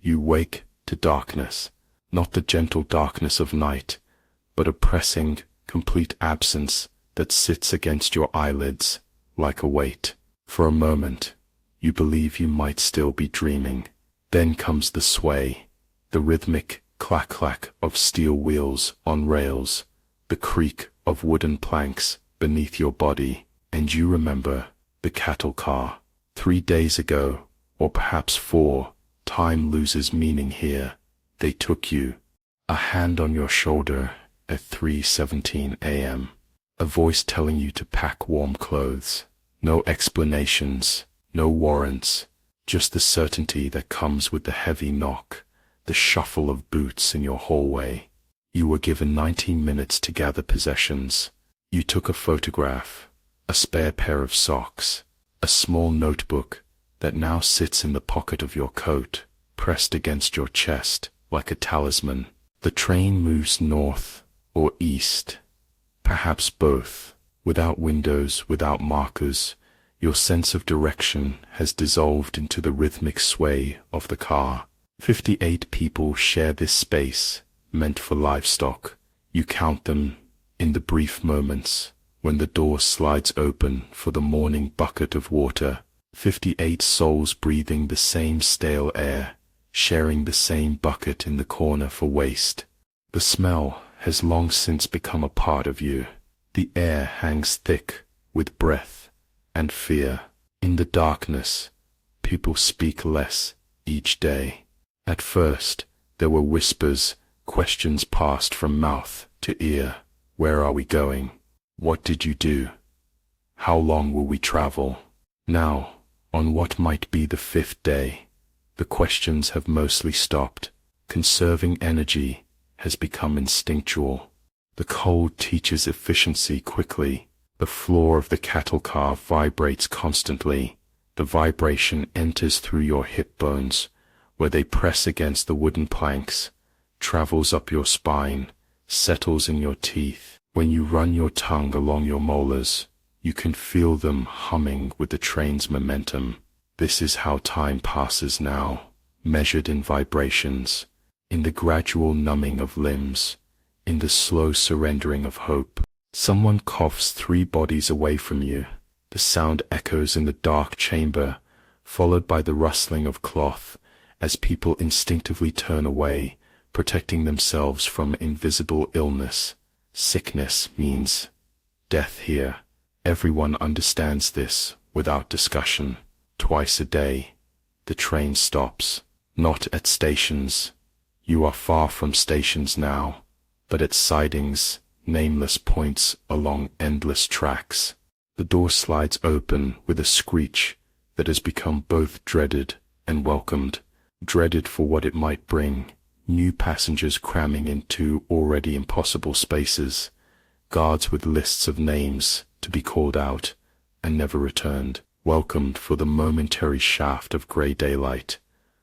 You wake to darkness, not the gentle darkness of night, but a pressing, complete absence that sits against your eyelids like a weight. For a moment, you believe you might still be dreaming. Then comes the sway, the rhythmic clack-clack of steel wheels on rails, the creak of wooden planks beneath your body, and you remember the cattle car. 3 days ago, or perhaps 4, time loses meaning here. They took you. A hand on your shoulder at 3:17 a.m. A voice telling you to pack warm clothes. No explanations, no warrants, just the certainty that comes with the heavy knock, the shuffle of boots in your hallway. You were given 19 minutes to gather possessions. You took a photograph, a spare pair of socks, a small notebook that now sits in the pocket of your coat, pressed against your chest like a talisman. The train moves north or east, perhaps both. Without windows, without markers, your sense of direction has dissolved into the rhythmic sway of the car. 58 people share this space, meant for livestock. You count them in the brief moments when the door slides open for the morning bucket of water. 58 souls breathing the same stale air, sharing the same bucket in the corner for waste. The smell has long since become a part of you. The air hangs thick with breath and fear. In the darkness, people speak less each day. At first, there were whispers, questions passed from mouth to ear. Where are we going? What did you do? How long will we travel? Now, on what might be the 5th day, the questions have mostly stopped. Conserving energy has become instinctual. The cold teaches efficiency quickly. The floor of the cattle car vibrates constantly. The vibration enters through your hip bones, where they press against the wooden planks, travels up your spine, settles in your teeth. When you run your tongue along your molars, you can feel them humming with the train's momentum. This is how time passes now, measured in vibrations, in the gradual numbing of limbs, in the slow surrendering of hope. Someone coughs 3 bodies away from you. The sound echoes in the dark chamber, followed by the rustling of cloth, as people instinctively turn away, protecting themselves from invisible illness. Sickness means death here. Everyone understands this without discussion. Twice a day, the train stops, not at stations. You are far from stations now, but at sidings, nameless points along endless tracks. The door slides open with a screech that has become both dreaded and welcomed. Dreaded for what it might bring, new passengers cramming into already impossible spaces, guards with lists of names to be called out and never returned. Welcomed for the momentary shaft of grey daylight,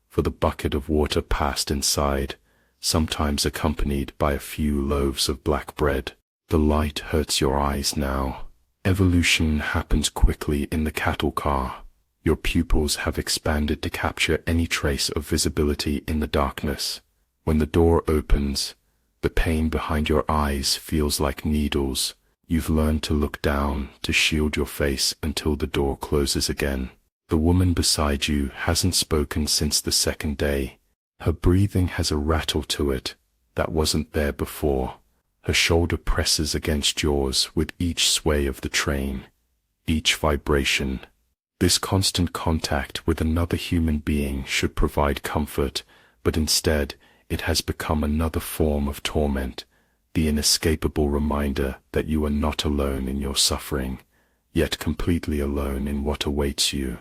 for the bucket of water passed inside, sometimes accompanied by a few loaves of black bread. The light hurts your eyes now. Evolution happens quickly in the cattle car. Your pupils have expanded to capture any trace of visibility in the darkness. When the door opens, the pain behind your eyes feels like needles. You've learned to look down to shield your face until the door closes again. The woman beside you hasn't spoken since the 2nd day. Her breathing has a rattle to it that wasn't there before. Her shoulder presses against yours with each sway of the train, each vibration. This constant contact with another human being should provide comfort, but instead it has become another form of torment, the inescapable reminder that you are not alone in your suffering, yet completely alone in what awaits you.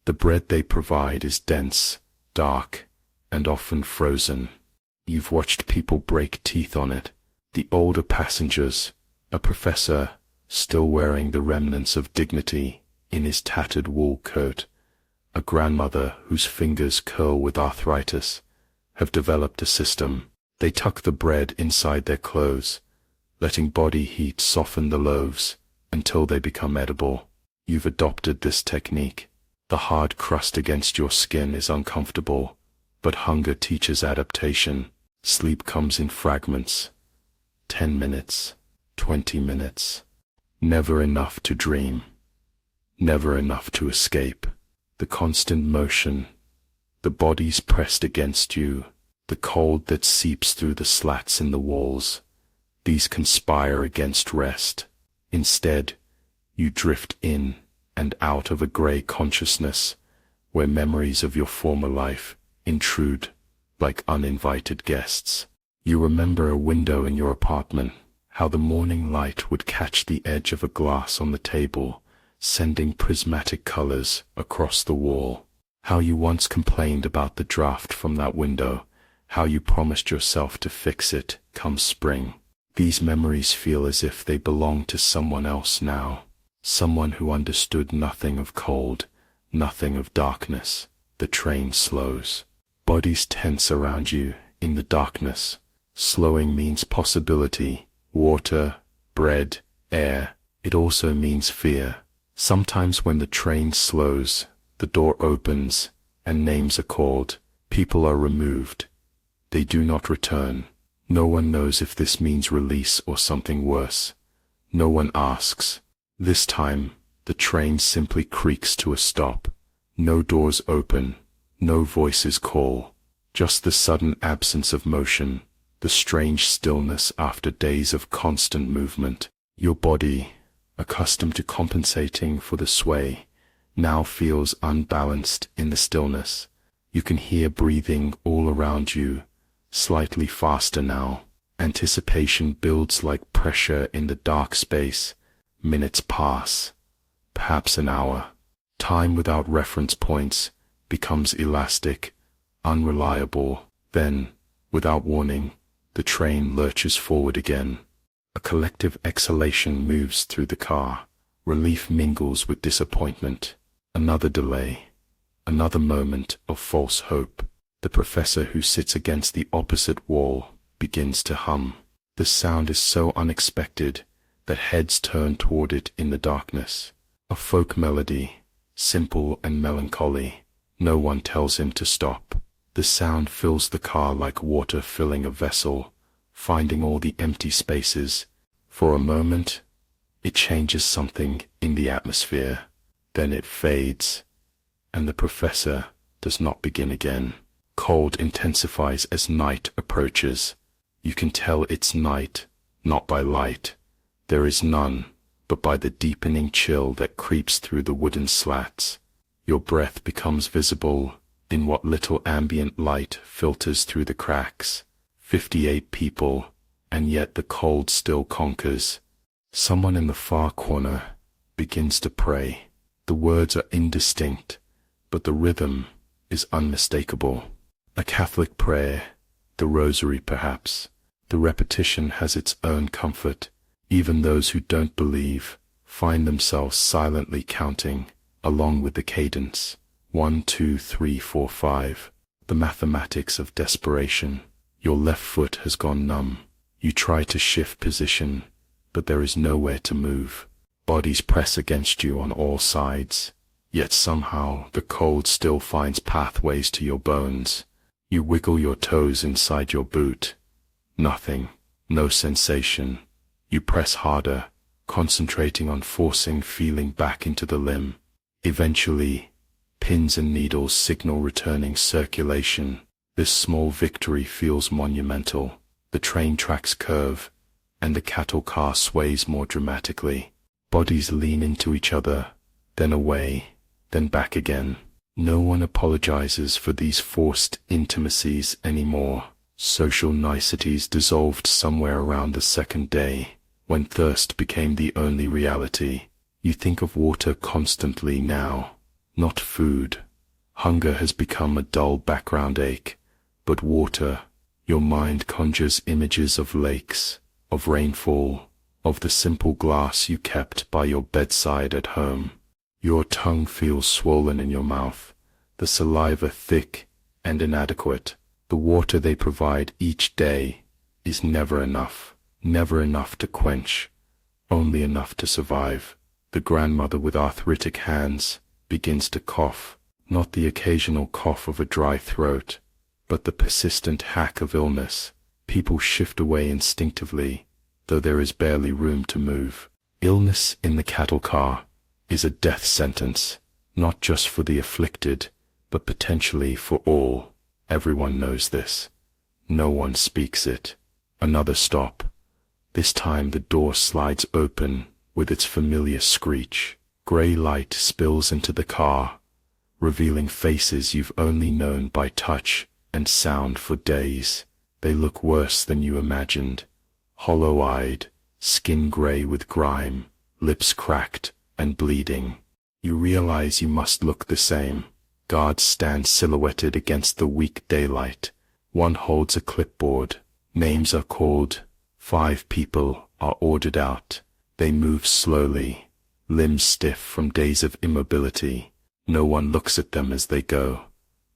The bread they provide is dense, dark, and often frozen. You've watched people break teeth on it. The older passengers, a professor, still wearing the remnants of dignity in his tattered wool coat, a grandmother whose fingers curl with arthritis, have developed a system. They tuck the bread inside their clothes, letting body heat soften the loaves until they become edible. You've adopted this technique. The hard crust against your skin is uncomfortable, But hunger teaches adaptation. Sleep comes in fragments. 10 minutes, 20 minutes. Never enough to dream. Never enough to escape. The constant motion, the body's pressed against you, the cold that seeps through the slats in the walls, these conspire against rest. Instead, you drift in and out of a grey consciousness where memories of your former life intrude like uninvited guests. You remember a window in your apartment, how the morning light would catch the edge of a glass on the table, sending prismatic colors across the wall. How you once complained about the draft from that window, how you promised yourself to fix it come spring. These memories feel as if they belong to someone else now, someone who understood nothing of cold, nothing of darkness. The train slows. Bodies tense around you in the darkness. Slowing means possibility, water, bread, air. It also means fear. Sometimes when the train slows, the door opens, and names are called. People are removed. They do not return. No one knows if this means release or something worse. No one asks. This time, the train simply creaks to a stop. No doors open. No voices call. Just the sudden absence of motion, the strange stillness after days of constant movement. Your body, accustomed to compensating for the sway, now feels unbalanced in the stillness. You can hear breathing all around you, slightly faster now. Anticipation builds like pressure in the dark space. Minutes pass, perhaps an hour. Time without reference points becomes elastic, unreliable. Then, without warning, the train lurches forward again. A collective exhalation moves through the car. Relief mingles with disappointment. Another delay. Another moment of false hope. The professor who sits against the opposite wall begins to hum. The sound is so unexpected that heads turn toward it in the darkness. A folk melody, simple and melancholy. No one tells him to stop. The sound fills the car like water filling a vessel, finding all the empty spaces. For a moment, it changes something in the atmosphere. Then it fades, and the professor does not begin again. Cold intensifies as night approaches. You can tell it's night, not by light. There is none, but by the deepening chill that creeps through the wooden slats. Your breath becomes visible in what little ambient light filters through the cracks. 58 people, and yet the cold still conquers. Someone in the far corner begins to pray. The words are indistinct, but the rhythm is unmistakable. A Catholic prayer, the rosary perhaps. The repetition has its own comfort. Even those who don't believe find themselves silently counting along with the cadence. 1, 2, 3, 4, 5. The mathematics of desperation. Your left foot has gone numb. You try to shift position, but there is nowhere to move. Bodies press against you on all sides, yet somehow the cold still finds pathways to your bones. You wiggle your toes inside your boot. Nothing, no sensation. You press harder, concentrating on forcing feeling back into the limb. Eventually, pins and needles signal returning circulation. This small victory feels monumental. The train tracks curve, and the cattle car sways more dramatically. Bodies lean into each other, then away, then back again. No one apologizes for these forced intimacies anymore. Social niceties dissolved somewhere around the second day, when thirst became the only reality. You think of water constantly now, not food. Hunger has become a dull background ache, but water, your mind conjures images of lakes, of rainfall, of the simple glass you kept by your bedside at home. Your tongue feels swollen in your mouth, the saliva thick and inadequate. The water they provide each day is never enough to quench, only enough to survive. The grandmother with arthritic hands begins to cough, not the occasional cough of a dry throat, but the persistent hack of illness. People shift away instinctively, though there is barely room to move. Illness in the cattle car is a death sentence, not just for the afflicted, but potentially for all. Everyone knows this. No one speaks it. Another stop. This time the door slides open with its familiar screech. Gray light spills into the car, revealing faces you've only known by touch and sound for days. They look worse than you imagined. Hollow-eyed, skin gray with grime, lips cracked and bleeding. You realize you must look the same. Guards stand silhouetted against the weak daylight. One holds a clipboard. Names are called. 5 people are ordered out. They move slowly, limbs stiff from days of immobility. No one looks at them as they go.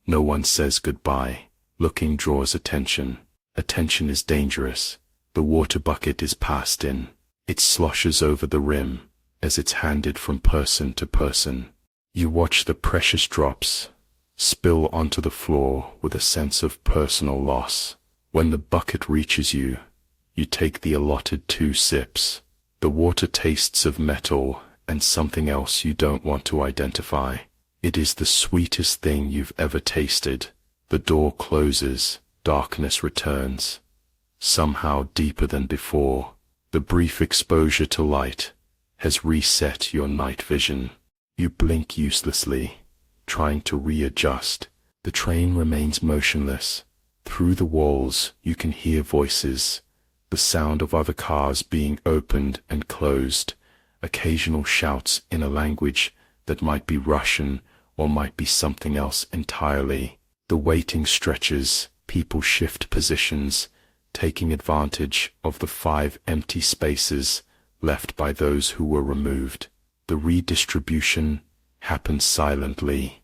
No one says goodbye. Looking draws attention. Attention is dangerous. The water bucket is passed in. It sloshes over the rim as it's handed from person to person. You watch the precious drops spill onto the floor with a sense of personal loss. When the bucket reaches you, you take the allotted 2 sips. The water tastes of metal and something else you don't want to identify. It is the sweetest thing you've ever tasted. The door closes. Darkness returns. Somehow deeper than before. The brief exposure to light has reset your night vision. You blink uselessly, trying to readjust. The train remains motionless. Through the walls you can hear voices, the sound of other cars being opened and closed, occasional shouts in a language that might be Russian or might be something else entirely. The waiting stretches. People shift positions, taking advantage of the 5 empty spaces left by those who were removed. The redistribution happens silently,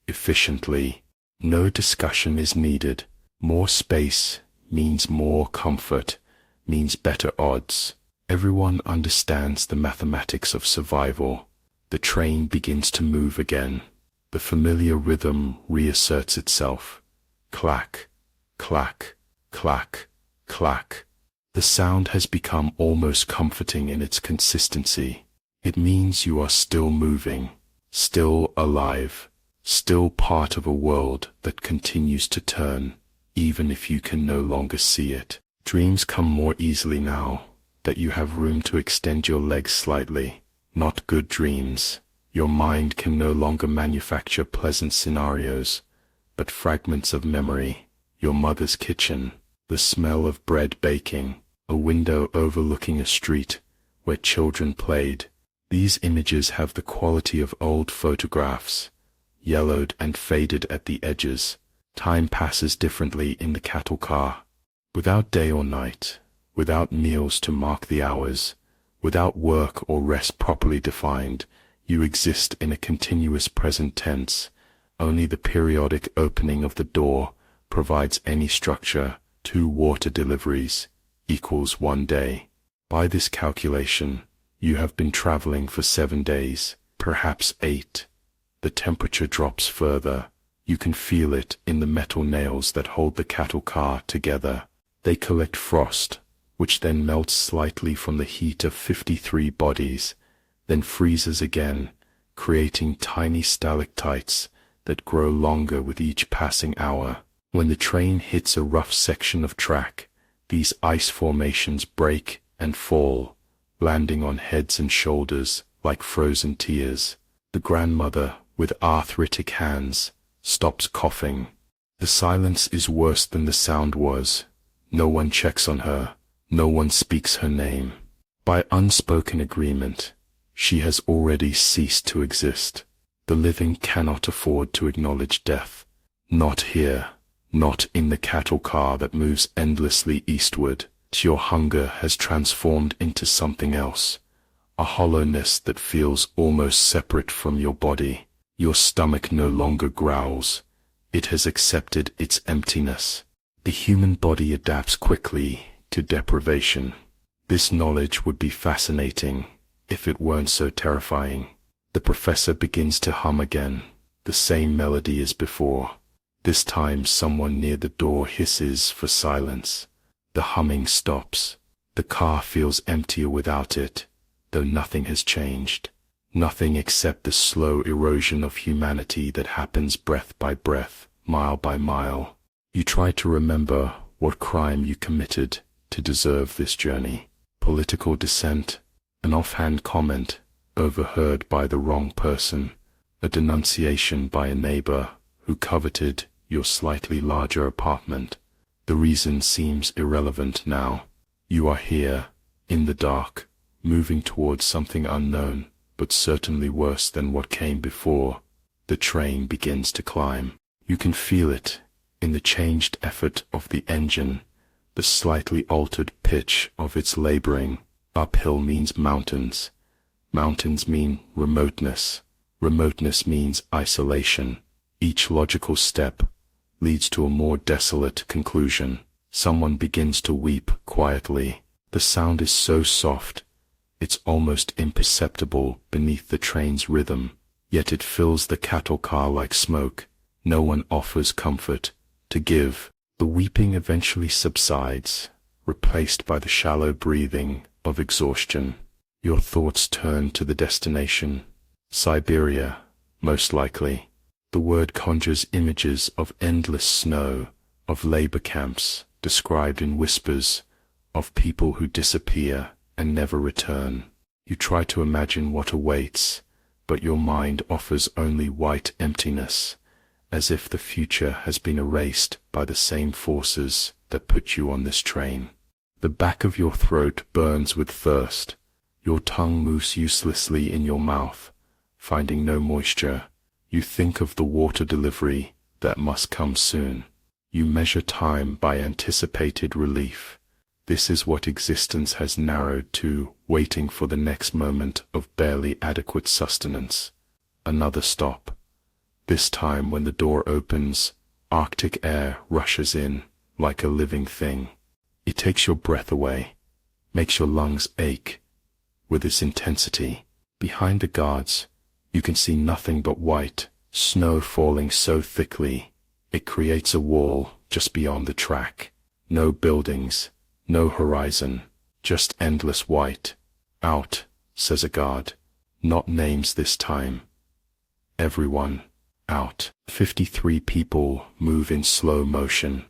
efficiently. No discussion is needed. More space means more comfort, means better odds. Everyone understands the mathematics of survival. The train begins to move again. The familiar rhythm reasserts itself. Clack, clack, clack, clack. The sound has become almost comforting in its consistency. It means you are still moving, still alive, still part of a world that continues to turn, even if you can no longer see it. Dreams come more easily now that you have room to extend your legs slightly. Not good dreams. Your mind can no longer manufacture pleasant scenarios, but fragments of memory. Your mother's kitchen, the smell of bread baking, a window overlooking a street where children played. These images have the quality of old photographs, yellowed and faded at the edges. Time passes differently in the cattle car. Without day or night, without meals to mark the hours, without work or rest properly defined, you exist in a continuous present tense. Only the periodic opening of the door provides any structure. 2 water deliveries equals 1 day. By this calculation, you have been traveling for 7 days, perhaps 8. The temperature drops further. You can feel it in the metal nails that hold the cattle car together. They collect frost, which then melts slightly from the heat of 53 bodies, then freezes again, creating tiny stalactites that grow longer with each passing hour. When the train hits a rough section of track, these ice formations break and fall, landing on heads and shoulders like frozen tears. The grandmother, with arthritic hands, stops coughing. The silence is worse than the sound was. No one checks on her. No one speaks her name. By unspoken agreement, she has already ceased to exist. The living cannot afford to acknowledge death. Not here. Not in the cattle car that moves endlessly eastward. Your hunger has transformed into something else, a hollowness that feels almost separate from your body. Your stomach no longer growls. It has accepted its emptiness. The human body adapts quickly to deprivation. This knowledge would be fascinating if it weren't so terrifying. The professor begins to hum again, the same melody as before. This time someone near the door hisses for silence. The humming stops. The car feels emptier without it, though nothing has changed. Nothing except the slow erosion of humanity that happens breath by breath, mile by mile. You try to remember what crime you committed to deserve this journey. Political dissent, an offhand comment overheard by the wrong person, a denunciation by a neighbor who coveted your slightly larger apartment. The reason seems irrelevant now. You are here, in the dark, moving towards something unknown, but certainly worse than what came before. The train begins to climb. You can feel it in the changed effort of the engine, the slightly altered pitch of its laboring. Uphill means mountains. Mountains mean remoteness. Remoteness means isolation. Each logical step leads to a more desolate conclusion. Someone begins to weep quietly. The sound is so soft, it's almost imperceptible beneath the train's rhythm, yet it fills the cattle car like smoke. No one offers comfort to give. The weeping eventually subsides, replaced by the shallow breathing of exhaustion. Your thoughts turn to the destination. Siberia, most likely. The word conjures images of endless snow, of labor camps, described in whispers, of people who disappear and never return. You try to imagine what awaits, but your mind offers only white emptiness, as if the future has been erased by the same forces that put you on this train. The back of your throat burns with thirst. Your tongue moves uselessly in your mouth, finding no moisture. You think of the water delivery that must come soon. You measure time by anticipated relief. This is what existence has narrowed to, waiting for the next moment of barely adequate sustenance. Another stop. This time when the door opens, Arctic air rushes in like a living thing. It takes your breath away, makes your lungs ache with its intensity. Behind the guards, you can see nothing but white, snow falling so thickly it creates a wall just beyond the track. No buildings, no horizon, just endless white. Out, says a guard. Not names this time. Everyone, out. 53 people move in slow motion,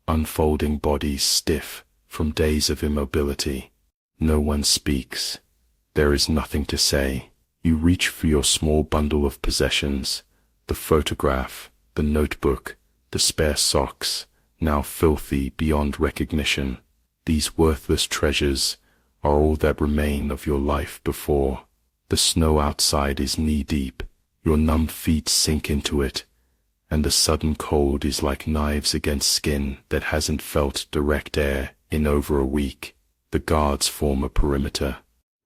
unfolding bodies stiff from days of immobility. No one speaks. There is nothing to say. You reach for your small bundle of possessions, the photograph, the notebook, the spare socks, now filthy beyond recognition. These worthless treasures are all that remain of your life before. The snow outside is knee-deep. Your numb feet sink into it, and the sudden cold is like knives against skin that hasn't felt direct air in over a week. The guards form a perimeter,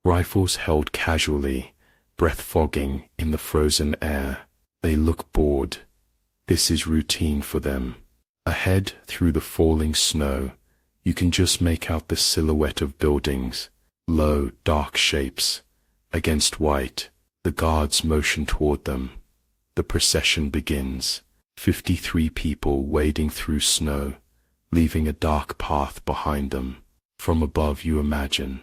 rifles held casually, breath fogging in the frozen air. They look bored. This is routine for them. Ahead, through the falling snow, you can just make out the silhouette of buildings, low, dark shapes, against white. The guards motion toward them. The procession begins. 53 people wading through snow, leaving a dark path behind them. From above you imagine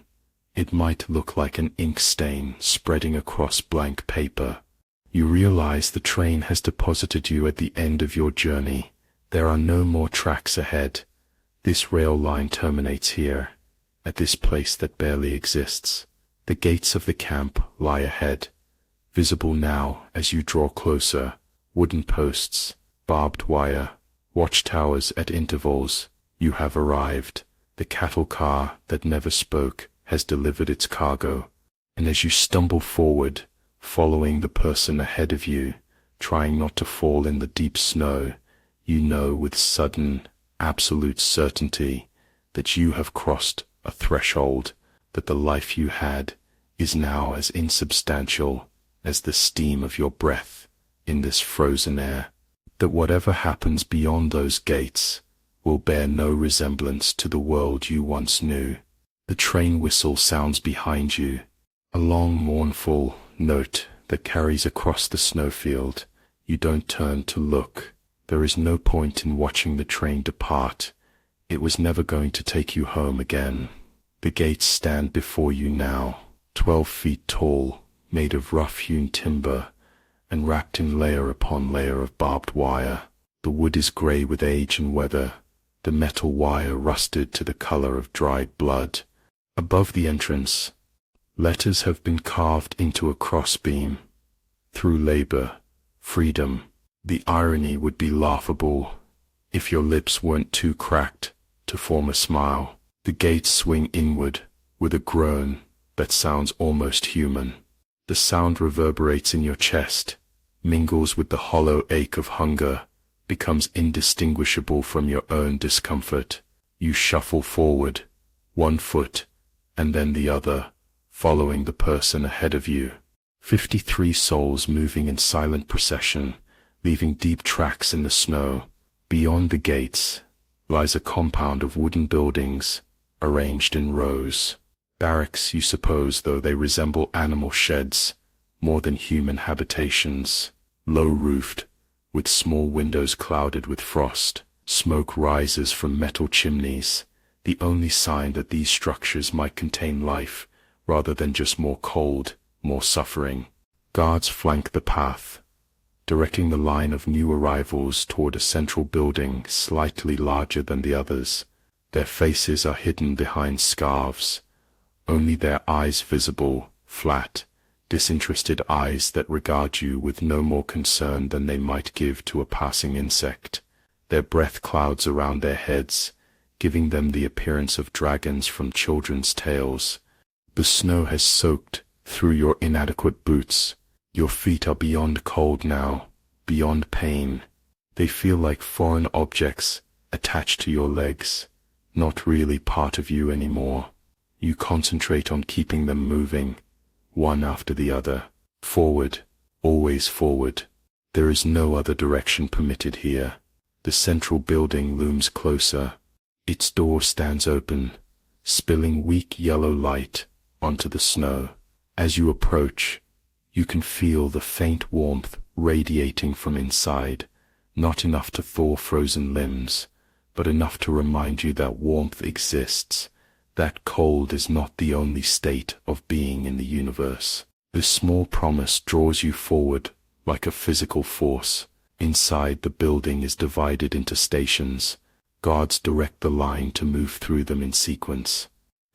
it might look like an ink stain spreading across blank paper. You realize the train has deposited you at the end of your journey. There are no more tracks ahead. This rail line terminates here, at this place that barely exists. The gates of the camp lie ahead, visible now as you draw closer. Wooden posts, barbed wire, watchtowers at intervals. You have arrived. The cattle car that never spoke has delivered its cargo, and as you stumble forward, following the person ahead of you, trying not to fall in the deep snow, you know with sudden, absolute certainty that you have crossed a threshold, that the life you had is now as insubstantial as the steam of your breath in this frozen air, that whatever happens beyond those gates will bear no resemblance to the world you once knew. The train whistle sounds behind you, a long mournful note that carries across the snowfield. You don't turn to look. There is no point in watching the train depart. It was never going to take you home again. The gates stand before you now, 12 feet tall, made of rough-hewn timber, and wrapped in layer upon layer of barbed wire. The wood is grey with age and weather, the metal wire rusted to the color of dried blood. Above the entrance, letters have been carved into a crossbeam. Through labor, freedom. The irony would be laughable if your lips weren't too cracked to form a smile. The gates swing inward with a groan that sounds almost human. The sound reverberates in your chest, mingles with the hollow ache of hunger, becomes indistinguishable from your own discomfort. You shuffle forward, one foot, and then the other, following the person ahead of you. 53 souls moving in silent procession, leaving deep tracks in the snow. Beyond the gates lies a compound of wooden buildings, arranged in rows. Barracks, you suppose, though they resemble animal sheds, more than human habitations. Low-roofed, with small windows clouded with frost. Smoke rises from metal chimneys, the only sign that these structures might contain life, rather than just more cold, more suffering. Guards flank the path, directing the line of new arrivals toward a central building slightly larger than the others. Their faces are hidden behind scarves, only their eyes visible, flat, disinterested eyes that regard you with no more concern than they might give to a passing insect. Their breath clouds around their heads, giving them the appearance of dragons from children's tales. The snow has soaked through your inadequate boots. Your feet are beyond cold now, beyond pain. They feel like foreign objects attached to your legs, not really part of you anymore. You concentrate on keeping them moving, one after the other. Forward, always forward. There is no other direction permitted here. The central building looms closer. Its door stands open, spilling weak yellow light onto the snow. As you approach, you can feel the faint warmth radiating from inside, not enough to thaw frozen limbs, but enough to remind you that warmth exists, that cold is not the only state of being in the universe. This small promise draws you forward like a physical force. Inside, the building is divided into stations. Guards direct the line to move through them in sequence.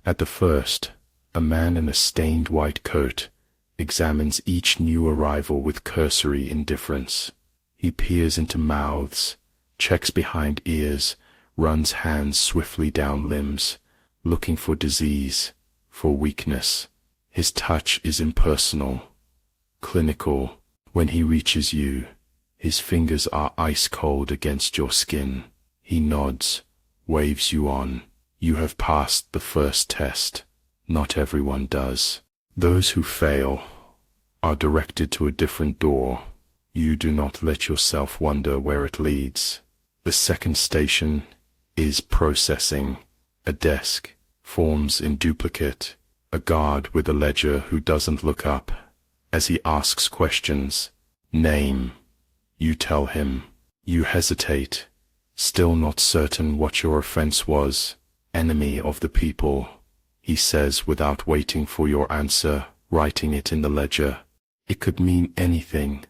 At the first, a man in a stained white coat examines each new arrival with cursory indifference. He peers into mouths, checks behind ears, runs hands swiftly down limbs, looking for disease, for weakness. His touch is impersonal, clinical. When he reaches you, his fingers are ice cold against your skin. He nods, waves you on. You have passed the first test. Not everyone does. Those who fail are directed to a different door. You do not let yourself wonder where it leads. The second station is processing. A desk, forms in duplicate, a guard with a ledger who doesn't look up as he asks questions. Name. You tell him. You hesitate, still not certain what your offense was. Enemy of the people, he says without waiting for your answer, writing it in the ledger. It could mean anything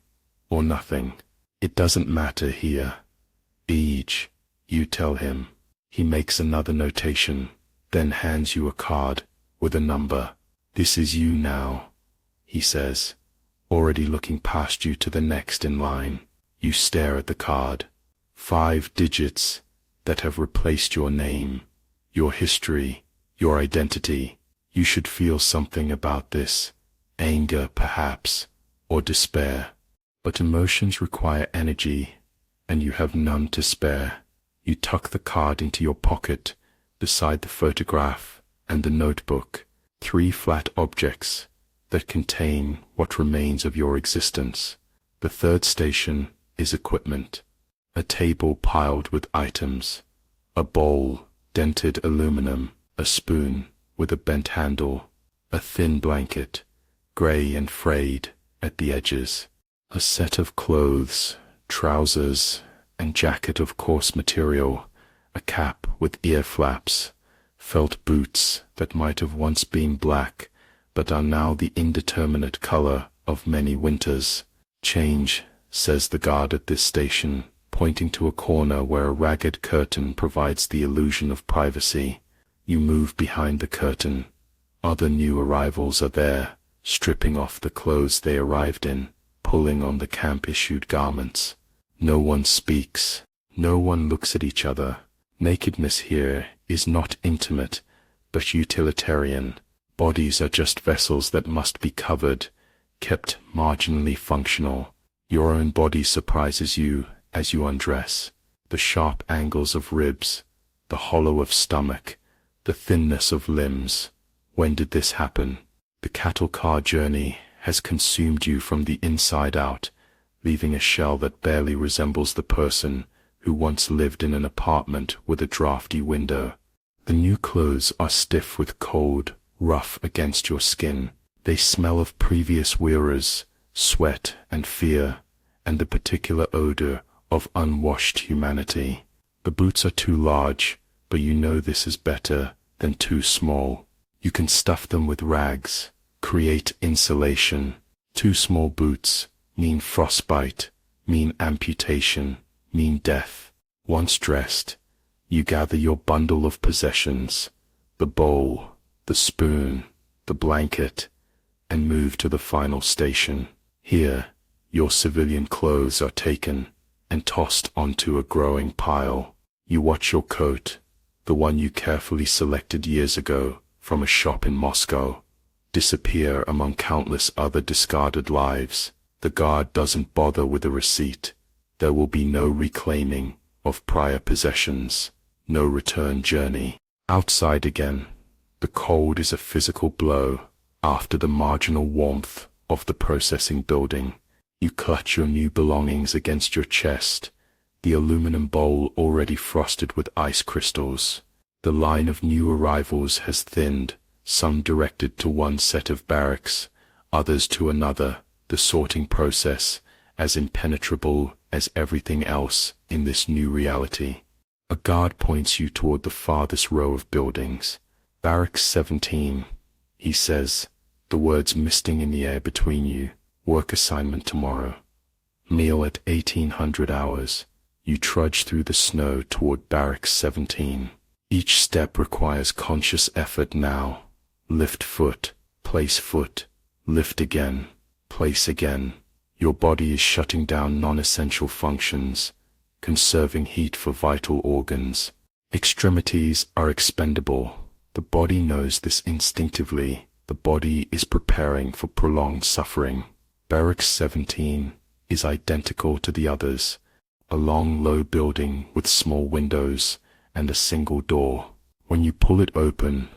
or nothing. It doesn't matter here. Age, you tell him. He makes another notation, then hands you a card with a number. This is you now, he says, already looking past you to the next in line. You stare at the card. 5 digits that have replaced your name, your history, your identity. You should feel something about this. Anger, perhaps, or despair. But emotions require energy, and you have none to spare. You tuck the card into your pocket, beside the photograph and the notebook. 3 flat objects that contain what remains of your existence. The third station is equipment. A table piled with items. A bowl, dented aluminum. A spoon with a bent handle. A thin blanket, grey and frayed at the edges. A set of clothes, trousers, and jacket of coarse material, a cap with ear flaps, felt boots that might have once been black, but are now the indeterminate color of many winters. Change, says the guard at this station, pointing to a corner where a ragged curtain provides the illusion of privacy. You move behind the curtain. Other new arrivals are there, stripping off the clothes they arrived in, pulling on the camp-issued garments. No one speaks. No one looks at each other. Nakedness here is not intimate, but utilitarian. Bodies are just vessels that must be covered, kept marginally functional. Your own body surprises you as you undress. The sharp angles of ribs, the hollow of stomach, the thinness of limbs. When did this happen? The cattle car journey has consumed you from the inside out, leaving a shell that barely resembles the person who once lived in an apartment with a drafty window. The new clothes are stiff with cold, rough against your skin. They smell of previous wearers, sweat and fear, and the particular odor of unwashed humanity. The boots are too large, but you know this is better than too small. You can stuff them with rags, create insulation. Too small boots mean frostbite, mean amputation, mean death. Once dressed, you gather your bundle of possessions, the bowl, the spoon, the blanket, and move to the final station. Here, your civilian clothes are taken and tossed onto a growing pile. You watch your coat, the one you carefully selected years ago from a shop in Moscow, disappear among countless other discarded lives. The guard doesn't bother with a receipt. There will be no reclaiming of prior possessions, no return journey. Outside again, the cold is a physical blow after the marginal warmth of the processing building. You clutch your new belongings against your chest, the aluminum bowl already frosted with ice crystals. The line of new arrivals has thinned, some directed to one set of barracks, others to another, the sorting process as impenetrable as everything else in this new reality. A guard points you toward the farthest row of buildings. Barracks 17, he says, the words misting in the air between you. Work assignment tomorrow. Meal at 1800 hours. You trudge through the snow toward Barracks 17. Each step requires conscious effort now. Lift foot, place foot, lift again, place again. Your body is shutting down non-essential functions, conserving heat for vital organs. Extremities are expendable. The body knows this instinctively. The body is preparing for prolonged suffering. Barracks 17 is identical to the others, a long, low building with small windows and a single door. When you pull it open,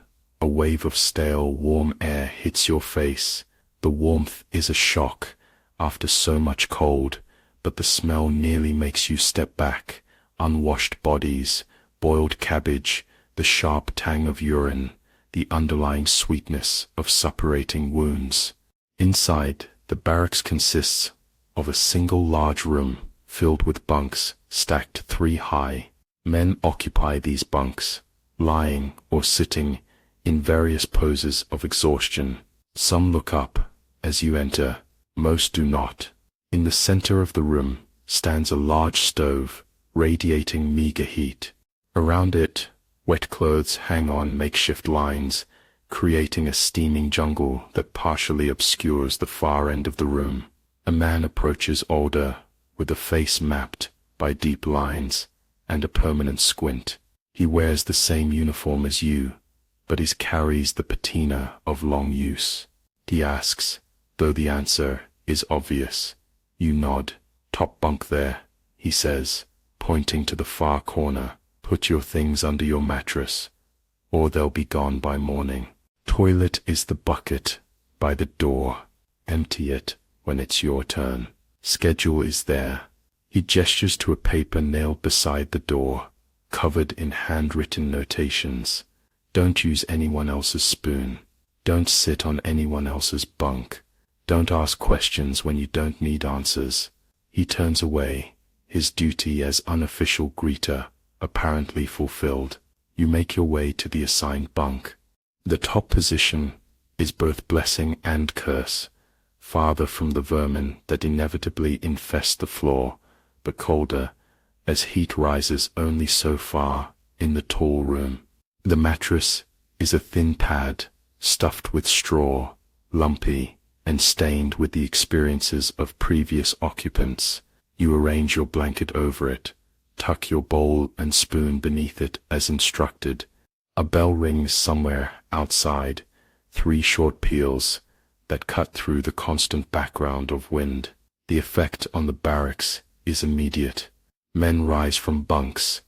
a wave of stale, warm air hits your face. The warmth is a shock after so much cold, but the smell nearly makes you step back. Unwashed bodies, boiled cabbage, the sharp tang of urine, the underlying sweetness of suppurating wounds. Inside, the barracks consists of a single large room filled with bunks stacked 3 high. Men occupy these bunks, lying or sitting in various poses of exhaustion. Some look up as you enter, most do not. In the center of the room stands a large stove, radiating meager heat. Around it, wet clothes hang on makeshift lines, creating a steaming jungle that partially obscures the far end of the room. A man approaches older, with a face mapped by deep lines and a permanent squint. He wears the same uniform as you, but he carries the patina of long use. He asks, though the answer is obvious. You nod. Top bunk there, he says, pointing to the far corner. Put your things under your mattress, or they'll be gone by morning. Toilet is the bucket by the door. Empty it when it's your turn. Schedule is there. He gestures to a paper nailed beside the door, covered in handwritten notations. Don't use anyone else's spoon. Don't sit on anyone else's bunk. Don't ask questions when you don't need answers. He turns away, his duty as unofficial greeter apparently fulfilled. You make your way to the assigned bunk. The top position is both blessing and curse, farther from the vermin that inevitably infest the floor, but colder, as heat rises only so far in the tall room. The mattress is a thin pad, stuffed with straw, lumpy, and stained with the experiences of previous occupants. You arrange your blanket over it, tuck your bowl and spoon beneath it as instructed. A bell rings somewhere outside, 3 short peals that cut through the constant background of wind. The effect on the barracks is immediate. Men rise from bunks,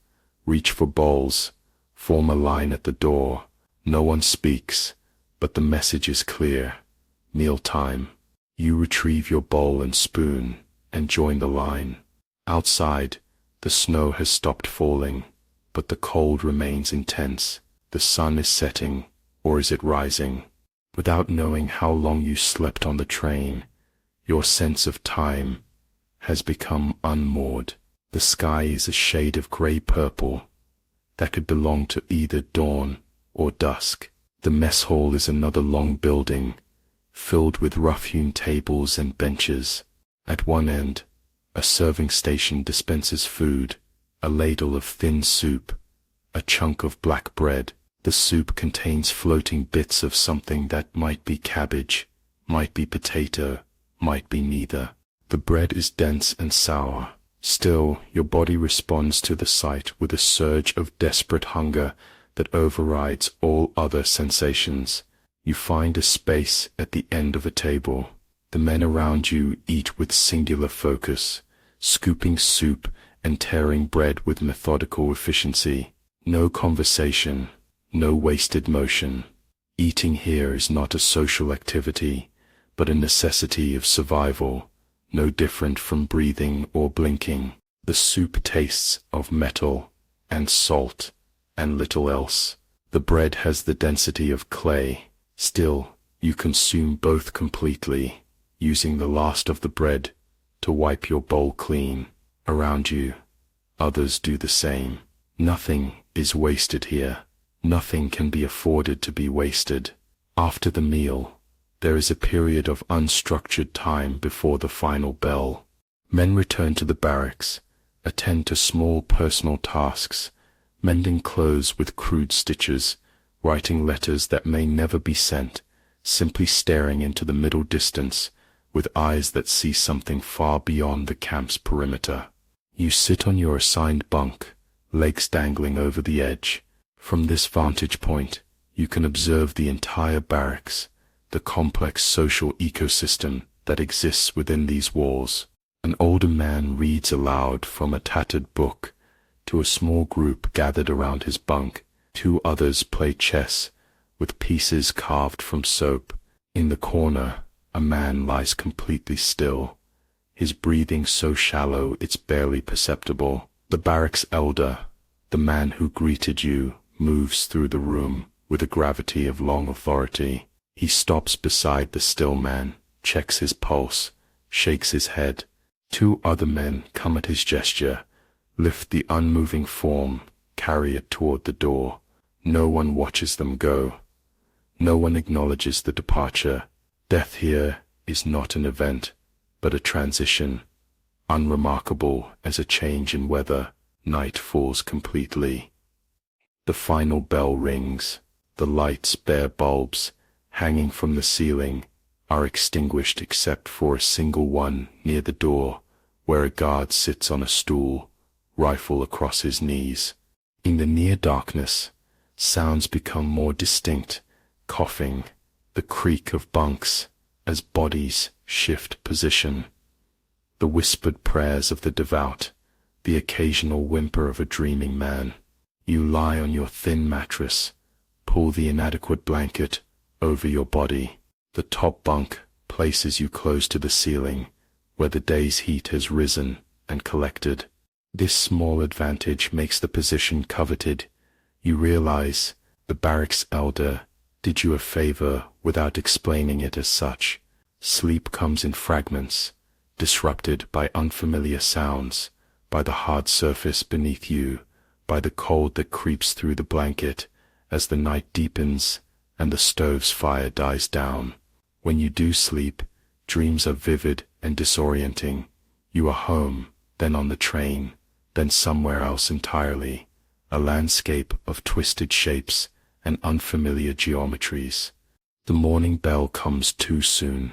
reach for bowls, form a line at the door. No one speaks, but the message is clear. Meal time. You retrieve your bowl and spoon and join the line. Outside, the snow has stopped falling, but the cold remains intense. The sun is setting, or is it rising? Without knowing how long you slept on the train, your sense of time has become unmoored. The sky is a shade of grey-purple that could belong to either dawn or dusk. The mess hall is another long building, filled with rough-hewn tables and benches. At one end, a serving station dispenses food, a ladle of thin soup, a chunk of black bread. The soup contains floating bits of something that might be cabbage, might be potato, might be neither. The bread is dense and sour. Still, your body responds to the sight with a surge of desperate hunger that overrides all other sensations. You find a space at the end of a table. The men around you eat with singular focus, scooping soup and tearing bread with methodical efficiency. No conversation, no wasted motion. Eating here is not a social activity, but a necessity of survival, no different from breathing or blinking. The soup tastes of metal and salt and little else. The bread has the density of clay. Still, you consume both completely, using the last of the bread to wipe your bowl clean. Around you, others do the same. Nothing is wasted here. Nothing can be afforded to be wasted. After the meal, there is a period of unstructured time before the final bell. Men return to the barracks, attend to small personal tasks, mending clothes with crude stitches, writing letters that may never be sent, simply staring into the middle distance with eyes that see something far beyond the camp's perimeter. You sit on your assigned bunk, legs dangling over the edge. From this vantage point, you can observe the entire barracks, the complex social ecosystem that exists within these walls. An older man reads aloud from a tattered book to a small group gathered around his bunk. 2 others play chess with pieces carved from soap. In the corner, a man lies completely still, his breathing so shallow it's barely perceptible. The barracks elder, the man who greeted you, moves through the room with the gravity of long authority. He stops beside the still man, checks his pulse, shakes his head. 2 other men come at his gesture, lift the unmoving form, carry it toward the door. No one watches them go. No one acknowledges the departure. Death here is not an event, but a transition, unremarkable as a change in weather. Night falls completely. The final bell rings. The lights, bare bulbs, hanging from the ceiling, are extinguished except for a single one near the door, where a guard sits on a stool, rifle across his knees. In the near darkness, sounds become more distinct, coughing, the creak of bunks as bodies shift position, the whispered prayers of the devout, the occasional whimper of a dreaming man. You lie on your thin mattress, pull the inadequate blanket over your body. The top bunk places you close to the ceiling, where the day's heat has risen and collected. This small advantage makes the position coveted. You realize the barracks elder did you a favor without explaining it as such. Sleep comes in fragments, disrupted by unfamiliar sounds, by the hard surface beneath you, by the cold that creeps through the blanket as the night deepens and the stove's fire dies down. When you do sleep, dreams are vivid and disorienting. You are home, then on the train, then somewhere else entirely, a landscape of twisted shapes and unfamiliar geometries. The morning bell comes too soon,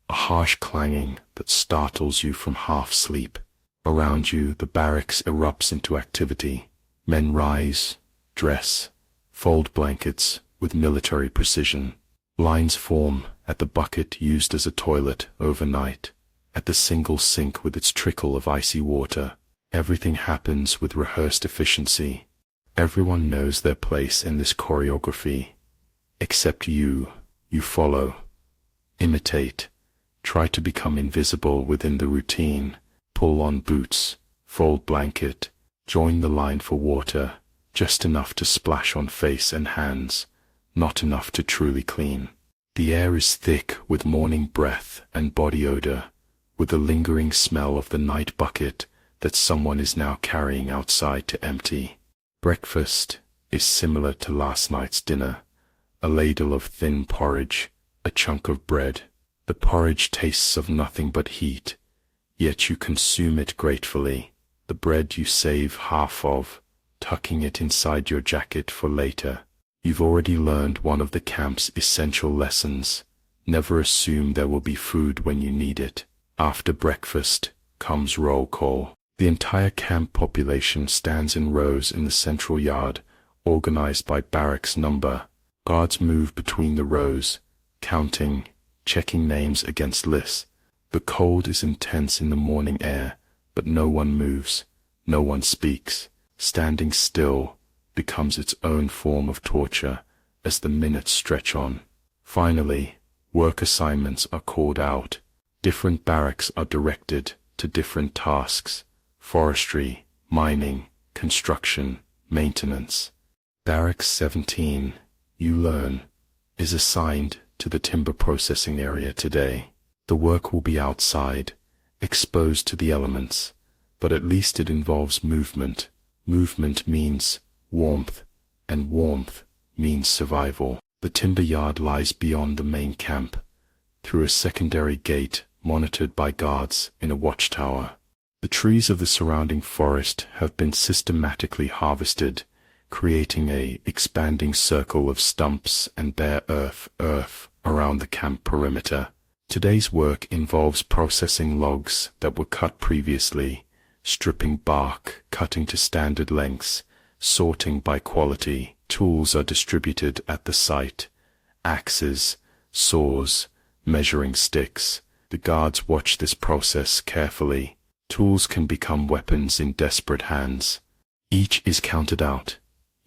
a harsh clanging that startles you from half-sleep. Around you, the barracks erupts into activity. Men rise, dress, fold blankets with military precision. Lines form at the bucket used as a toilet overnight, at the single sink with its trickle of icy water. Everything happens with rehearsed efficiency. Everyone knows their place in this choreography. Except you. You follow, imitate, try to become invisible within the routine. Pull on boots, fold blanket, join the line for water, just enough to splash on face and hands, not enough to truly clean. The air is thick with morning breath and body odor, with the lingering smell of the night bucket that someone is now carrying outside to empty. Breakfast is similar to last night's dinner, a ladle of thin porridge, a chunk of bread. The porridge tastes of nothing but heat, yet you consume it gratefully. The bread you save half of, tucking it inside your jacket for later. You've already learned one of the camp's essential lessons. Never assume there will be food when you need it. After breakfast comes roll call. The entire camp population stands in rows in the central yard, organized by barracks number. Guards move between the rows, counting, checking names against lists. The cold is intense in the morning air, but no one moves, no one speaks. Standing still becomes its own form of torture as the minutes stretch on. Finally, work assignments are called out. Different barracks are directed to different tasks: forestry, mining, construction, maintenance. Barracks 17, you learn, is assigned to the timber processing area today. The work will be outside, exposed to the elements, but at least it involves movement. Movement means warmth, and warmth means survival. The timber yard lies beyond the main camp, through a secondary gate monitored by guards in a watchtower. The trees of the surrounding forest have been systematically harvested, creating an expanding circle of stumps and bare earth around the camp perimeter. Today's work involves processing logs that were cut previously, stripping bark, cutting to standard lengths, sorting by quality. Tools are distributed at the site: axes, saws, measuring sticks. The guards watch this process carefully. Tools can become weapons in desperate hands. Each is counted out.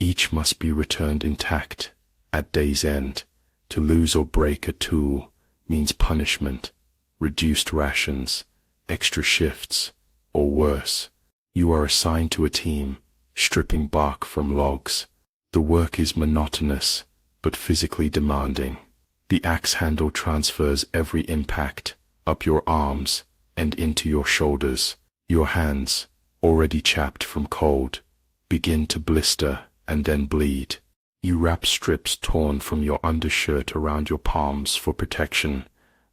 Each must be returned intact at day's end. To lose or break a tool means punishment, reduced rations, extra shifts, or worse. You are assigned to a team, stripping bark from logs. The work is monotonous, but physically demanding. The axe handle transfers every impact up your arms and into your shoulders. Your hands, already chapped from cold, begin to blister and then bleed. You wrap strips torn from your undershirt around your palms for protection,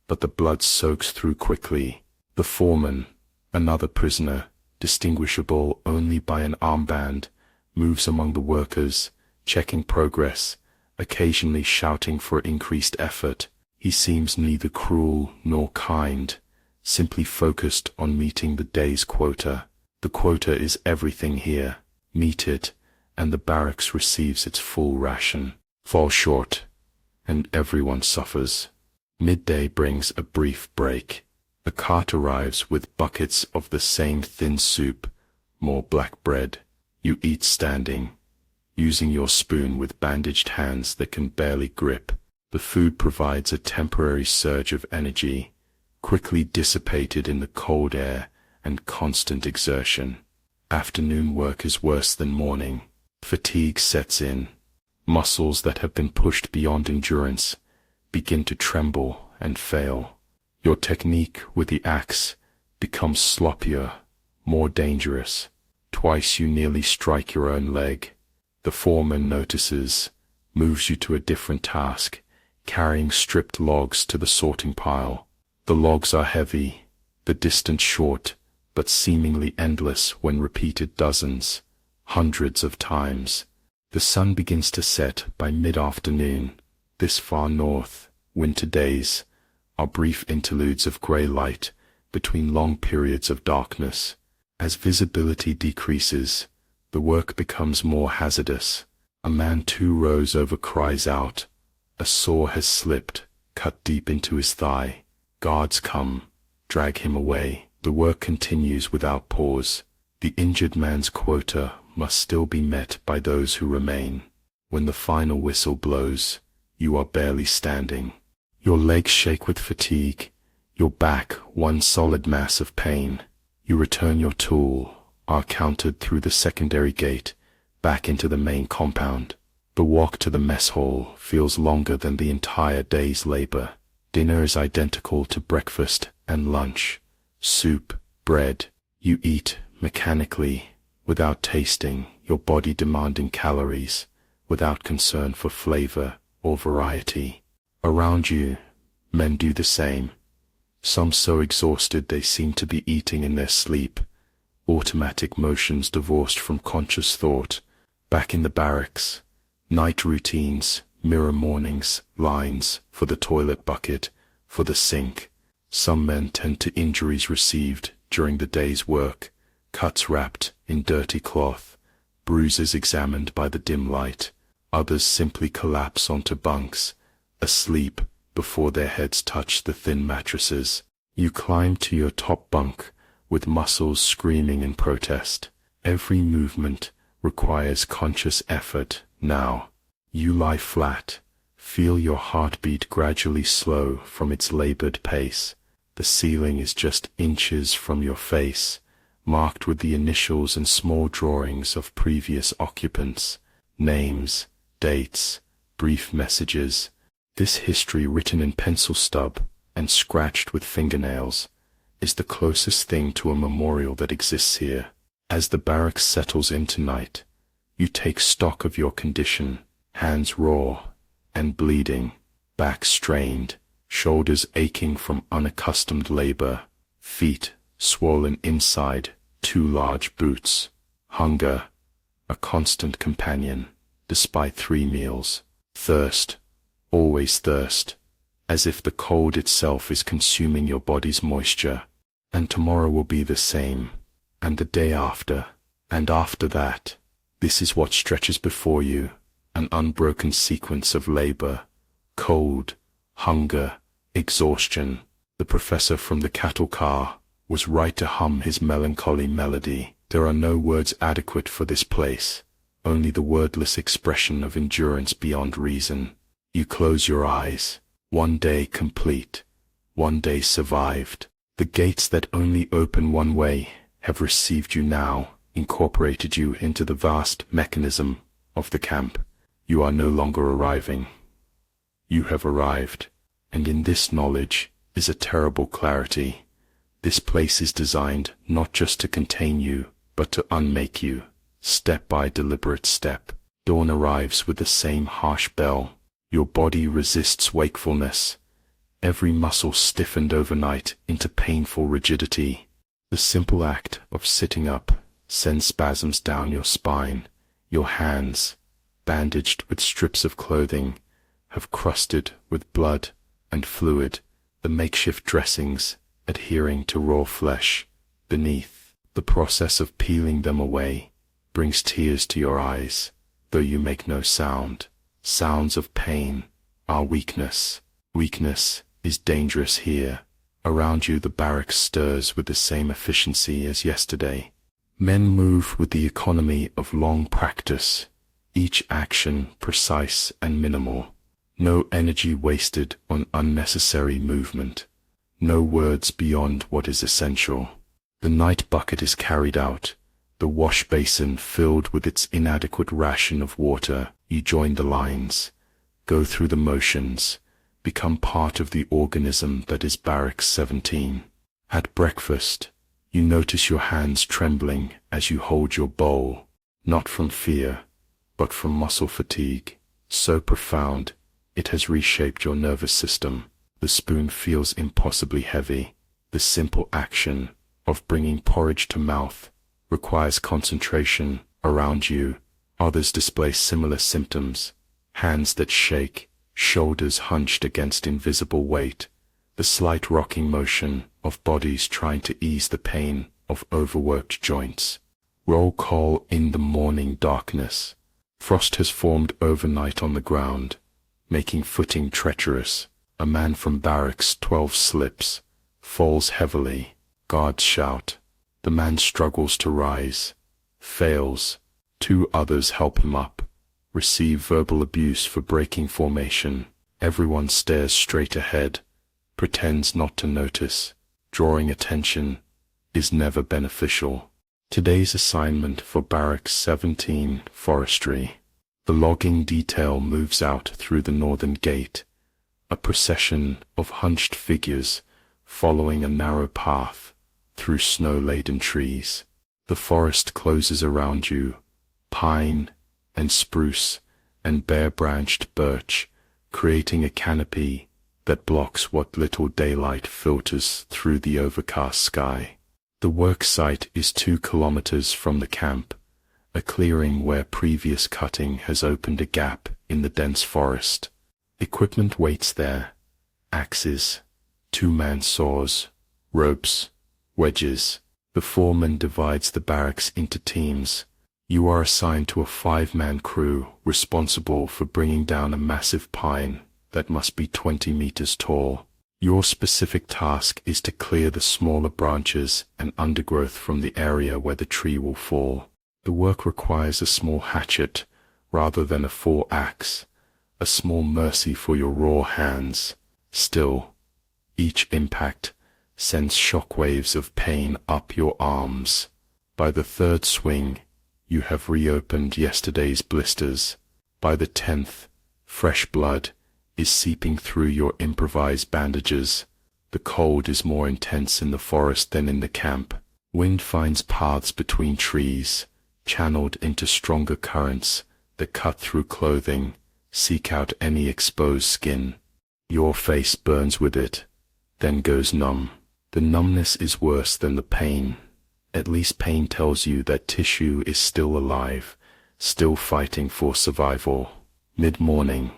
but the blood soaks through quickly. The foreman, another prisoner, distinguishable only by an armband, moves among the workers, checking progress, occasionally shouting for increased effort. He seems neither cruel nor kind, simply focused on meeting the day's quota. The quota is everything here. Meet it, and the barracks receives its full ration. Fall short, and everyone suffers. Midday brings a brief break. A cart arrives with buckets of the same thin soup, more black bread. You eat standing, using your spoon with bandaged hands that can barely grip. The food provides a temporary surge of energy, quickly dissipated in the cold air and constant exertion. Afternoon work is worse than morning. Fatigue sets in. Muscles that have been pushed beyond endurance begin to tremble and fail. Your technique with the axe becomes sloppier, more dangerous. Twice you nearly strike your own leg. The foreman notices, moves you to a different task, carrying stripped logs to the sorting pile. The logs are heavy, the distance short, but seemingly endless when repeated dozens, hundreds of times. The sun begins to set by mid-afternoon. This far north, winter days are brief interludes of grey light between long periods of darkness. As visibility decreases, the work becomes more hazardous. A man 2 rows over cries out. A saw has slipped, cut deep into his thigh. Guards come, drag him away. The work continues without pause. The injured man's quota must still be met by those who remain. When the final whistle blows, you are barely standing. Your legs shake with fatigue, your back one solid mass of pain. You return your tool, are counted through the secondary gate, back into the main compound. The walk to the mess hall feels longer than the entire day's labor. Dinner is identical to breakfast and lunch. Soup, bread. You eat mechanically, without tasting, your body demanding calories, without concern for flavor or variety. Around you, men do the same. Some so exhausted they seem to be eating in their sleep. Automatic motions divorced from conscious thought. Back in the barracks, night routines, mirror mornings, lines for the toilet bucket, for the sink. Some men tend to injuries received during the day's work, cuts wrapped in dirty cloth, bruises examined by the dim light. Others simply collapse onto bunks, asleep before their heads touch the thin mattresses. You climb to your top bunk with muscles screaming in protest. Every movement requires conscious effort now. You lie flat, feel your heartbeat gradually slow from its labored pace. The ceiling is just inches from your face, marked with the initials and small drawings of previous occupants, names, dates, brief messages. This history written in pencil stub and scratched with fingernails is the closest thing to a memorial that exists here. As the barracks settles in tonight, you take stock of your condition, hands raw and bleeding, back strained, shoulders aching from unaccustomed labor, feet swollen inside 2 large boots. Hunger, a constant companion, despite 3 meals. Thirst, always thirst, as if the cold itself is consuming your body's moisture. And tomorrow will be the same, and the day after, and after that. This is what stretches before you, an unbroken sequence of labor, cold, hunger, exhaustion. The professor from the cattle car was right to hum his melancholy melody. There are no words adequate for this place, only the wordless expression of endurance beyond reason. You close your eyes. One day complete, one day survived. The gates that only open one way have received you now, incorporated you into the vast mechanism of the camp. You are no longer arriving. You have arrived, and in this knowledge is a terrible clarity. This place is designed not just to contain you, but to unmake you, step by deliberate step. Dawn arrives with the same harsh bell. Your body resists wakefulness, every muscle stiffened overnight into painful rigidity. The simple act of sitting up sends spasms down your spine. Your hands, bandaged with strips of clothing, have crusted with blood and fluid, the makeshift dressings adhering to raw flesh beneath. The process of peeling them away brings tears to your eyes, though you make no sound. Sounds of pain are weakness. Weakness is dangerous here. Around you the barracks stirs with the same efficiency as yesterday. Men move with the economy of long practice, each action precise and minimal. No energy wasted on unnecessary movement. No words beyond what is essential. The night bucket is carried out, the wash basin filled with its inadequate ration of water. You join the lines, go through the motions, become part of the organism that is Barracks 17. At breakfast, You notice your hands trembling as you hold your bowl, not from fear, but from muscle fatigue, so profound, it has reshaped your nervous system. The spoon feels impossibly heavy. The simple action of bringing porridge to mouth requires concentration. Around you, others display similar symptoms. Hands that shake, shoulders hunched against invisible weight, the slight rocking motion of bodies trying to ease the pain of overworked joints. Roll call in the morning darkness. Frost has formed overnight on the ground, making footing treacherous. A man from barracks 12 slips, falls heavily. Guards shout. The man struggles to rise, fails. 2 others help him up, receive verbal abuse for breaking formation. Everyone stares straight ahead, pretends not to notice. Drawing attention is never beneficial. Today's assignment for Barracks 17, Forestry. The logging detail moves out through the northern gate, a procession of hunched figures following a narrow path through snow-laden trees. The forest closes around you, pine and spruce and bare-branched birch, creating a canopy that blocks what little daylight filters through the overcast sky. The work site is 2 kilometers from the camp, a clearing where previous cutting has opened a gap in the dense forest. Equipment waits there: axes, 2-man saws, ropes, wedges. The foreman divides the barracks into teams. You are assigned to a 5-man crew responsible for bringing down a massive pine that must be 20 meters tall. Your specific task is to clear the smaller branches and undergrowth from the area where the tree will fall. The work requires a small hatchet rather than a full axe, a small mercy for your raw hands. Still, each impact sends shockwaves of pain up your arms. By the 3rd swing, you have reopened yesterday's blisters. By the 10th, fresh blood is seeping through your improvised bandages. The cold is more intense in the forest than in the camp. Wind finds paths between trees, channeled into stronger currents that cut through clothing, seek out any exposed skin. Your face burns with it, then goes numb. The numbness is worse than the pain. At least pain tells you that tissue is still alive, still fighting for survival. Mid-morning,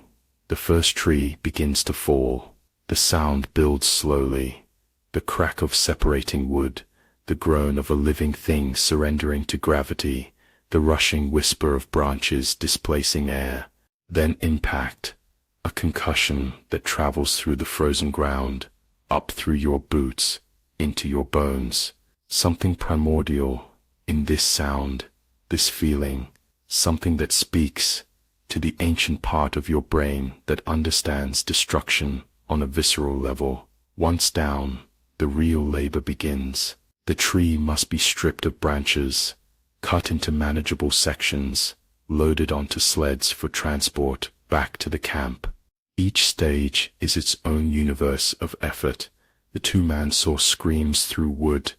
the first tree begins to fall. The sound builds slowly. The crack of separating wood, the groan of a living thing surrendering to gravity, the rushing whisper of branches displacing air. Then impact, a concussion that travels through the frozen ground, up through your boots, into your bones. Something primordial in this sound, this feeling, something that speaks to the ancient part of your brain that understands destruction on a visceral level. Once down, the real labor begins. The tree must be stripped of branches, cut into manageable sections, loaded onto sleds for transport back to the camp. Each stage is its own universe of effort. The 2-man saw screams through wood,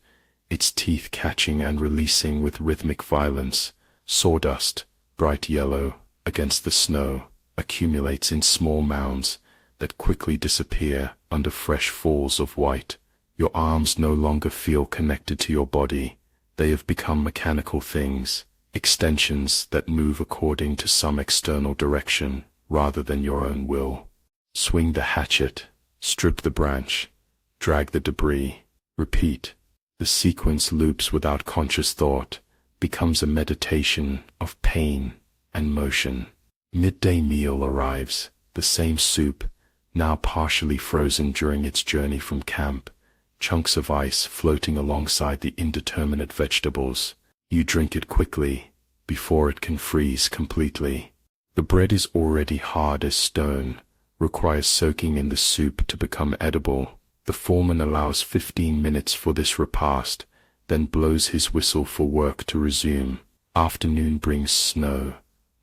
its teeth catching and releasing with rhythmic violence. Sawdust, bright yellow, against the snow, accumulates in small mounds that quickly disappear under fresh falls of white. Your arms no longer feel connected to your body. They have become mechanical things, extensions that move according to some external direction rather than your own will. Swing the hatchet, strip the branch, drag the debris, repeat. The sequence loops without conscious thought, becomes a meditation of pain and motion. Midday meal arrives, the same soup, now partially frozen during its journey from camp, chunks of ice floating alongside the indeterminate vegetables. You drink it quickly, before it can freeze completely. The bread is already hard as stone, requires soaking in the soup to become edible. The foreman allows 15 minutes for this repast, then blows his whistle for work to resume. Afternoon brings snow,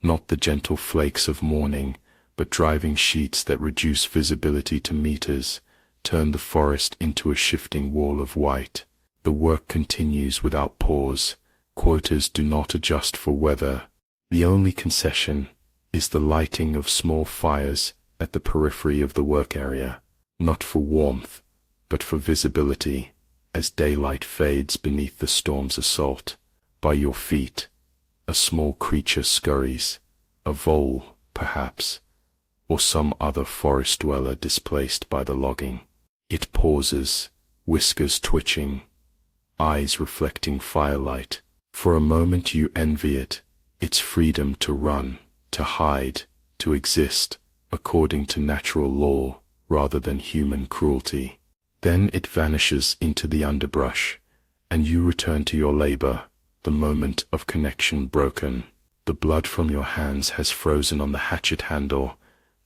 not the gentle flakes of morning, but driving sheets that reduce visibility to meters, turn the forest into a shifting wall of white. The work continues without pause. Quotas do not adjust for weather. The only concession is the lighting of small fires at the periphery of the work area, not for warmth, but for visibility, as daylight fades beneath the storm's assault. By your feet, a small creature scurries, a vole, perhaps, or some other forest dweller displaced by the logging. It pauses, whiskers twitching, eyes reflecting firelight. For a moment you envy it, its freedom to run, to hide, to exist, according to natural law, rather than human cruelty. Then it vanishes into the underbrush, and you return to your labor, the moment of connection broken. The blood from your hands has frozen on the hatchet handle,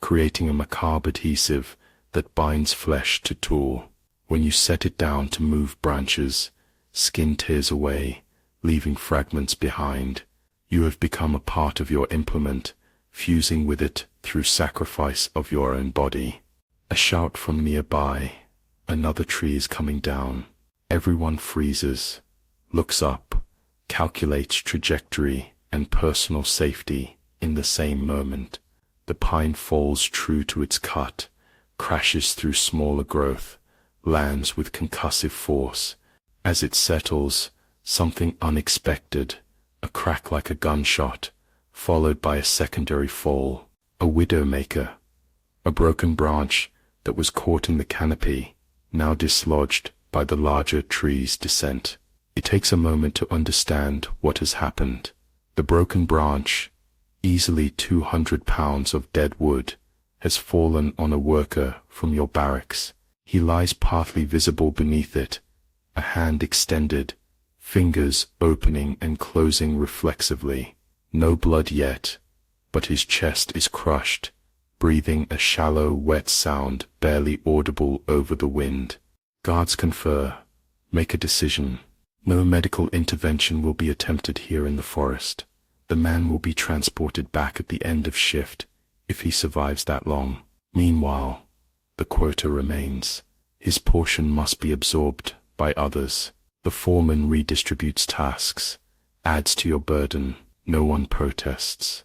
creating a macabre adhesive that binds flesh to tool. When you set it down to move branches, skin tears away, leaving fragments behind. You have become a part of your implement, fusing with it through sacrifice of your own body. A shout from nearby. Another tree is coming down. Everyone freezes, looks up, calculates trajectory and personal safety in the same moment. The pine falls true to its cut, crashes through smaller growth, lands with concussive force. As it settles, something unexpected, a crack like a gunshot, followed by a secondary fall, a widowmaker, a broken branch that was caught in the canopy, now dislodged by the larger tree's descent. It takes a moment to understand what has happened. The broken branch, easily 200 pounds of dead wood, has fallen on a worker from your barracks. He lies partly visible beneath it, a hand extended, fingers opening and closing reflexively. No blood yet, but his chest is crushed, breathing a shallow, wet sound barely audible over the wind. Guards confer, make a decision. No medical intervention will be attempted here in the forest. The man will be transported back at the end of shift, if he survives that long. Meanwhile, the quota remains. His portion must be absorbed by others. The foreman redistributes tasks, adds to your burden. No one protests.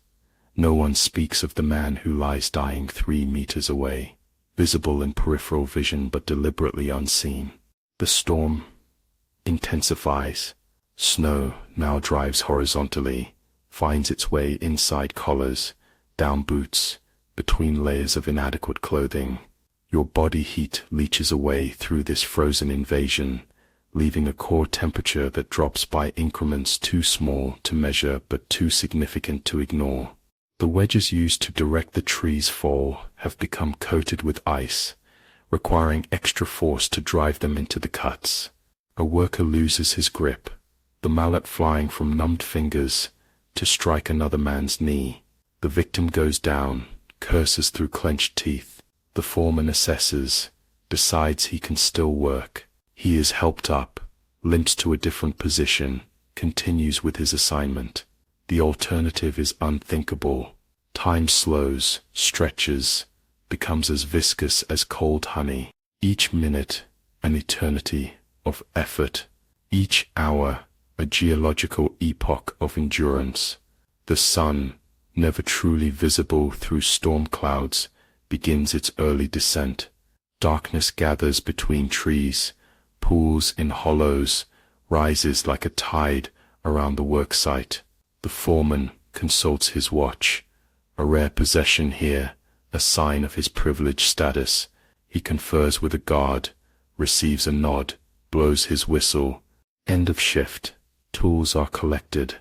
No one speaks of the man who lies dying 3 meters away, visible in peripheral vision but deliberately unseen. The storm intensifies. Snow now drives horizontally, finds its way inside collars, down boots, between layers of inadequate clothing. Your body heat leaches away through this frozen invasion, leaving a core temperature that drops by increments too small to measure but too significant to ignore. The wedges used to direct the tree's fall have become coated with ice, requiring extra force to drive them into the cuts. A worker loses his grip, the mallet flying from numbed fingers to strike another man's knee. The victim goes down, curses through clenched teeth. The foreman assesses, decides he can still work. He is helped up, limps to a different position, continues with his assignment. The alternative is unthinkable. Time slows, stretches, becomes as viscous as cold honey. Each minute, an eternity of effort. Each hour, a geological epoch of endurance. The sun, never truly visible through storm clouds, begins its early descent. Darkness gathers between trees, pools in hollows, rises like a tide around the work site. The foreman consults his watch, a rare possession here, a sign of his privileged status. He confers with a guard, receives a nod, blows his whistle. End of shift. Tools are collected,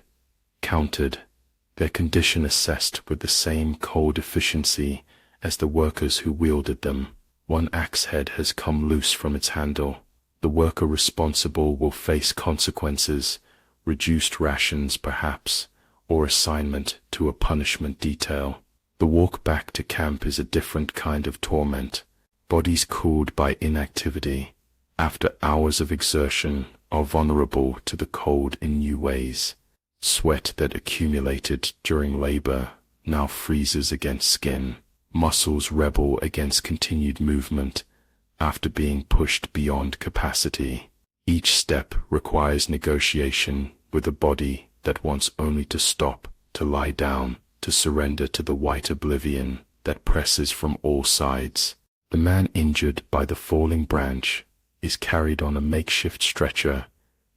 counted, their condition assessed with the same cold efficiency as the workers who wielded them. One axe head has come loose from its handle. The worker responsible will face consequences, reduced rations perhaps, or assignment to a punishment detail. The walk back to camp is a different kind of torment. Bodies cooled by inactivity, after hours of exertion, are vulnerable to the cold in new ways. Sweat that accumulated during labor now freezes against skin. Muscles rebel against continued movement after being pushed beyond capacity. Each step requires negotiation with a body that wants only to stop, to lie down, to surrender to the white oblivion that presses from all sides. The man injured by the falling branch is carried on a makeshift stretcher,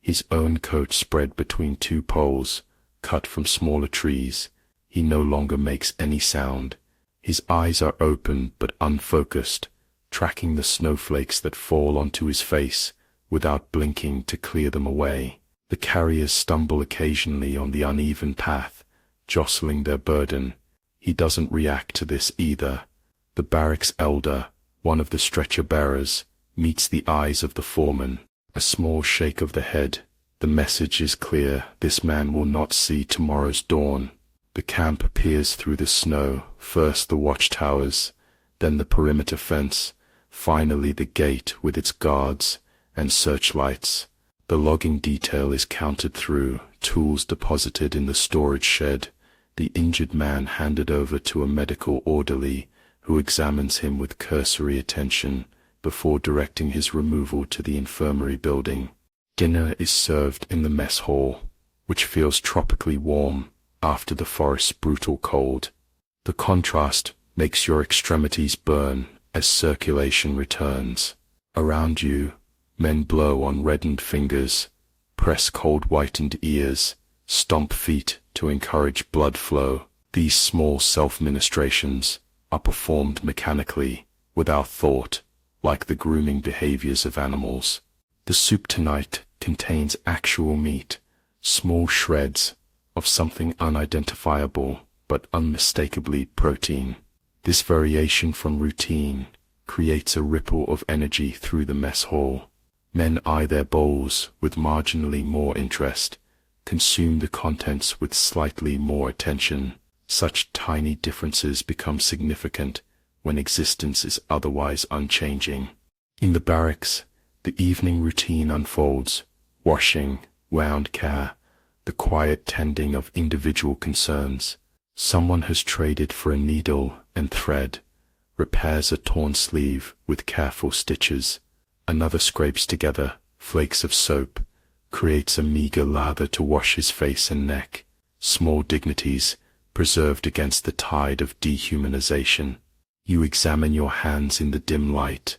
his own coat spread between two poles, cut from smaller trees. He no longer makes any sound. His eyes are open but unfocused, tracking the snowflakes that fall onto his face without blinking to clear them away. The carriers stumble occasionally on the uneven path, jostling their burden. He doesn't react to this either. The barracks elder, one of the stretcher bearers, meets the eyes of the foreman. A small shake of the head. The message is clear. This man will not see tomorrow's dawn. The camp peers through the snow, first the watchtowers, then the perimeter fence, finally the gate with its guards and searchlights. The logging detail is counted through, tools deposited in the storage shed, the injured man handed over to a medical orderly who examines him with cursory attention before directing his removal to the infirmary building. Dinner is served in the mess hall, which feels tropically warm after the forest's brutal cold. The contrast makes your extremities burn as circulation returns. Around you, men blow on reddened fingers, press cold whitened ears, stomp feet to encourage blood flow. These small self-ministrations are performed mechanically, without thought, like the grooming behaviors of animals. The soup tonight contains actual meat, small shreds of something unidentifiable but unmistakably protein. This variation from routine creates a ripple of energy through the mess hall. Men eye their bowls with marginally more interest, consume the contents with slightly more attention. Such tiny differences become significant when existence is otherwise unchanging. In the barracks, the evening routine unfolds: washing, wound care, the quiet tending of individual concerns. Someone has traded for a needle and thread, repairs a torn sleeve with careful stitches. Another scrapes together flakes of soap, creates a meager lather to wash his face and neck. Small dignities preserved against the tide of dehumanization. You examine your hands in the dim light.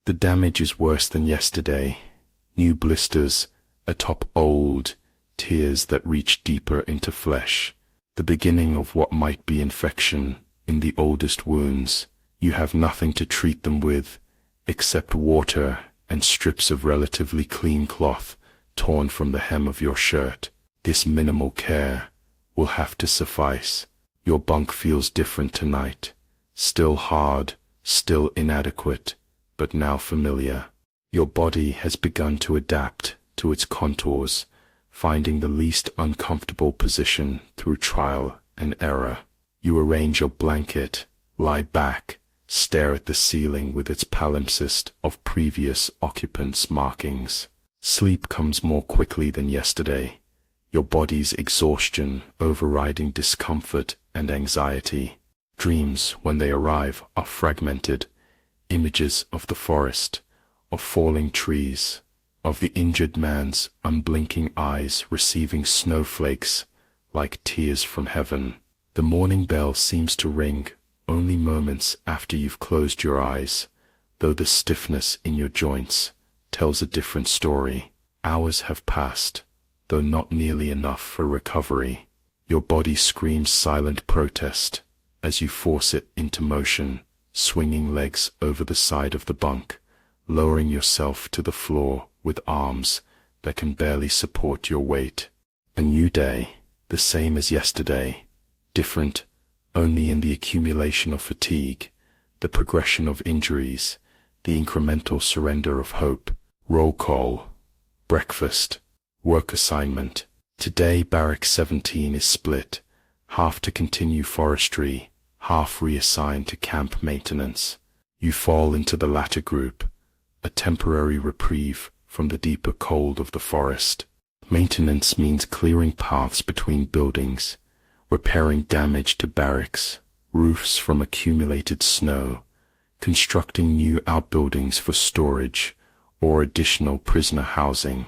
The damage is worse than yesterday. New blisters atop old, tears that reach deeper into flesh. The beginning of what might be infection in the oldest wounds. You have nothing to treat them with, except water and strips of relatively clean cloth torn from the hem of your shirt. This minimal care will have to suffice. Your bunk feels different tonight. Still hard, still inadequate, but now familiar. Your body has begun to adapt to its contours, finding the least uncomfortable position through trial and error. You arrange your blanket, lie back, stare at the ceiling with its palimpsest of previous occupants' markings. Sleep comes more quickly than yesterday, your body's exhaustion overriding discomfort and anxiety. Dreams, when they arrive, are fragmented, images of the forest, of falling trees, of the injured man's unblinking eyes receiving snowflakes like tears from heaven. The morning bell seems to ring only moments after you've closed your eyes, though the stiffness in your joints tells a different story. Hours have passed, though not nearly enough for recovery. Your body screams silent protest as you force it into motion, swinging legs over the side of the bunk, lowering yourself to the floor with arms that can barely support your weight. A new day, the same as yesterday, different only in the accumulation of fatigue, the progression of injuries, the incremental surrender of hope. Roll call, breakfast, work assignment. Today Barrack 17 is split, half to continue forestry, half reassigned to camp maintenance. You fall into the latter group, a temporary reprieve from the deeper cold of the forest. Maintenance means clearing paths between buildings, repairing damage to barracks, roofs from accumulated snow, constructing new outbuildings for storage, or additional prisoner housing.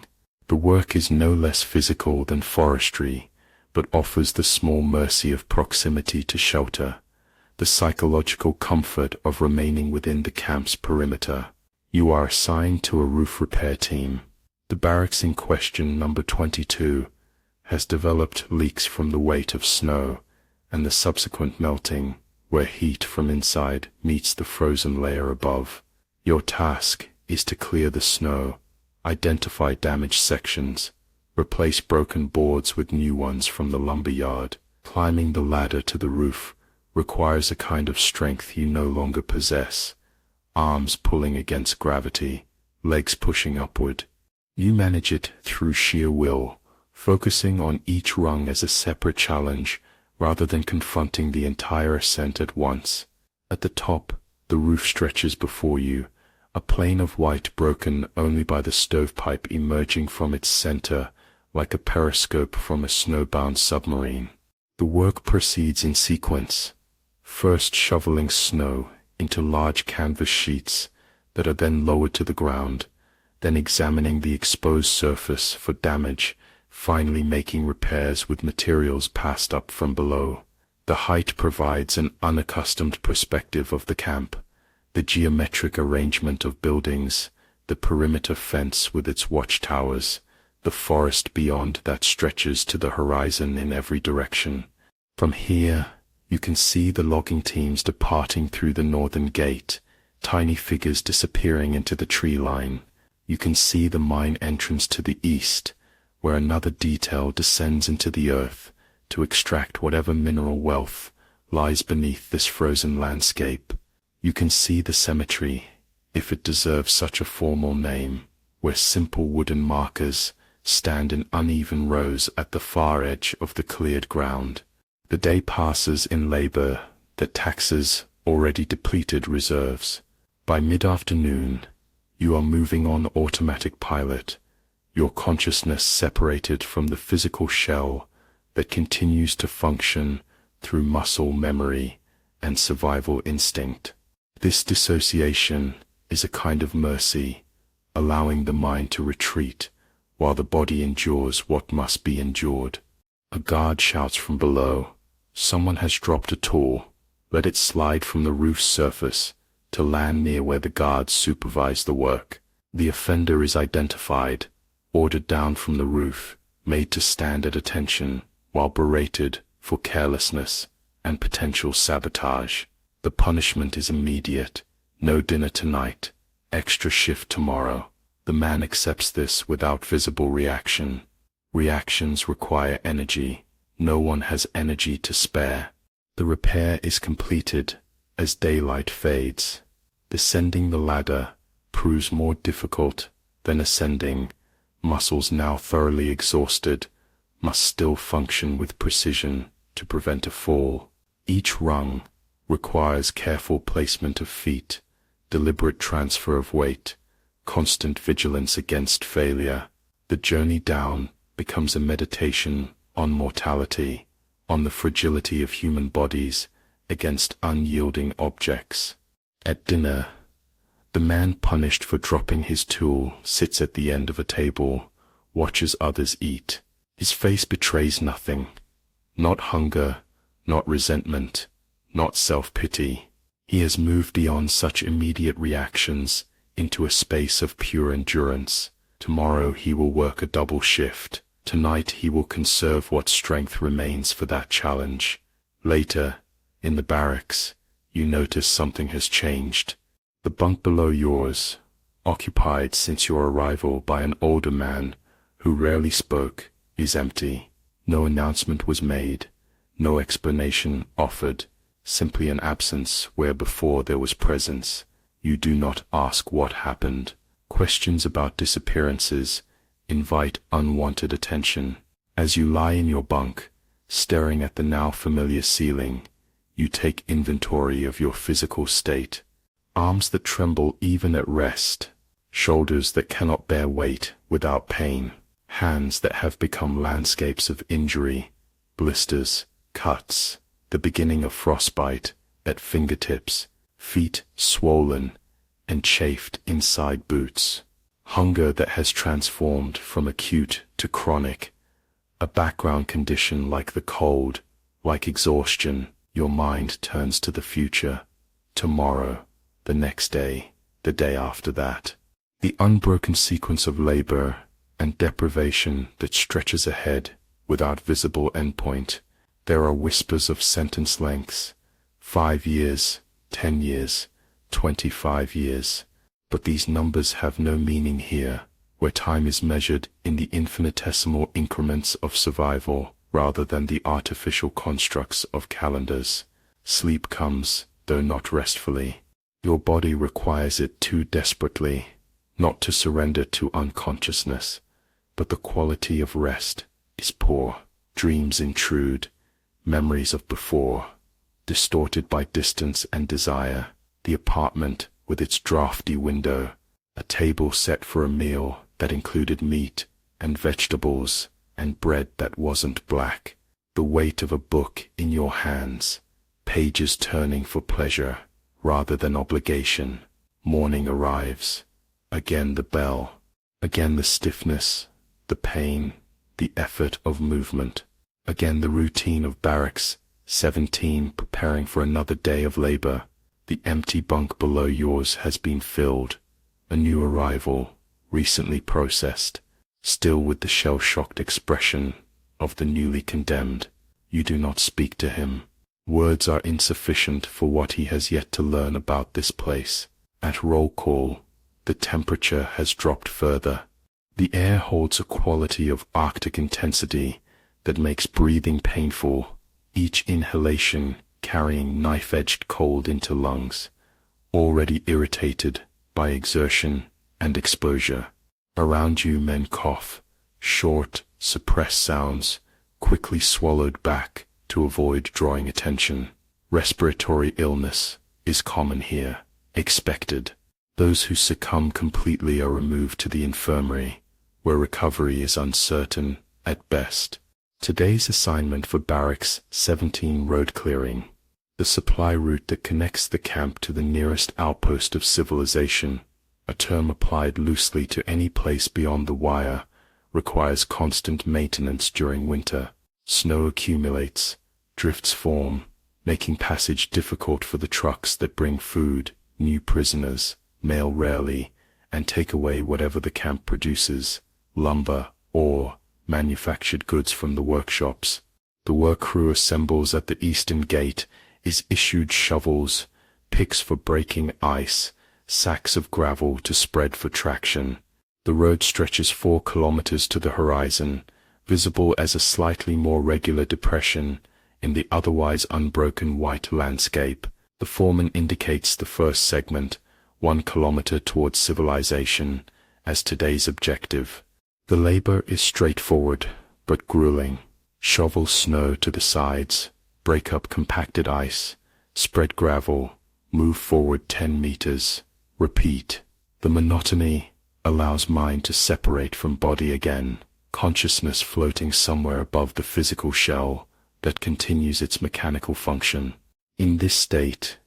The work is no less physical than forestry, but offers the small mercy of proximity to shelter, the psychological comfort of remaining within the camp's perimeter. You are assigned to a roof repair team. The barracks in question, number 22, has developed leaks from the weight of snow and the subsequent melting, where heat from inside meets the frozen layer above. Your task is to clear the snow, identify damaged sections, replace broken boards with new ones from the lumber yard. Climbing the ladder to the roof requires a kind of strength you no longer possess, arms pulling against gravity, legs pushing upward. You manage it through sheer will, focusing on each rung as a separate challenge rather than confronting the entire ascent at once. At the top, the roof stretches before you, a plain of white broken only by the stovepipe emerging from its center like a periscope from a snowbound submarine. The work proceeds in sequence, first shoveling snow into large canvas sheets that are then lowered to the ground, then examining the exposed surface for damage, finally making repairs with materials passed up from below. The height provides an unaccustomed perspective of the camp, the geometric arrangement of buildings, the perimeter fence with its watchtowers, the forest beyond that stretches to the horizon in every direction. From here, you can see the logging teams departing through the northern gate, tiny figures disappearing into the tree line. You can see the mine entrance to the east, where another detail descends into the earth to extract whatever mineral wealth lies beneath this frozen landscape. You can see the cemetery, if it deserves such a formal name, where simple wooden markers stand in uneven rows at the far edge of the cleared ground. The day passes in labor that taxes already depleted reserves. By mid-afternoon, you are moving on automatic pilot, your consciousness separated from the physical shell that continues to function through muscle memory and survival instinct. This dissociation is a kind of mercy, allowing the mind to retreat while the body endures what must be endured. A guard shouts from below, "Someone has dropped a tool. Let it slide from the roof's surface to land near where the guards supervise the work." The offender is identified, ordered down from the roof, made to stand at attention, while berated for carelessness and potential sabotage. The punishment is immediate: no dinner tonight, extra shift tomorrow. The man accepts this without visible reaction. Reactions require energy. No one has energy to spare. The repair is completed as daylight fades. Descending the ladder proves more difficult than ascending. Muscles now thoroughly exhausted must still function with precision to prevent a fall. Each rung requires careful placement of feet, deliberate transfer of weight, constant vigilance against failure. The journey down becomes a meditation on mortality, on the fragility of human bodies against unyielding objects. At dinner, the man punished for dropping his tool sits at the end of a table, watches others eat. His face betrays nothing, not hunger, not resentment, not self-pity. He has moved beyond such immediate reactions into a space of pure endurance. Tomorrow he will work a double shift. Tonight he will conserve what strength remains for that challenge. Later, in the barracks, you notice something has changed. The bunk below yours, occupied since your arrival by an older man who rarely spoke, is empty. No announcement was made, no explanation offered, simply an absence where before there was presence. You do not ask what happened. Questions about disappearances invite unwanted attention. As you lie in your bunk, staring at the now familiar ceiling, you take inventory of your physical state. Arms that tremble even at rest, shoulders that cannot bear weight without pain, hands that have become landscapes of injury, blisters, cuts, the beginning of frostbite at fingertips, feet swollen and chafed inside boots. hunger that has transformed from acute to chronic, a background condition like the cold, like exhaustion. Your mind turns to the future, tomorrow, the next day, the day after that. The unbroken sequence of labor and deprivation that stretches ahead without visible endpoint. There are whispers of sentence lengths, 5 years, 10 years, 25 years. But these numbers have no meaning here, where time is measured in the infinitesimal increments of survival rather than the artificial constructs of calendars. Sleep comes, though not restfully. Your body requires it too desperately, not to surrender to unconsciousness, but the quality of rest is poor. Dreams intrude, memories of before, distorted by distance and desire. The apartment with its drafty window, a table set for a meal that included meat and vegetables and bread that wasn't black, the weight of a book in your hands, pages turning for pleasure rather than obligation. Morning arrives. Again the bell, again the stiffness, the pain, the effort of movement, again the routine of barracks, 17 preparing for another day of labor. The empty bunk below yours has been filled, a new arrival, recently processed, still with the shell-shocked expression of the newly condemned. You do not speak to him. Words are insufficient for what he has yet to learn about this place. At roll call, the temperature has dropped further. The air holds a quality of Arctic intensity that makes breathing painful, each inhalation carrying knife-edged cold into lungs, already irritated by exertion and exposure. Around you men cough, short, suppressed sounds, quickly swallowed back to avoid drawing attention. Respiratory illness is common here, expected. Those who succumb completely are removed to the infirmary, where recovery is uncertain at best. Today's assignment for Barracks 17 road clearing, the supply route that connects the camp to the nearest outpost of civilization, a term applied loosely to any place beyond the wire, requires constant maintenance during winter. Snow accumulates, drifts form, making passage difficult for the trucks that bring food, new prisoners, mail rarely, and take away whatever the camp produces, lumber, ore, manufactured goods from the workshops. The work crew assembles at the eastern gate, is issued shovels, picks for breaking ice, sacks of gravel to spread for traction. The road stretches 4 kilometers to the horizon, visible as a slightly more regular depression in the otherwise unbroken white landscape. The foreman indicates the first segment, 1 kilometer towards civilization, as today's objective. The labor is straightforward, but grueling. Shovel snow to the sides, break up compacted ice, spread gravel, move forward 10 meters, repeat. The monotony allows mind to separate from body again, consciousness floating somewhere above the physical shell that continues its mechanical function. In this state,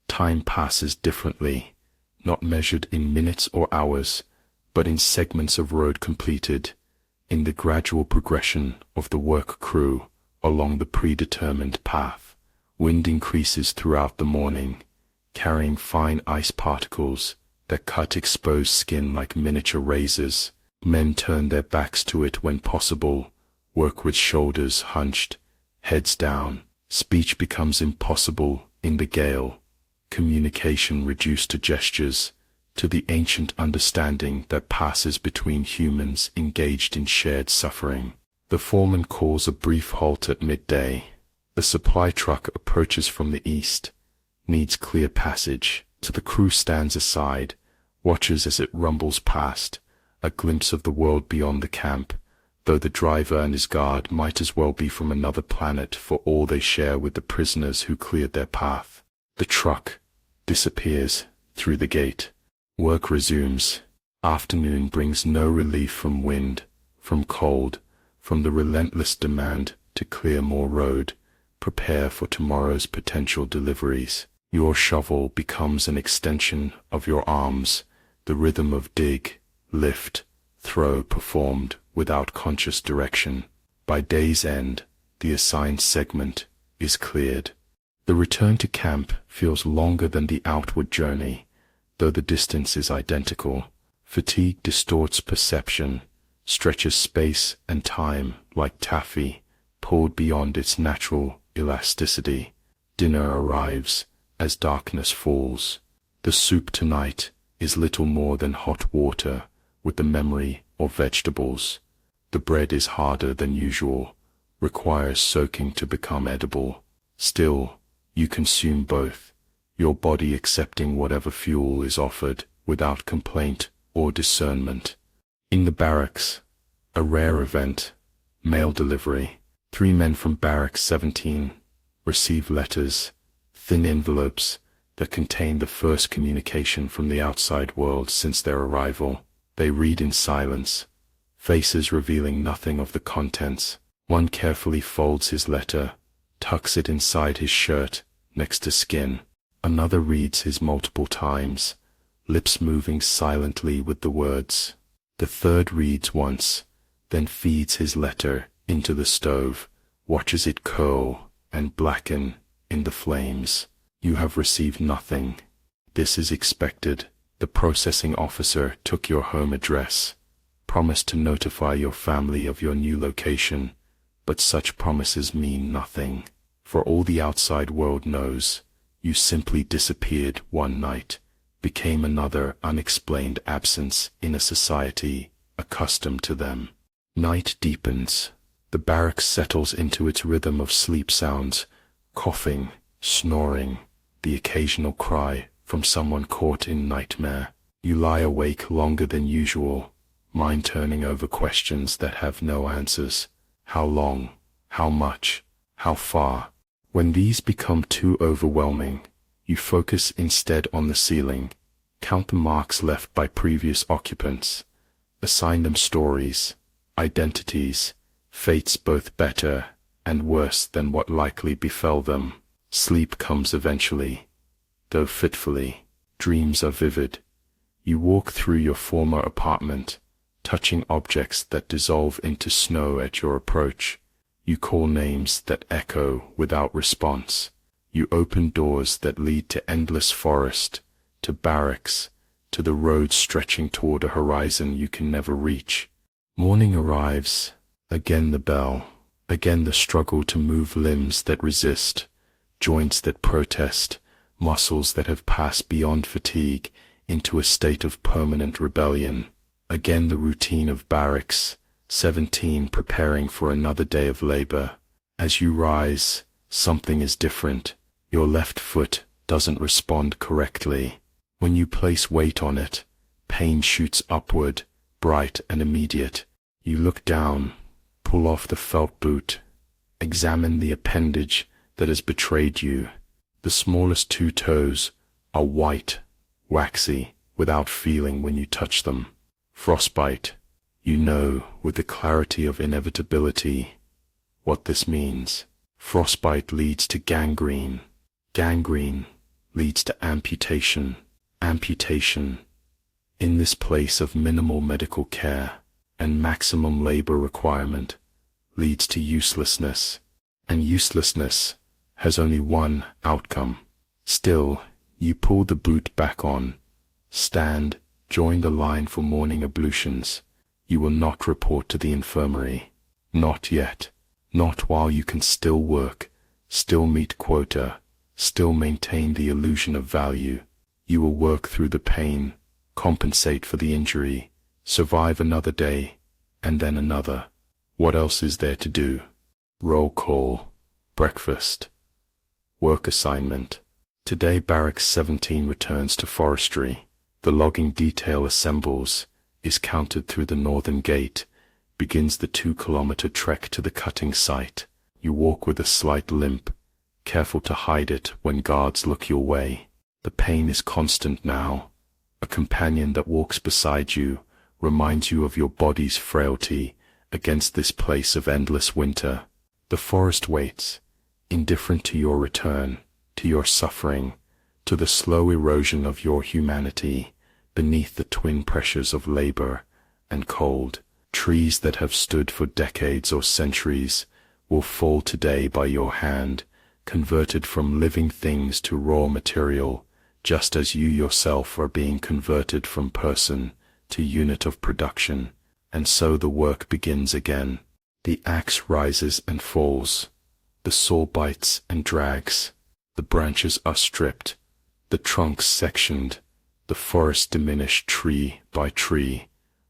time passes differently, not measured in minutes or hours, but in segments of road completed, in the gradual progression of the work crew along the predetermined path. Wind increases throughout the morning, carrying fine ice particles that cut exposed skin like miniature razors. Men turn their backs to it when possible, work with shoulders hunched, heads down. Speech becomes impossible in the gale, communication reduced to gestures, to the ancient understanding that passes between humans engaged in shared suffering. The foreman calls a brief halt at midday. The supply truck approaches from the east, needs clear passage. So the crew stands aside, watches as it rumbles past, a glimpse of the world beyond the camp, though the driver and his guard might as well be from another planet for all they share with the prisoners who cleared their path. The truck disappears through the gate. Work resumes. Afternoon brings no relief from wind, from cold, from the relentless demand to clear more road, prepare for tomorrow's potential deliveries. Your shovel becomes an extension of your arms, the rhythm of dig, lift, throw performed without conscious direction. By day's end, the assigned segment is cleared. The return to camp feels longer than the outward journey, though the distance is identical. Fatigue distorts perception, stretches space and time like taffy, pulled beyond its natural elasticity. Dinner arrives as darkness falls. The soup tonight is little more than hot water with the memory of vegetables. The bread is harder than usual, requires soaking to become edible. Still, you consume both, your body accepting whatever fuel is offered without complaint or discernment. In the barracks, a rare event, mail delivery. 3 men from Barracks 17 receive letters, thin envelopes that contain the first communication from the outside world since their arrival. They read in silence, faces revealing nothing of the contents. One carefully folds his letter, tucks it inside his shirt, next to skin. Another reads his multiple times, lips moving silently with the words. The third reads once, then feeds his letter into the stove, watches it curl and blacken in the flames. You have received nothing. This is expected. The processing officer took your home address, promised to notify your family of your new location, but such promises mean nothing. For all the outside world knows, you simply disappeared one night, became another unexplained absence in a society accustomed to them. Night deepens. The barracks settles into its rhythm of sleep sounds, coughing, snoring, the occasional cry from someone caught in nightmare. You lie awake longer than usual, mind turning over questions that have no answers. How long? How much? How far? When these become too overwhelming, you focus instead on the ceiling, count the marks left by previous occupants, assign them stories, identities, fates both better and worse than what likely befell them. Sleep comes eventually, though fitfully. Dreams are vivid. You walk through your former apartment, touching objects that dissolve into snow at your approach. You call names that echo without response. You open doors that lead to endless forest, to barracks, to the road stretching toward a horizon you can never reach. Morning arrives, again the bell, again the struggle to move limbs that resist, joints that protest, muscles that have passed beyond fatigue into a state of permanent rebellion. Again the routine of Barracks 17 preparing for another day of labor. As you rise, something is different. Your left foot doesn't respond correctly. When you place weight on it, pain shoots upward, bright and immediate. You look down, pull off the felt boot, examine the appendage that has betrayed you. The smallest 2 toes are white, waxy, without feeling when you touch them. Frostbite. You know, with the clarity of inevitability, what this means. Frostbite leads to gangrene. Gangrene leads to amputation. Amputation, in this place of minimal medical care and maximum labor requirement, leads to uselessness, and uselessness has only one outcome. Still, you pull the boot back on, stand, join the line for morning ablutions. You will not report to the infirmary. Not yet. Not while you can still work, still meet quota, still maintain the illusion of value. You will work through the pain, compensate for the injury, survive another day, and then another. What else is there to do? Roll call, breakfast, work assignment. Today Barracks 17 returns to forestry. The logging detail assembles, is counted through the northern gate, begins the 2-kilometer trek to the cutting site. You walk with a slight limp, careful to hide it when guards look your way. The pain is constant now. A companion that walks beside you reminds you of your body's frailty against this place of endless winter. The forest waits, indifferent to your return, to your suffering, to the slow erosion of your humanity. beneath the twin pressures of labor and cold. Trees that have stood for decades or centuries will fall today by your hand, converted from living things to raw material, just as you yourself are being converted from person to unit of production. And so the work begins again. The axe rises and falls. The saw bites and drags. The branches are stripped. The trunks sectioned. The forest diminished tree by tree,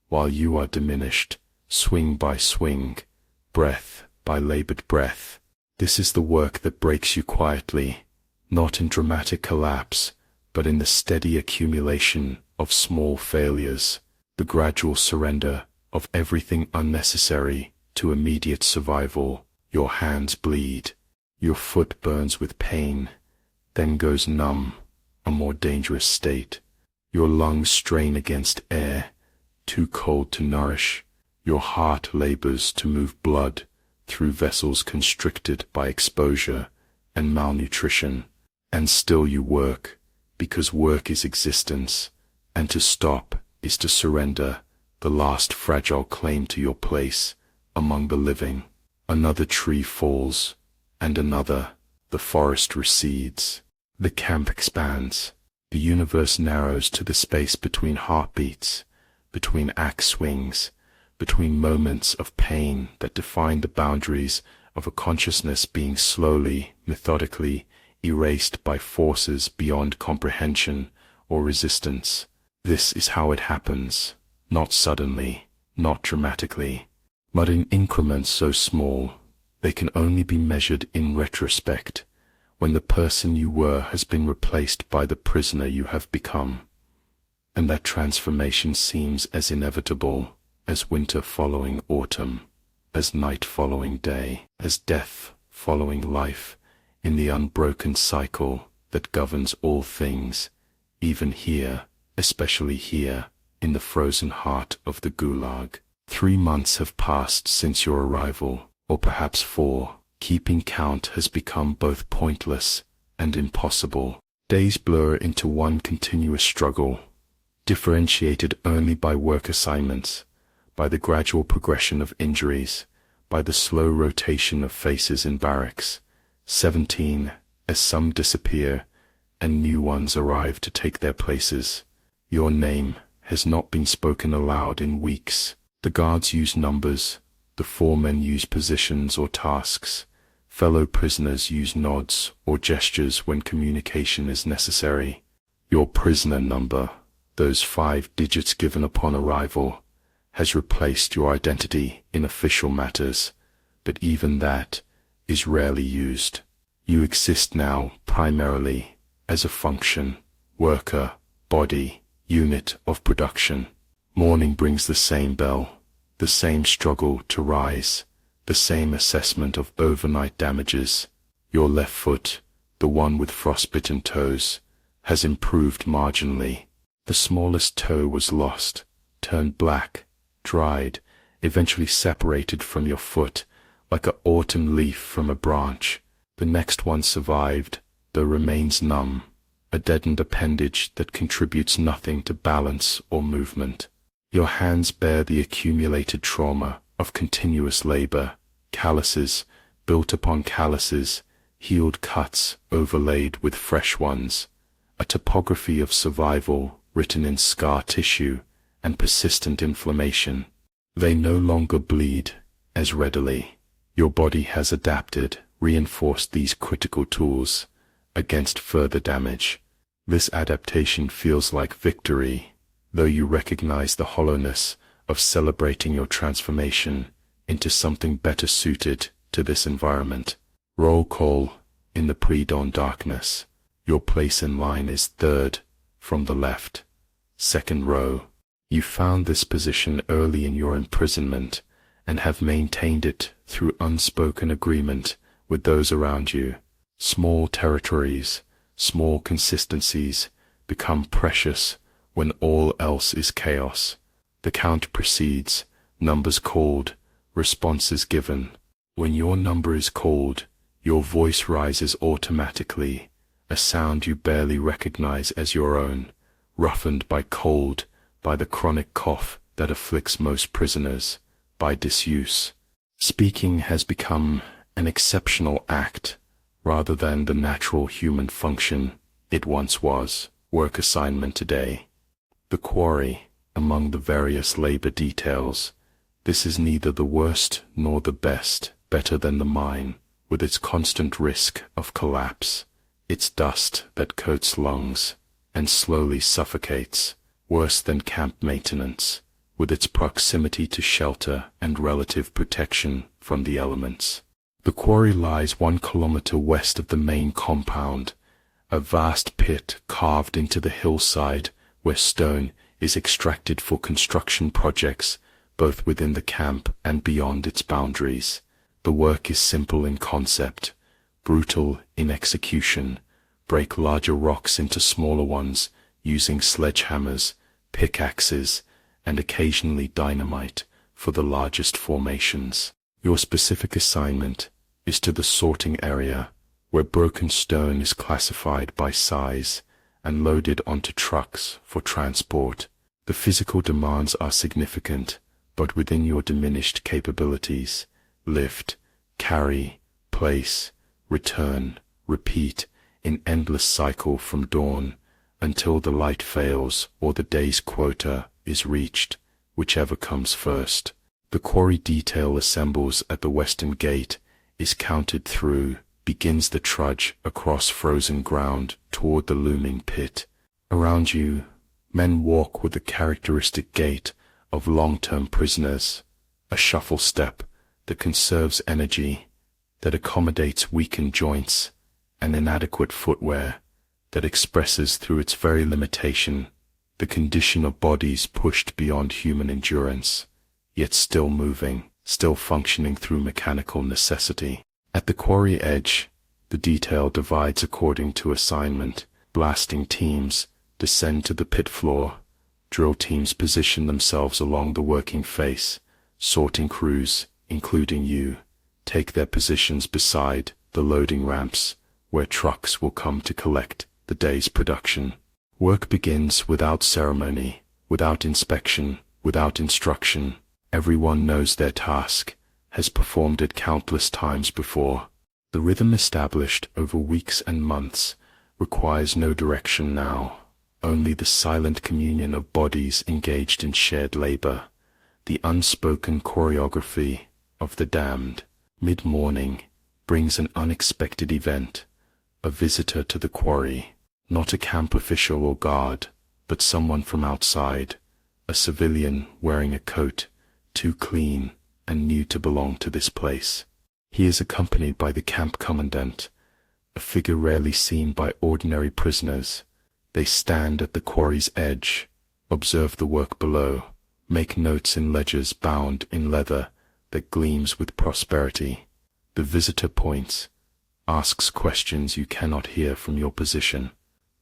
while you are diminished, swing by swing, breath by labored breath. This is the work that breaks you quietly, not in dramatic collapse, but in the steady accumulation of small failures, the gradual surrender of everything unnecessary to immediate survival. Your hands bleed, your foot burns with pain, then goes numb, a more dangerous state. Your lungs strain against air, too cold to nourish. Your heart labors to move blood through vessels constricted by exposure and malnutrition. And still you work, because work is existence, and to stop is to surrender the last fragile claim to your place among the living. Another tree falls, and another. The forest recedes. The camp expands. The universe narrows to the space between heartbeats, between axe swings, between moments of pain that define the boundaries of a consciousness being slowly, methodically erased by forces beyond comprehension or resistance. This is how it happens, not suddenly, not dramatically, but in increments so small they can only be measured in retrospect, when the person you were has been replaced by the prisoner you have become, and that transformation seems as inevitable as winter following autumn, as night following day, as death following life, in the unbroken cycle that governs all things, even here, especially here, in the frozen heart of the Gulag. 3 months have passed since your arrival, or perhaps 4. Keeping count has become both pointless and impossible. Days blur into one continuous struggle, differentiated only by work assignments, by the gradual progression of injuries, by the slow rotation of faces in barracks. 17, as some disappear and new ones arrive to take their places. Your name has not been spoken aloud in weeks. The guards use numbers, the foremen use positions or tasks, fellow prisoners use nods or gestures when communication is necessary. Your prisoner number, those 5 digits given upon arrival, has replaced your identity in official matters, but even that is rarely used. You exist now primarily as a function, worker, body, unit of production. Morning brings the same bell, the same struggle to rise, the same assessment of overnight damages. Your left foot, the one with frostbitten toes, has improved marginally. The smallest toe was lost, turned black, dried, eventually separated from your foot, like an autumn leaf from a branch. The next one survived, though remains numb, a deadened appendage that contributes nothing to balance or movement. Your hands bear the accumulated trauma of continuous labor, calluses built upon calluses, healed cuts overlaid with fresh ones, a topography of survival written in scar tissue and persistent inflammation. They no longer bleed as readily. Your body has adapted, reinforced these critical tools against further damage. This adaptation feels like victory, though you recognize the hollowness of celebrating your transformation into something better suited to this environment. Roll call in the pre-dawn darkness. Your place in line is 3rd from the left, 2nd row. You found this position early in your imprisonment and have maintained it through unspoken agreement with those around you. Small territories, small consistencies become precious when all else is chaos. The count proceeds, numbers called, responses given. When your number is called, your voice rises automatically, a sound you barely recognize as your own, roughened by cold, by the chronic cough that afflicts most prisoners, by disuse. Speaking has become an exceptional act rather than the natural human function it once was. Work assignment today. The quarry, among the various labor details. This is neither the worst nor the best, better than the mine, with its constant risk of collapse, its dust that coats lungs and slowly suffocates, worse than camp maintenance, with its proximity to shelter and relative protection from the elements. The quarry lies 1 kilometer west of the main compound, a vast pit carved into the hillside where stone is extracted for construction projects both within the camp and beyond its boundaries. The work is simple in concept, brutal in execution. Break larger rocks into smaller ones using sledgehammers, pickaxes, and occasionally dynamite for the largest formations. Your specific assignment is to the sorting area, where broken stone is classified by size and loaded onto trucks for transport. The physical demands are significant, but within your diminished capabilities. Lift, carry, place, return, repeat in endless cycle from dawn until the light fails or the day's quota is reached, whichever comes first. The quarry detail assembles at the western gate, is counted through, begins the trudge across frozen ground toward the looming pit. Around you, men walk with the characteristic gait of long-term prisoners, a shuffle step that conserves energy, that accommodates weakened joints, and inadequate footwear that expresses through its very limitation the condition of bodies pushed beyond human endurance, yet still moving, still functioning through mechanical necessity. At the quarry edge, the detail divides according to assignment. Blasting teams descend to the pit floor. Drill teams position themselves along the working face. Sorting crews, including you, take their positions beside the loading ramps, where trucks will come to collect the day's production. Work begins without ceremony, without inspection, without instruction. Everyone knows their task, has performed it countless times before. The rhythm established over weeks and months requires no direction now, only the silent communion of bodies engaged in shared labor, the unspoken choreography of the damned. Mid-morning brings an unexpected event, a visitor to the quarry, not a camp official or guard, but someone from outside, a civilian wearing a coat too clean and new to belong to this place. He is accompanied by the camp commandant, a figure rarely seen by ordinary prisoners. They stand at the quarry's edge, observe the work below, make notes in ledgers bound in leather that gleams with prosperity. The visitor points, asks questions you cannot hear from your position.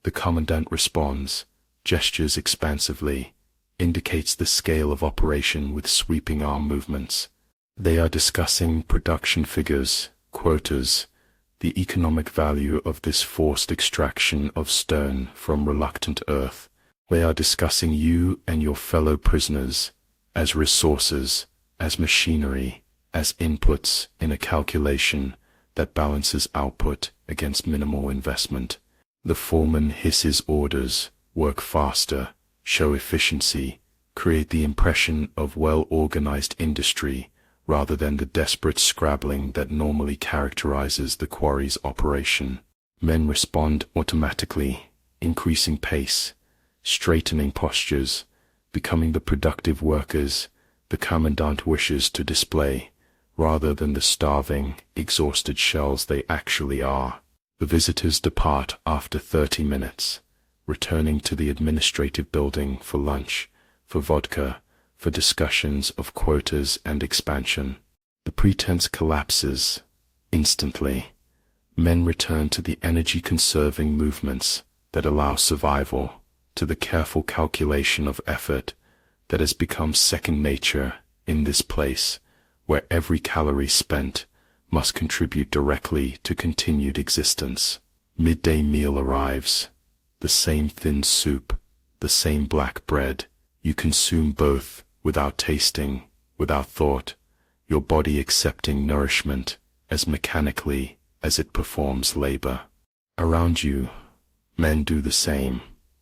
The commandant responds, gestures expansively, indicates the scale of operation with sweeping arm movements. They are discussing production figures, quotas, the economic value of this forced extraction of stone from reluctant earth. They are discussing you and your fellow prisoners as resources, as machinery, as inputs in a calculation that balances output against minimal investment. The foreman hisses orders, work faster, show efficiency, create the impression of well-organized industry rather than the desperate scrabbling that normally characterizes the quarry's operation. Men respond automatically, increasing pace, straightening postures, becoming the productive workers the commandant wishes to display, rather than the starving, exhausted shells they actually are. The visitors depart after 30 minutes, returning to the administrative building for lunch, for vodka, for discussions of quotas and expansion. The pretense collapses instantly. Men return to the energy-conserving movements that allow survival, to the careful calculation of effort that has become second nature in this place, where every calorie spent must contribute directly to continued existence. Midday meal arrives, the same thin soup, the same black bread. You consume both, without tasting, without thought, your body accepting nourishment as mechanically as it performs labor. Around you, men do the same,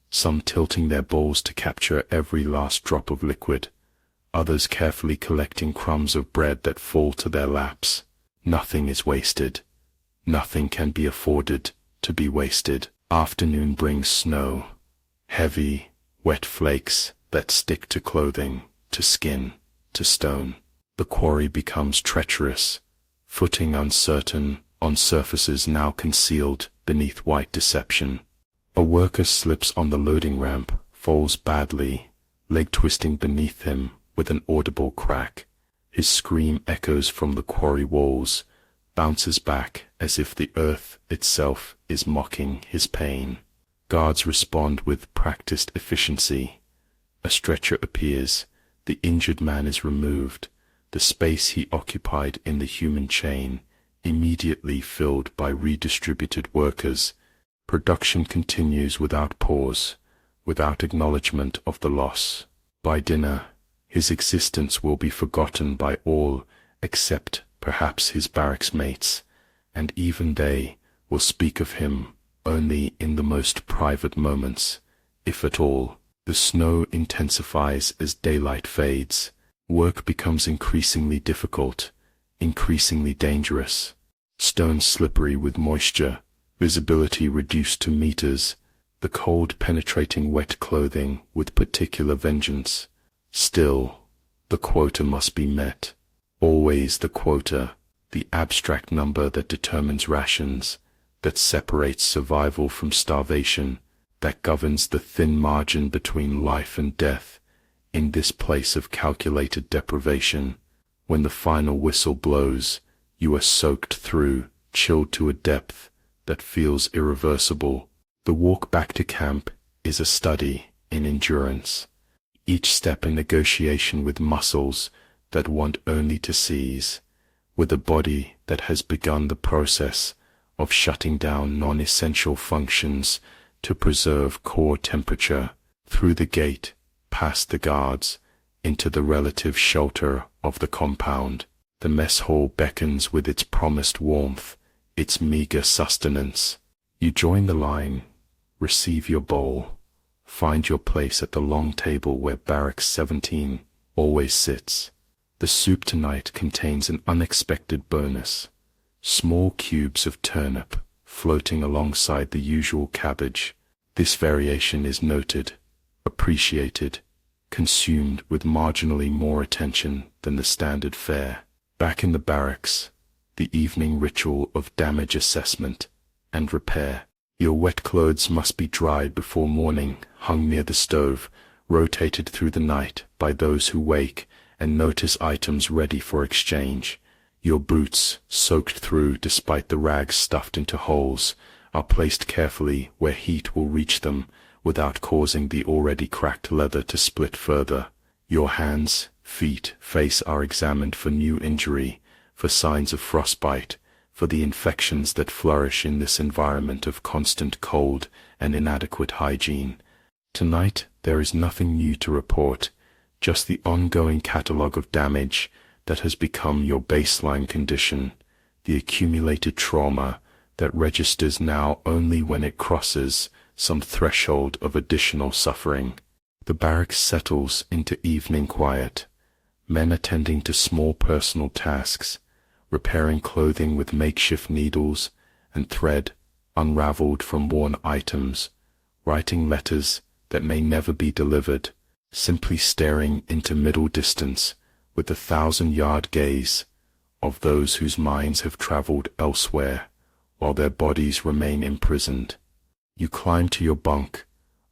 some tilting their bowls to capture every last drop of liquid, others carefully collecting crumbs of bread that fall to their laps. Nothing is wasted. Nothing can be afforded to be wasted. Afternoon brings snow, heavy, wet flakes that stick to clothing, to skin, to stone. The quarry becomes treacherous, footing uncertain on surfaces now concealed beneath white deception. A worker slips on the loading ramp, falls badly, leg twisting beneath him with an audible crack. His scream echoes from the quarry walls, bounces back as if the earth itself is mocking his pain. Guards respond with practiced efficiency. A stretcher appears, the injured man is removed, the space he occupied in the human chain immediately filled by redistributed workers. Production continues without pause, without acknowledgement of the loss. By dinner, his existence will be forgotten by all except perhaps his barracks mates, and even they will speak of him only in the most private moments, if at all. The snow intensifies as daylight fades. Work becomes increasingly difficult, increasingly dangerous. Stones slippery with moisture, visibility reduced to meters, the cold penetrating wet clothing with particular vengeance. Still, the quota must be met. Always the quota, the abstract number that determines rations, that separates survival from starvation, that governs the thin margin between life and death, in this place of calculated deprivation. When the final whistle blows, you are soaked through, chilled to a depth that feels irreversible. The walk back to camp is a study in endurance, each step a negotiation with muscles that want only to seize, with a body that has begun the process of shutting down non-essential functions to preserve core temperature. Through the gate, past the guards, into the relative shelter of the compound. The mess hall beckons with its promised warmth, its meager sustenance. You join the line, receive your bowl, find your place at the long table where Barracks 17 always sits. The soup tonight contains an unexpected bonus. Small cubes of turnip floating alongside the usual cabbage. This variation is noted, appreciated, consumed with marginally more attention than the standard fare. Back in the barracks, the evening ritual of damage assessment and repair. Your wet clothes must be dried before morning, hung near the stove, rotated through the night by those who wake and notice items ready for exchange. Your boots, soaked through despite the rags stuffed into holes, are placed carefully where heat will reach them without causing the already cracked leather to split further. Your hands, feet, face are examined for new injury, for signs of frostbite, for the infections that flourish in this environment of constant cold and inadequate hygiene. Tonight there is nothing new to report, just the ongoing catalogue of damage that has become your baseline condition, the accumulated trauma that registers now only when it crosses some threshold of additional suffering. The barracks settles into evening quiet, men attending to small personal tasks, repairing clothing with makeshift needles and thread unraveled from worn items, writing letters that may never be delivered, simply staring into middle distance with the 1,000-yard gaze of those whose minds have traveled elsewhere while their bodies remain imprisoned. You climb to your bunk,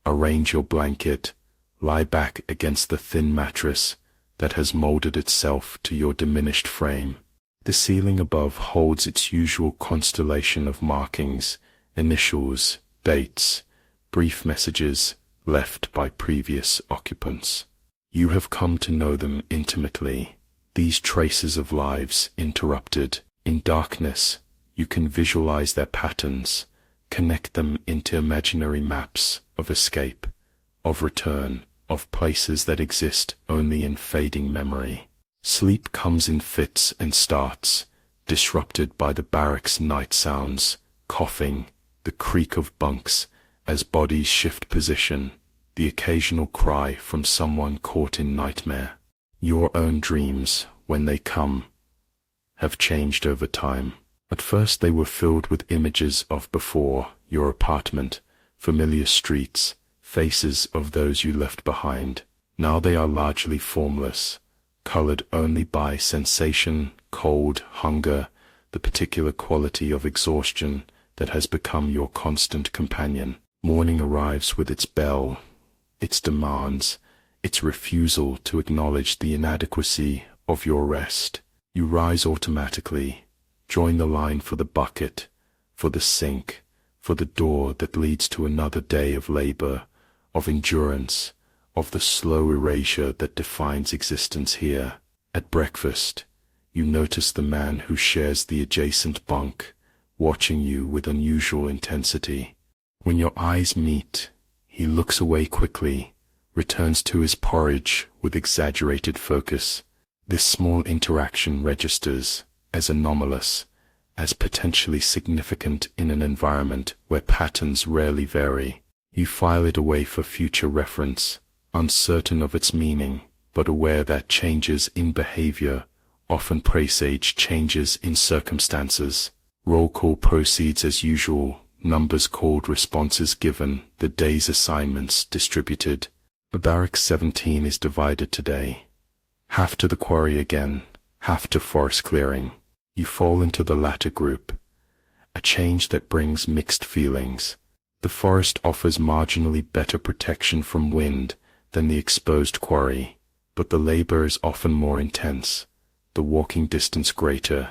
arrange your blanket, lie back against the thin mattress that has molded itself to your diminished frame. The ceiling above holds its usual constellation of markings, initials, dates, brief messages left by previous occupants. You have come to know them intimately, these traces of lives interrupted. In darkness, you can visualize their patterns, connect them into imaginary maps of escape. of return, of places that exist only in fading memory. Sleep comes in fits and starts, disrupted by the barracks' night sounds, coughing, the creak of bunks as bodies shift position, the occasional cry from someone caught in nightmare. Your own dreams, when they come, have changed over time. At first they were filled with images of before, your apartment, familiar streets, faces of those you left behind. Now they are largely formless, colored only by sensation, cold, hunger, the particular quality of exhaustion that has become your constant companion. Morning arrives with its bell, its demands, its refusal to acknowledge the inadequacy of your rest. You rise automatically, join the line for the bucket, for the sink, for the door that leads to another day of labor, of endurance, of the slow erasure that defines existence here. At breakfast, you notice the man who shares the adjacent bunk, watching you with unusual intensity. When your eyes meet, he looks away quickly, returns to his porridge with exaggerated focus. This small interaction registers as anomalous, as potentially significant in an environment where patterns rarely vary. You file it away for future reference, uncertain of its meaning, but aware that changes in behavior often presage changes in circumstances. Roll call proceeds as usual, numbers called, responses given, the day's assignments distributed. Barracks 17 is divided today. Half to the quarry again, half to forest clearing. You fall into the latter group, a change that brings mixed feelings. The forest offers marginally better protection from wind than the exposed quarry, but the labor is often more intense, the walking distance greater,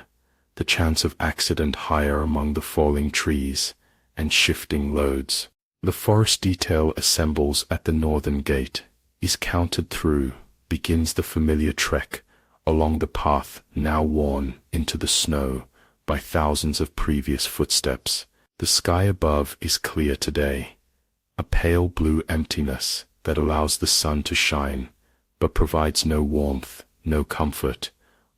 the chance of accident higher among the falling trees and shifting loads. The forest detail assembles at the northern gate, is counted through, begins the familiar trek along the path now worn into the snow by thousands of previous footsteps. The sky above is clear today, a pale blue emptiness that allows the sun to shine, but provides no warmth, no comfort,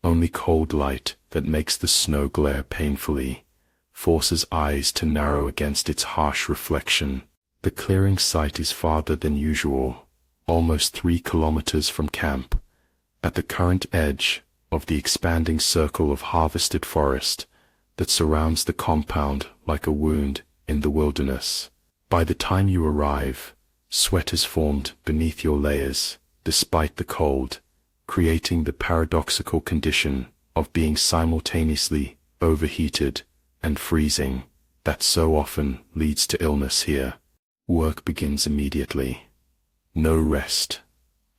only cold light that makes the snow glare painfully, forces eyes to narrow against its harsh reflection. The clearing site is farther than usual, almost 3 kilometers from camp, at the current edge of the expanding circle of harvested forest that surrounds the compound like a wound in the wilderness. By the time you arrive, sweat has formed beneath your layers, despite the cold, creating the paradoxical condition of being simultaneously overheated and freezing that so often leads to illness here. Work begins immediately. No rest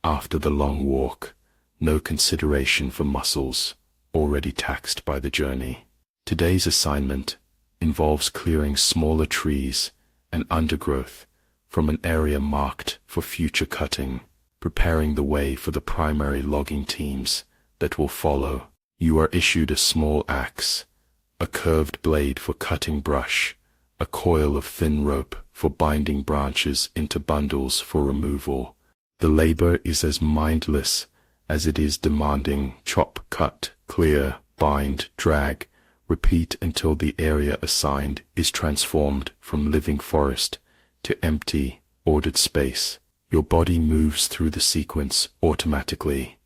after the long walk, no consideration for muscles already taxed by the journey. Today's assignment involves clearing smaller trees and undergrowth from an area marked for future cutting, preparing the way for the primary logging teams that will follow. You are issued a small axe, a curved blade for cutting brush, a coil of thin rope for binding branches into bundles for removal. The labor is as mindless as it is demanding. Chop, cut, clear, bind, drag, repeat until the area assigned is transformed from living forest to empty, ordered space. Your body moves through the sequence automatically,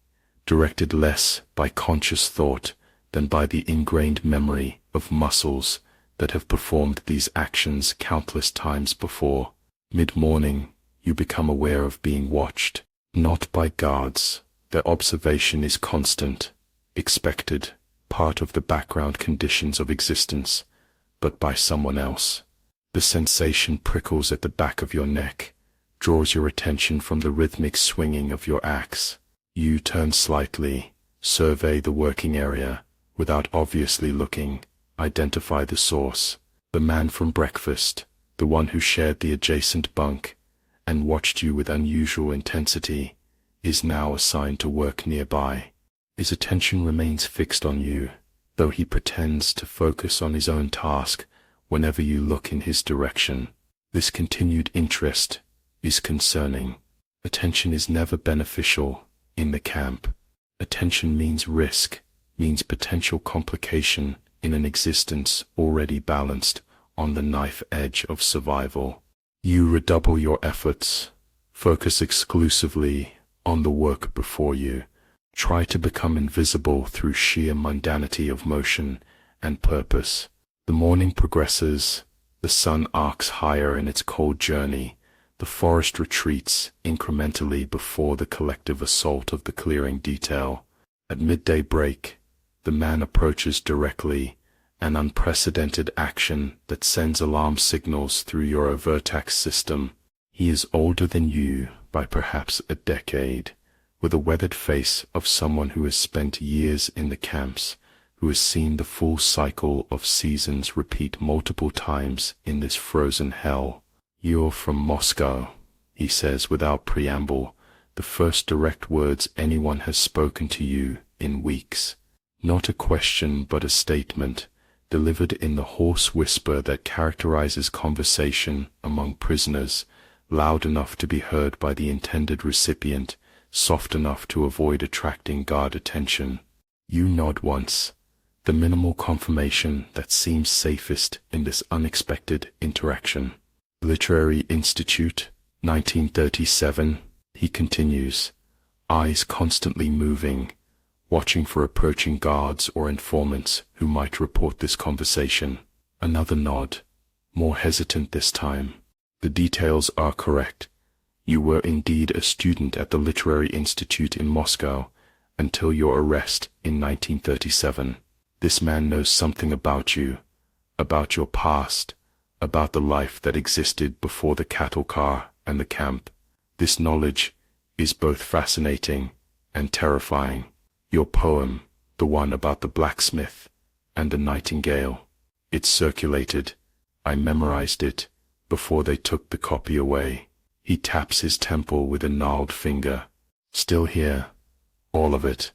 directed less by conscious thought than by the ingrained memory of muscles that have performed these actions countless times before. Mid-morning, you become aware of being watched, not by guards. Their observation is constant, expected, part of the background conditions of existence, but by someone else. The sensation prickles at the back of your neck, draws your attention from the rhythmic swinging of your axe. You turn slightly, survey the working area, without obviously looking, identify the source. The man from breakfast, the one who shared the adjacent bunk and watched you with unusual intensity, is now assigned to work nearby. His attention remains fixed on you, though he pretends to focus on his own task whenever you look in his direction. This continued interest is concerning. Attention is never beneficial in the camp. Attention means risk, means potential complication in an existence already balanced on the knife edge of survival. You redouble your efforts. Focus exclusively on the work before you. Try to become invisible through sheer mundanity of motion and purpose. The morning progresses. The sun arcs higher in its cold journey. The forest retreats incrementally before the collective assault of the clearing detail. At midday break, the man approaches directly, an unprecedented action that sends alarm signals through your overtax system. He is older than you by perhaps a decade, with a weathered face of someone who has spent years in the camps, who has seen the full cycle of seasons repeat multiple times in this frozen hell. "You're from Moscow," he says without preamble, the first direct words anyone has spoken to you in weeks. Not a question but a statement, delivered in the hoarse whisper that characterizes conversation among prisoners, loud enough to be heard by the intended recipient, soft enough to avoid attracting guard attention. You nod once, the minimal confirmation that seems safest in this unexpected interaction. Literary Institute, 1937, he continues, eyes constantly moving, watching for approaching guards or informants who might report this conversation. Another nod, more hesitant this time. The details are correct. You were indeed a student at the Literary Institute in Moscow until your arrest in 1937. This man knows something about you, about your past, about the life that existed before the cattle car and the camp. This knowledge is both fascinating and terrifying. Your poem, the one about the blacksmith and the nightingale, it circulated. I memorized it before they took the copy away. He taps his temple with a gnarled finger. Still here, all of it.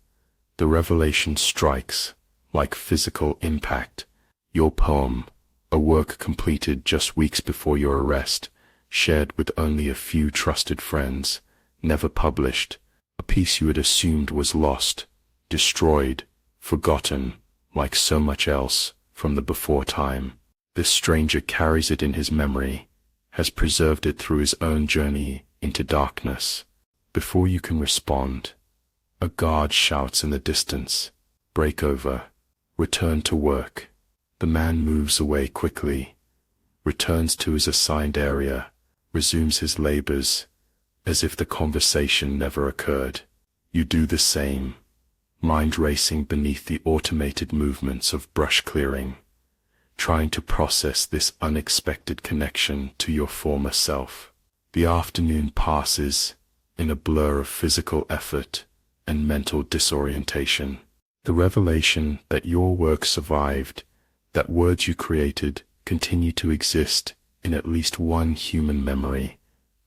The revelation strikes like physical impact. Your poem, a work completed just weeks before your arrest, shared with only a few trusted friends, never published, a piece you had assumed was lost, destroyed, forgotten, like so much else from the before time. This stranger carries it in his memory, has preserved it through his own journey into darkness. Before you can respond, a guard shouts in the distance, "Break over, return to work." The man moves away quickly, returns to his assigned area, resumes his labors, as if the conversation never occurred. You do the same, mind racing beneath the automated movements of brush clearing, trying to process this unexpected connection to your former self. The afternoon passes in a blur of physical effort and mental disorientation. The revelation that your work survived, that words you created continue to exist in at least one human memory,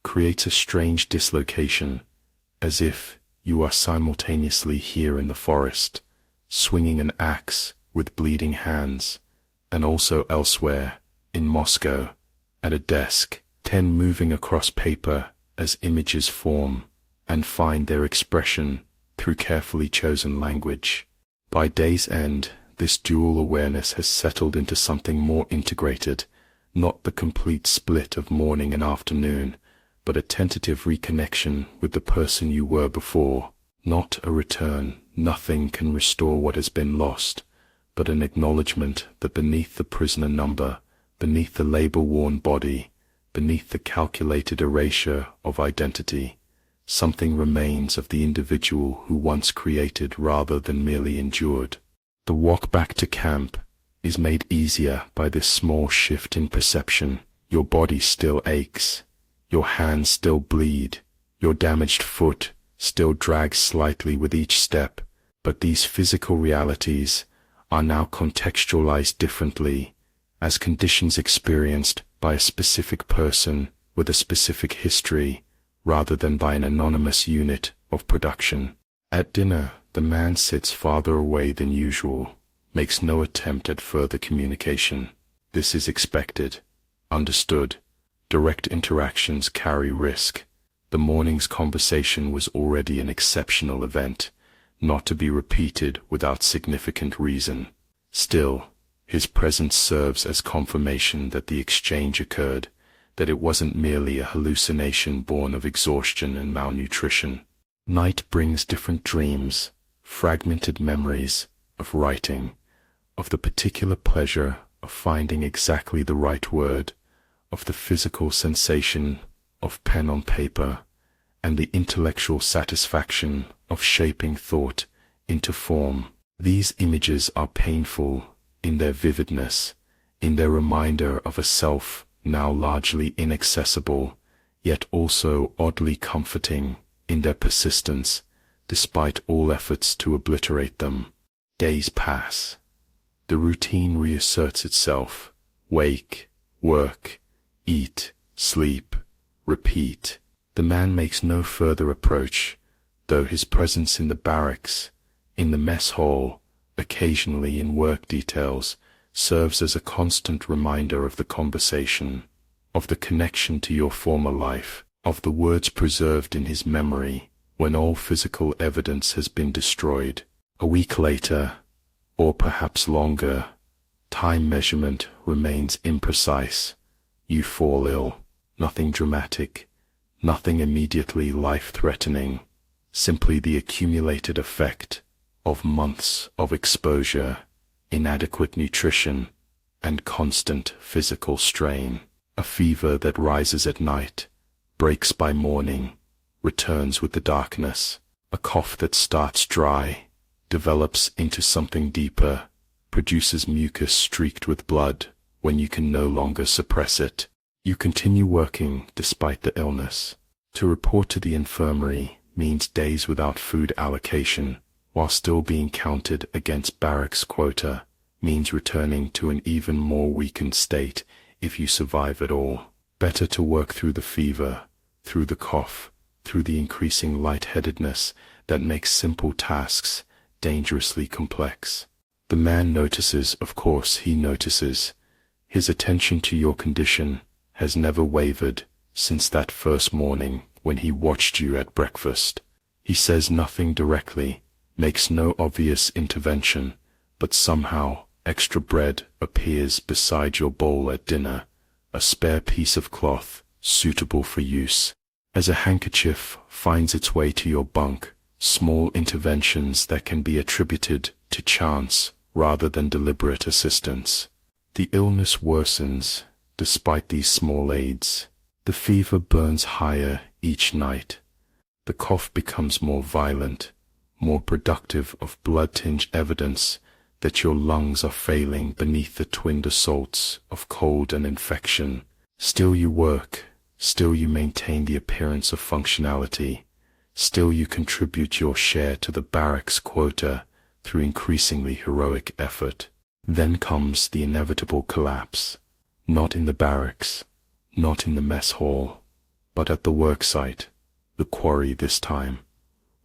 creates a strange dislocation, as if you are simultaneously here in the forest, swinging an axe with bleeding hands, and also elsewhere, in Moscow, at a desk, pen moving across paper as images form and find their expression through carefully chosen language. By day's end, this dual awareness has settled into something more integrated, not the complete split of morning and afternoon, but a tentative reconnection with the person you were before. Not a return, nothing can restore what has been lost, but an acknowledgement that beneath the prisoner number, beneath the labor-worn body, beneath the calculated erasure of identity, something remains of the individual who once created rather than merely endured. The walk back to camp is made easier by this small shift in perception. Your body still aches, your hands still bleed, your damaged foot still drags slightly with each step, but these physical realities are now contextualized differently as conditions experienced by a specific person with a specific history rather than by an anonymous unit of production. At dinner, the man sits farther away than usual, makes no attempt at further communication. This is expected, understood. Direct interactions carry risk. The morning's conversation was already an exceptional event, not to be repeated without significant reason. Still, his presence serves as confirmation that the exchange occurred, that it wasn't merely a hallucination born of exhaustion and malnutrition. Night brings different dreams, fragmented memories of writing, of the particular pleasure of finding exactly the right word, of the physical sensation of pen on paper, and the intellectual satisfaction of shaping thought into form. These images are painful in their vividness, in their reminder of a self now largely inaccessible, yet also oddly comforting in their persistence, despite all efforts to obliterate them. Days pass. The routine reasserts itself. Wake, work, eat, sleep, repeat. The man makes no further approach, though his presence in the barracks, in the mess hall, occasionally in work details, serves as a constant reminder of the conversation, of the connection to your former life, of the words preserved in his memory when all physical evidence has been destroyed. A week later, or perhaps longer, time measurement remains imprecise. You fall ill. Nothing dramatic, nothing immediately life-threatening, simply the accumulated effect of months of exposure, inadequate nutrition, and constant physical strain. A fever that rises at night, breaks by morning, returns with the darkness. A cough that starts dry, develops into something deeper, produces mucus streaked with blood when you can no longer suppress it. You continue working despite the illness. To report to the infirmary means days without food allocation, while still being counted against barracks quota, means returning to an even more weakened state if you survive at all. Better to work through the fever, through the cough, through the increasing lightheadedness that makes simple tasks dangerously complex. The man notices, of course he notices. His attention to your condition has never wavered since that first morning when he watched you at breakfast. He says nothing directly, makes no obvious intervention, but somehow extra bread appears beside your bowl at dinner, a spare piece of cloth suitable for use. As a handkerchief finds its way to your bunk, small interventions that can be attributed to chance rather than deliberate assistance. The illness worsens despite these small aids. The fever burns higher each night. The cough becomes more violent, more productive of blood-tinged evidence that your lungs are failing beneath the twinned assaults of cold and infection. Still you work, still you maintain the appearance of functionality, still you contribute your share to the barracks quota through increasingly heroic effort. Then comes the inevitable collapse, not in the barracks, not in the mess hall, but at the work site, the quarry this time,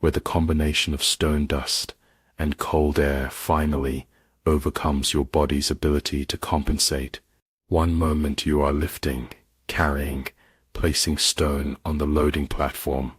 where the combination of stone dust and cold air finally overcomes your body's ability to compensate. One moment you are lifting, carrying, placing stone on the loading platform.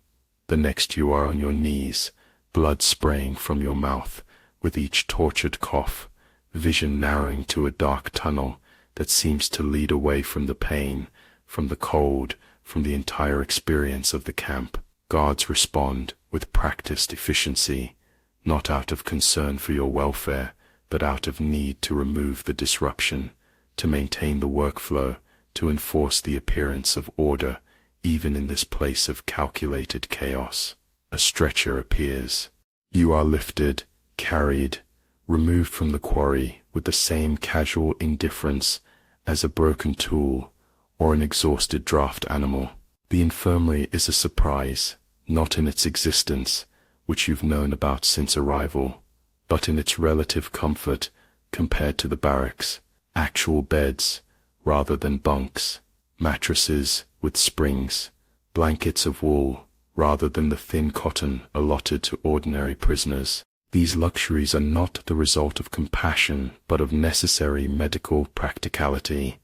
The next you are on your knees, blood spraying from your mouth with each tortured cough, vision narrowing to a dark tunnel that seems to lead away from the pain, from the cold, from the entire experience of the camp. Guards respond with practiced efficiency, not out of concern for your welfare, but out of need to remove the disruption, to maintain the workflow, to enforce the appearance of order, even in this place of calculated chaos. A stretcher appears. You are lifted, carried, removed from the quarry with the same casual indifference as a broken tool or an exhausted draft animal. The infirmary is a surprise, not in its existence, which you've known about since arrival, but in its relative comfort compared to the barracks. Actual beds, rather than bunks, mattresses with springs, blankets of wool, rather than the thin cotton allotted to ordinary prisoners. These luxuries are not the result of compassion, but of necessary medical practicality.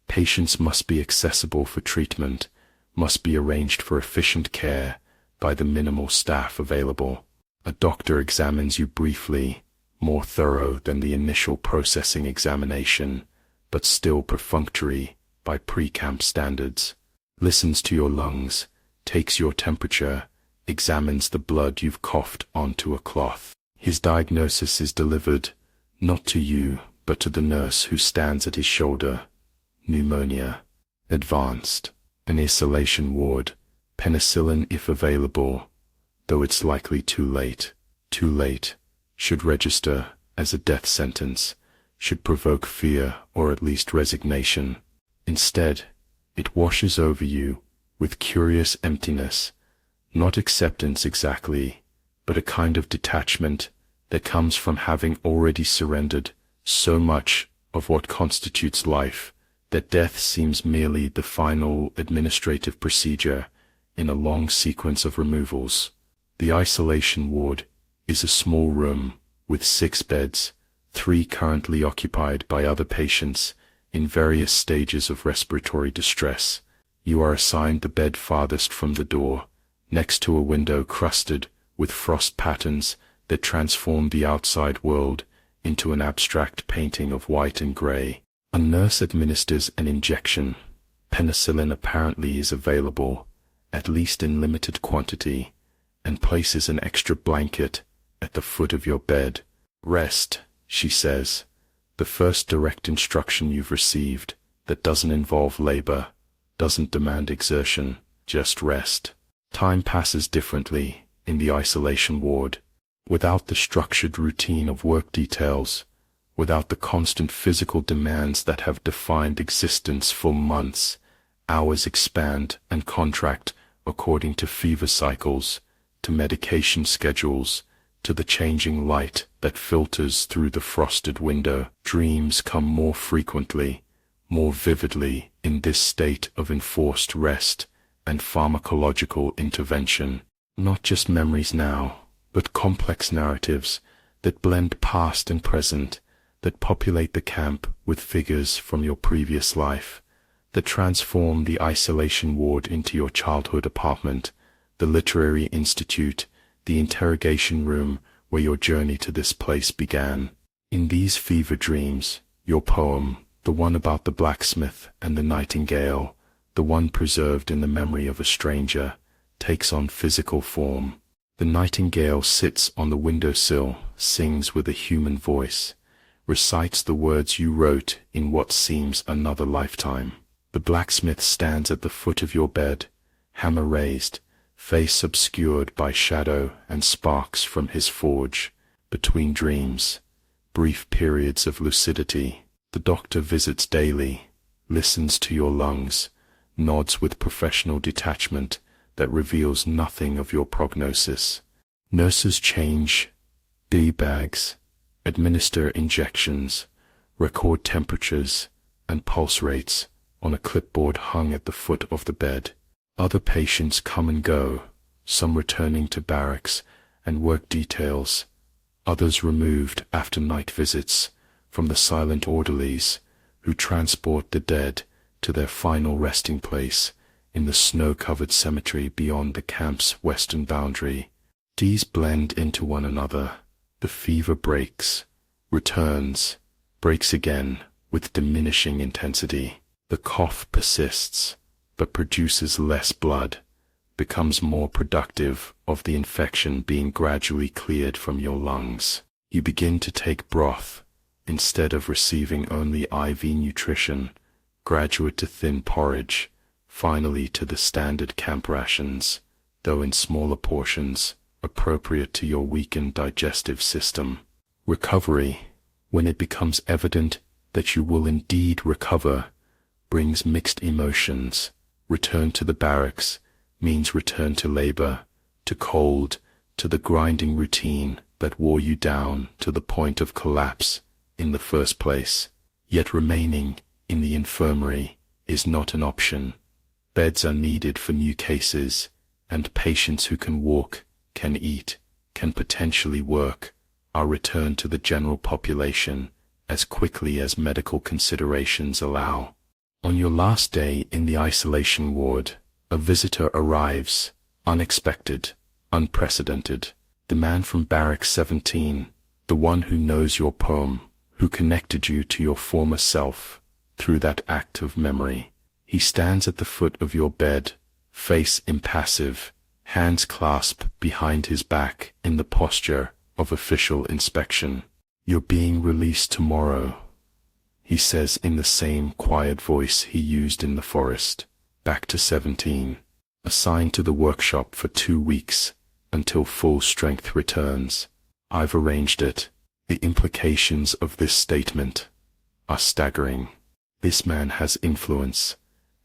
Patients must be accessible for treatment, must be arranged for efficient care by the minimal staff available. A doctor examines you briefly, more thorough than the initial processing examination, but still perfunctory by pre-camp standards. Listens to your lungs, takes your temperature, examines the blood you've coughed onto a cloth. His diagnosis is delivered, not to you, but to the nurse who stands at his shoulder. Pneumonia. Advanced. An isolation ward. Penicillin if available, though it's likely too late. Too late. Should register as a death sentence, should provoke fear or at least resignation. Instead, it washes over you with curious emptiness, not acceptance exactly, but a kind of detachment that comes from having already surrendered so much of what constitutes life that death seems merely the final administrative procedure in a long sequence of removals. The isolation ward is a small room with 6 beds, 3 currently occupied by other patients in various stages of respiratory distress. You are assigned the bed farthest from the door, next to a window crusted with frost patterns that transform the outside world into an abstract painting of white and gray. A nurse administers an injection. Penicillin apparently is available, at least in limited quantity, and places an extra blanket at the foot of your bed. Rest, she says, the first direct instruction you've received that doesn't involve labor, doesn't demand exertion, just rest. Time passes differently in the isolation ward. Without the structured routine of work details, without the constant physical demands that have defined existence for months, hours expand and contract according to fever cycles, to medication schedules, to the changing light that filters through the frosted window. Dreams come more frequently, more vividly in this state of enforced rest and pharmacological intervention. Not just memories now, but complex narratives that blend past and present, that populate the camp with figures from your previous life, that transform the isolation ward into your childhood apartment, the literary institute, the interrogation room where your journey to this place began. In these fever dreams, your poem, the one about the blacksmith and the nightingale, the one preserved in the memory of a stranger, takes on physical form. The nightingale sits on the windowsill, sings with a human voice, recites the words you wrote in what seems another lifetime. The blacksmith stands at the foot of your bed, hammer raised, face obscured by shadow and sparks from his forge. Between dreams, brief periods of lucidity, the doctor visits daily, listens to your lungs, nods with professional detachment that reveals nothing of your prognosis. Nurses change D-bags, administer injections, record temperatures and pulse rates on a clipboard hung at the foot of the bed. Other patients come and go, some returning to barracks and work details, others removed after night visits from the silent orderlies who transport the dead to their final resting place in the snow-covered cemetery beyond the camp's western boundary. These blend into one another. The fever breaks, returns, breaks again with diminishing intensity. The cough persists, but produces less blood, becomes more productive of the infection being gradually cleared from your lungs. You begin to take broth, instead of receiving only IV nutrition, graduate to thin porridge, finally to the standard camp rations, though in smaller portions, appropriate to your weakened digestive system. Recovery, when it becomes evident that you will indeed recover, brings mixed emotions. Return to the barracks means return to labor, to cold, to the grinding routine that wore you down to the point of collapse in the first place. Yet remaining in the infirmary is not an option. Beds are needed for new cases, and patients who can walk, can eat, can potentially work, are returned to the general population as quickly as medical considerations allow. On your last day in the isolation ward, a visitor arrives, unexpected, unprecedented. The man from Barracks 17, the one who knows your poem, who connected you to your former self through that act of memory. He stands at the foot of your bed, face impassive, hands clasped behind his back in the posture of official inspection. "You're being released tomorrow," he says in the same quiet voice he used in the forest. Back to 17, assigned to the workshop for 2 weeks, until full strength returns. I've arranged it. The implications of this statement are staggering. This man has influence,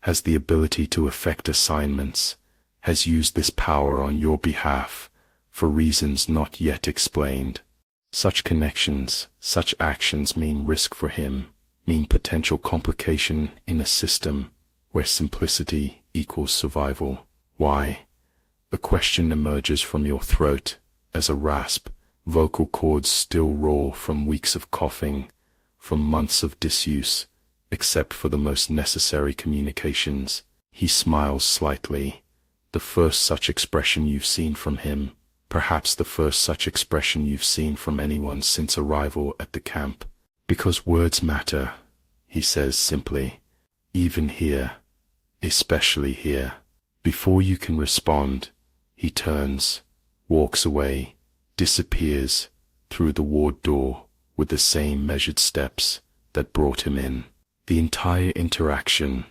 has the ability to effect assignments, has used this power on your behalf for reasons not yet explained. Such connections, such actions mean risk for him, mean potential complication in a system where simplicity equals survival. Why? The question emerges from your throat as a rasp. Vocal cords still roar from weeks of coughing, from months of disuse, except for the most necessary communications. He smiles slightly, the first such expression you've seen from him, perhaps the first such expression you've seen from anyone since arrival at the camp. "Because words matter," he says simply, "even here, especially here." Before you can respond, he turns, walks away, disappears through the ward door with the same measured steps that brought him in. The entire interaction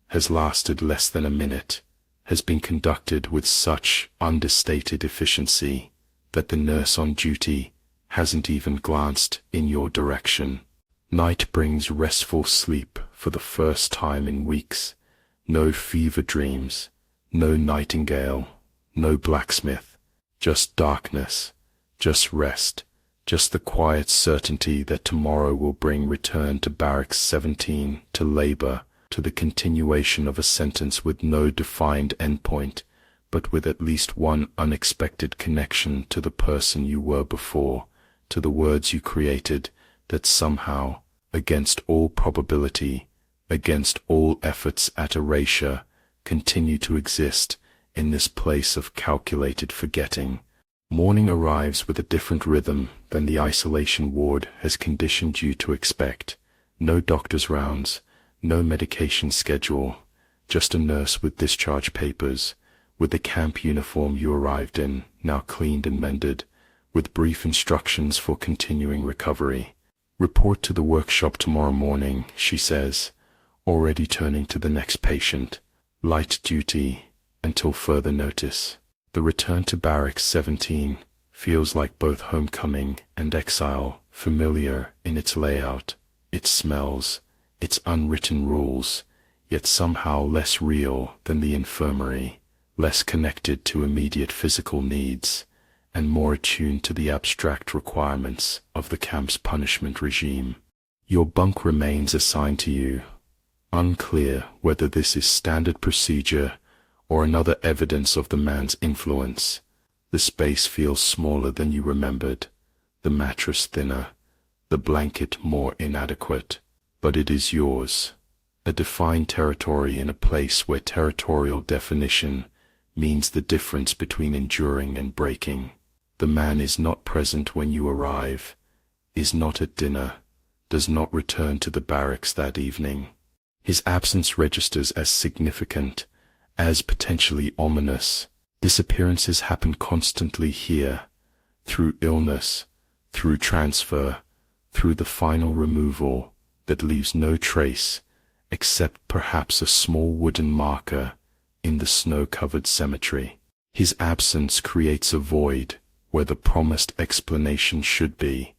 has lasted less than a minute, has been conducted with such understated efficiency that the nurse on duty hasn't even glanced in your direction. Night brings restful sleep for the first time in weeks. No fever dreams, no nightingale, no blacksmith, just darkness. Just rest, just the quiet certainty that tomorrow will bring return to Barracks 17, to labor, to the continuation of a sentence with no defined endpoint, but with at least one unexpected connection to the person you were before, to the words you created that somehow, against all probability, against all efforts at erasure, continue to exist in this place of calculated forgetting. Morning arrives with a different rhythm than the isolation ward has conditioned you to expect. No doctor's rounds, no medication schedule, just a nurse with discharge papers, with the camp uniform you arrived in, now cleaned and mended, with brief instructions for continuing recovery. "Report to the workshop tomorrow morning," she says, already turning to the next patient. "Light duty until further notice." The return to Barracks 17 feels like both homecoming and exile, familiar in its layout, its smells, its unwritten rules, yet somehow less real than the infirmary, less connected to immediate physical needs, and more attuned to the abstract requirements of the camp's punishment regime. Your bunk remains assigned to you, unclear whether this is standard procedure or another evidence of the man's influence. The space feels smaller than you remembered, the mattress thinner, the blanket more inadequate, but it is yours, a defined territory in a place where territorial definition means the difference between enduring and breaking. The man is not present when you arrive, is not at dinner, does not return to the barracks that evening. His absence registers as significant, as potentially ominous. Disappearances happen constantly here, through illness, through transfer, through the final removal that leaves no trace, except perhaps a small wooden marker in the snow-covered cemetery. His absence creates a void where the promised explanation should be,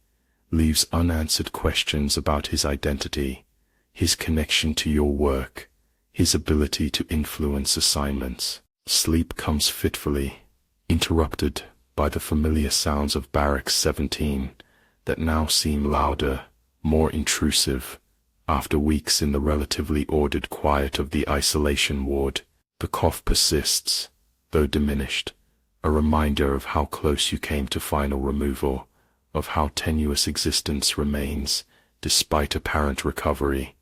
leaves unanswered questions about his identity, his connection to your work, his ability to influence assignments. Sleep comes fitfully, interrupted by the familiar sounds of Barracks 17 that now seem louder, more intrusive. After weeks in the relatively ordered quiet of the isolation ward, the cough persists, though diminished, a reminder of how close you came to final removal, of how tenuous existence remains despite apparent recovery.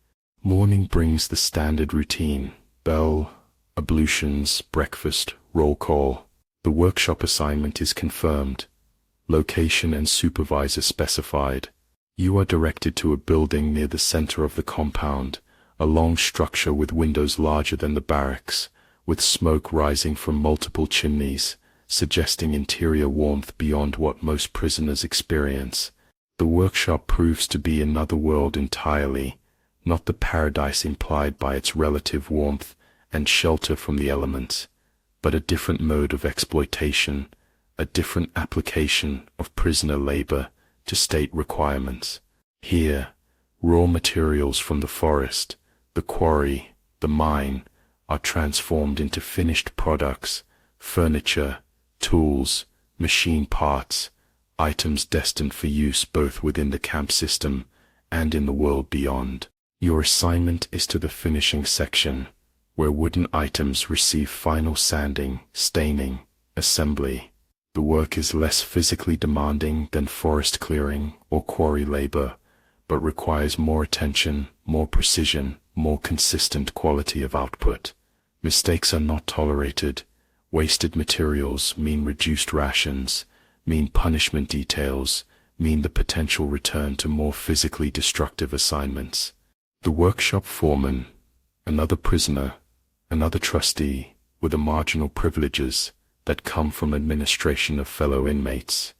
Morning brings the standard routine: bell, ablutions, breakfast, roll call. The workshop assignment is confirmed. Location and supervisor specified. You are directed to a building near the center of the compound, a long structure with windows larger than the barracks, with smoke rising from multiple chimneys, suggesting interior warmth beyond what most prisoners experience. The workshop proves to be another world entirely, not the paradise implied by its relative warmth and shelter from the elements, but a different mode of exploitation, a different application of prisoner labor to state requirements. Here, raw materials from the forest, the quarry, the mine, are transformed into finished products, furniture, tools, machine parts, items destined for use both within the camp system and in the world beyond. Your assignment is to the finishing section, where wooden items receive final sanding, staining, assembly. The work is less physically demanding than forest clearing or quarry labor, but requires more attention, more precision, more consistent quality of output. Mistakes are not tolerated. Wasted materials mean reduced rations, mean punishment details, mean the potential return to more physically destructive assignments. The workshop foreman, another prisoner, another trustee, with the marginal privileges that come from administration of fellow inmates,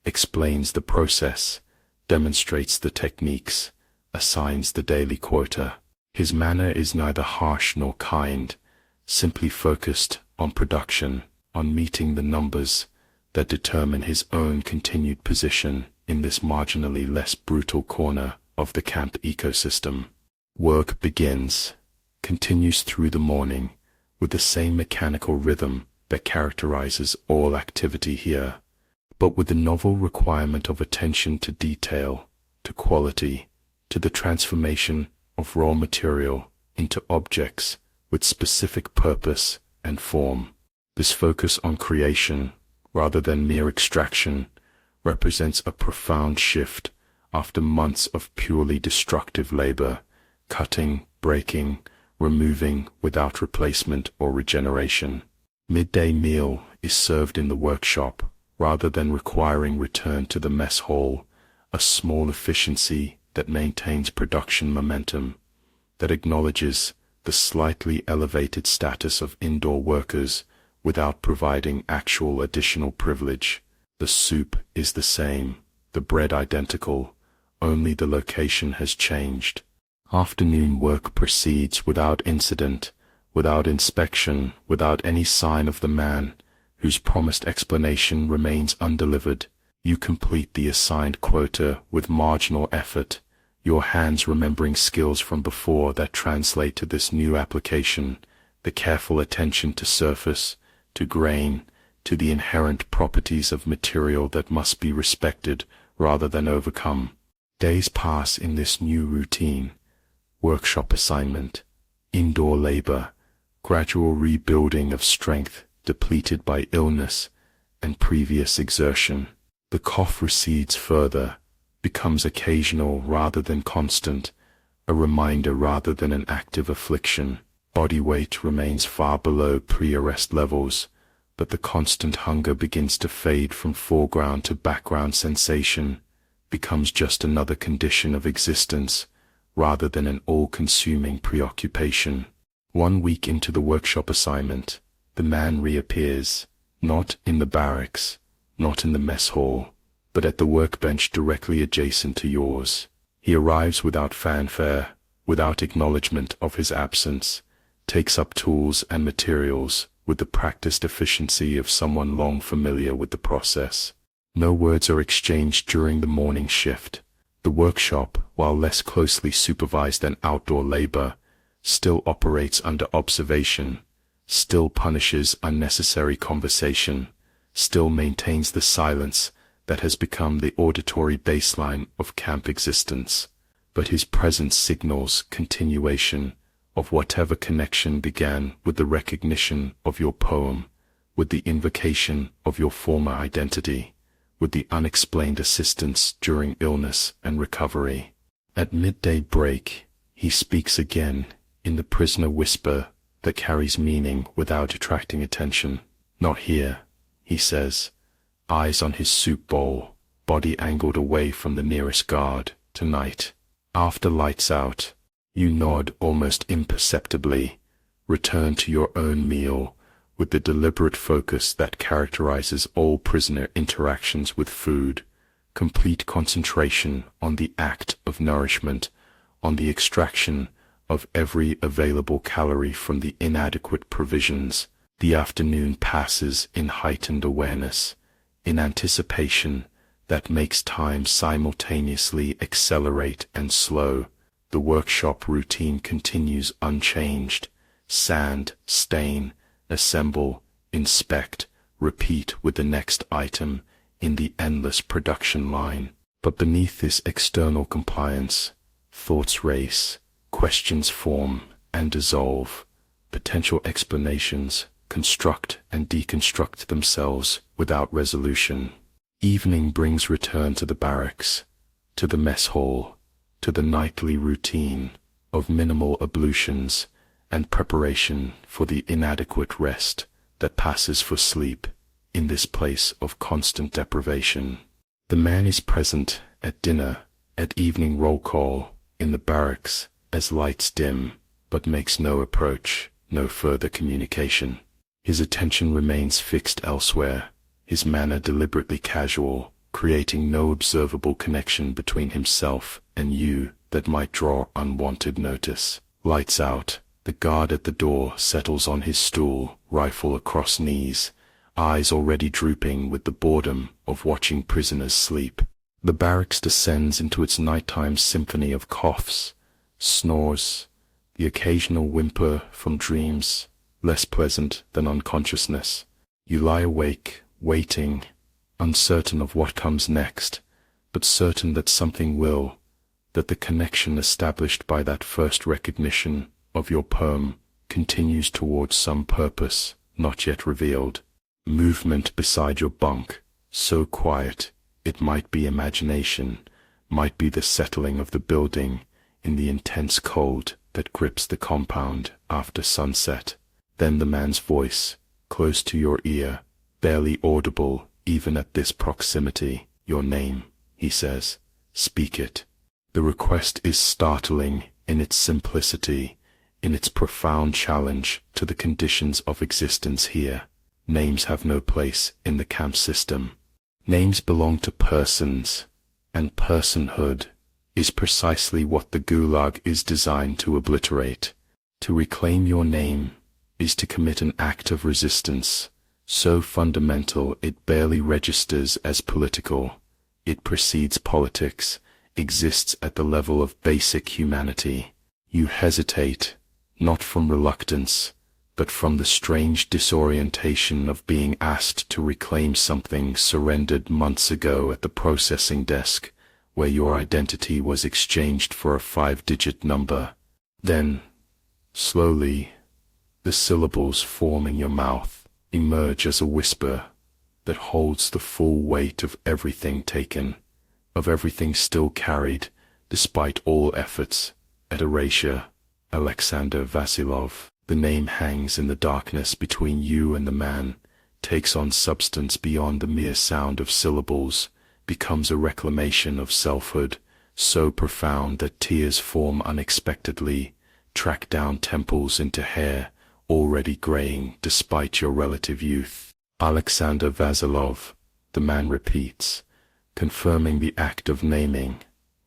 explains the process, demonstrates the techniques, assigns the daily quota. His manner is neither harsh nor kind, simply focused on production, on meeting the numbers that determine his own continued position in this marginally less brutal corner of the camp ecosystem. Work begins, continues through the morning, with the same mechanical rhythm that characterizes all activity here, but with the novel requirement of attention to detail, to quality, to the transformation of raw material into objects with specific purpose and form. This focus on creation, rather than mere extraction, represents a profound shift after months of purely destructive labor, cutting, breaking, removing without replacement or regeneration. Midday meal is served in the workshop, rather than requiring return to the mess hall, a small efficiency that maintains production momentum, that acknowledges the slightly elevated status of indoor workers without providing actual additional privilege. The soup is the same, the bread identical, only the location has changed. Afternoon work proceeds without incident, without inspection, without any sign of the man whose promised explanation remains undelivered. You complete the assigned quota with marginal effort, your hands remembering skills from before that translate to this new application, the careful attention to surface, to grain, to the inherent properties of material that must be respected rather than overcome. Days pass in this new routine: workshop assignment, indoor labor, gradual rebuilding of strength depleted by illness and previous exertion. The cough recedes further, becomes occasional rather than constant, a reminder rather than an active affliction. Body weight remains far below pre-arrest levels, but the constant hunger begins to fade from foreground to background sensation, becomes just another condition of existence, rather than an all-consuming preoccupation. 1 week into the workshop assignment, the man reappears, not in the barracks, not in the mess hall, but at the workbench directly adjacent to yours. He arrives without fanfare, without acknowledgement of his absence, takes up tools and materials with the practiced efficiency of someone long familiar with the process. No words are exchanged during the morning shift. The workshop, while less closely supervised than outdoor labor, still operates under observation, still punishes unnecessary conversation, still maintains the silence that has become the auditory baseline of camp existence. But his presence signals continuation of whatever connection began with the recognition of your poem, with the invocation of your former identity, with the unexplained assistance during illness and recovery. At midday break, He speaks again, in the prisoner whisper that carries meaning without attracting attention. "Not here," he says, eyes on his soup bowl, body angled away from the nearest guard. "Tonight, after lights out." You nod almost imperceptibly, return to your own meal with the deliberate focus that characterizes all prisoner interactions with food, complete concentration on the act of nourishment, on the extraction of every available calorie from the inadequate provisions. The afternoon passes in heightened awareness, in anticipation that makes time simultaneously accelerate and slow. The workshop routine continues unchanged. Sand, stain, assemble, inspect, repeat with the next item in the endless production line. But beneath this external compliance, thoughts race, questions form and dissolve, potential explanations construct and deconstruct themselves without resolution. Evening brings return to the barracks, to the mess hall, to the nightly routine of minimal ablutions and preparation for the inadequate rest that passes for sleep in this place of constant deprivation. The man is present at dinner, at evening roll call, in the barracks as lights dim, but makes no approach, no further communication. His attention remains fixed elsewhere, his manner deliberately casual, creating no observable connection between himself and you that might draw unwanted notice. Lights out, the guard at the door settles on his stool, rifle across knees, eyes already drooping with the boredom of watching prisoners sleep. The barracks descends into its nighttime symphony of coughs, snores, the occasional whimper from dreams, less pleasant than unconsciousness. You lie awake, waiting, uncertain of what comes next, but certain that something will, that the connection established by that first recognition of your poem continues towards some purpose not yet revealed. Movement beside your bunk, so quiet it might be imagination, might be the settling of the building in the intense cold that grips the compound after sunset. Then the man's voice, close to your ear, barely audible even at this proximity. "Your name," he says. "Speak it." The request is startling in its simplicity, in its profound challenge to the conditions of existence here. Names have no place in the camp system. Names belong to persons, and personhood is precisely what the Gulag is designed to obliterate. To reclaim your name is to commit an act of resistance, so fundamental it barely registers as political. It precedes politics, exists at the level of basic humanity. You hesitate, not from reluctance, but from the strange disorientation of being asked to reclaim something surrendered months ago at the processing desk, where your identity was exchanged for a 5-digit number. Then, slowly, the syllables form in your mouth, emerge as a whisper that holds the full weight of everything taken, of everything still carried, despite all efforts, at erasure. Alexander Vasilov. The name hangs in the darkness between you and the man, takes on substance beyond the mere sound of syllables, becomes a reclamation of selfhood, so profound that tears form unexpectedly, track down temples into hair, already graying despite your relative youth. Alexander Vasilov, the man repeats, confirming the act of naming,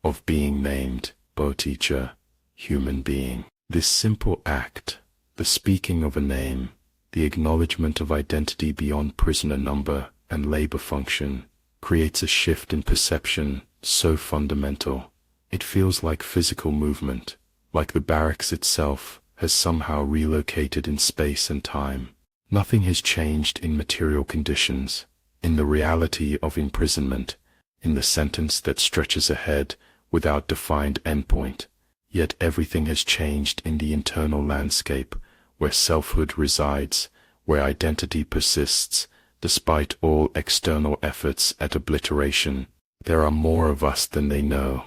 of being named, Bo-teacher, human being. This simple act, the speaking of a name, the acknowledgement of identity beyond prisoner number and labor function, creates a shift in perception so fundamental. It feels like physical movement, like the barracks itself has somehow relocated in space and time. Nothing has changed in material conditions, in the reality of imprisonment, in the sentence that stretches ahead without defined endpoint. Yet everything has changed in the internal landscape, where selfhood resides, where identity persists, despite all external efforts at obliteration. There are more of us than they know.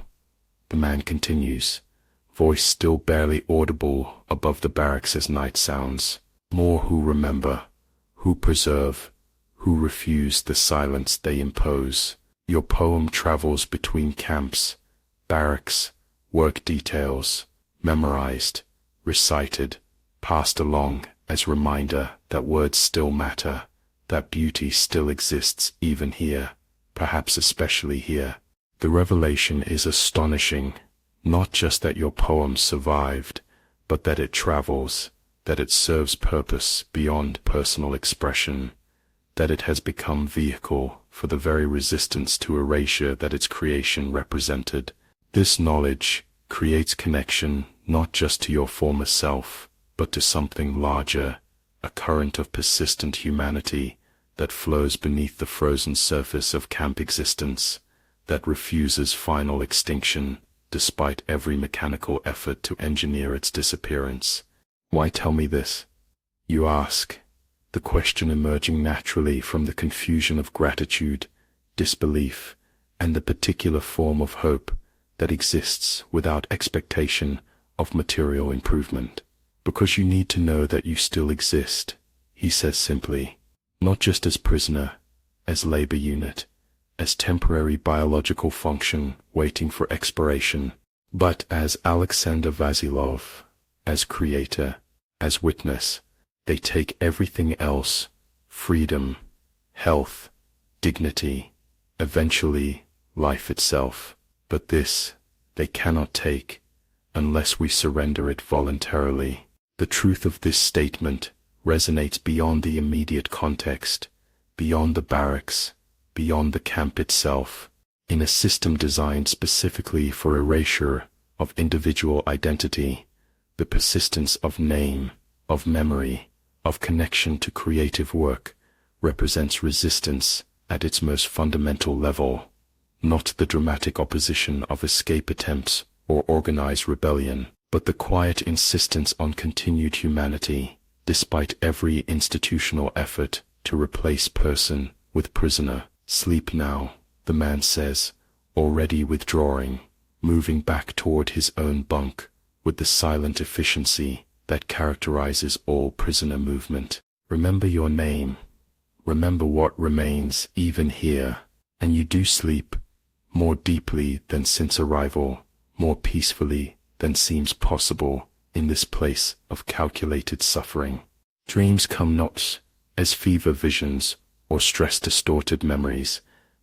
The man continues, voice still barely audible above the barracks as night sounds. More who remember, who preserve, who refuse the silence they impose. Your poem travels between camps, barracks, work details, memorized, recited, passed along as reminder that words still matter, that beauty still exists even here, perhaps especially here. The revelation is astonishing, not just that your poem survived, but that it travels, that it serves purpose beyond personal expression, that it has become vehicle for the very resistance to erasure that its creation represented. This knowledge creates connection not just to your former self, but to something larger, a current of persistent humanity that flows beneath the frozen surface of camp existence, that refuses final extinction despite every mechanical effort to engineer its disappearance. Why tell me this? You ask, the question emerging naturally from the confusion of gratitude, disbelief, and the particular form of hope that exists without expectation of material improvement. Because you need to know that you still exist, he says simply, not just as prisoner, as labor unit, as temporary biological function waiting for expiration, but as Alexander Vasilov, as creator, as witness. They take everything else, freedom, health, dignity, eventually life itself, but this they cannot take unless we surrender it voluntarily. The truth of this statement resonates beyond the immediate context, beyond the barracks, beyond the camp itself, in a system designed specifically for erasure of individual identity. The persistence of name, of memory, of connection to creative work represents resistance at its most fundamental level, not the dramatic opposition of escape attempts or organized rebellion, but the quiet insistence on continued humanity, despite every institutional effort to replace person with prisoner. Sleep now, the man says, already withdrawing, moving back toward his own bunk, with the silent efficiency that characterizes all prisoner movement. Remember your name. Remember what remains even here, and you do sleep, more deeply than since arrival, more peacefully than seems possible in this place of calculated suffering. Dreams come not as fever visions or stress-distorted memories,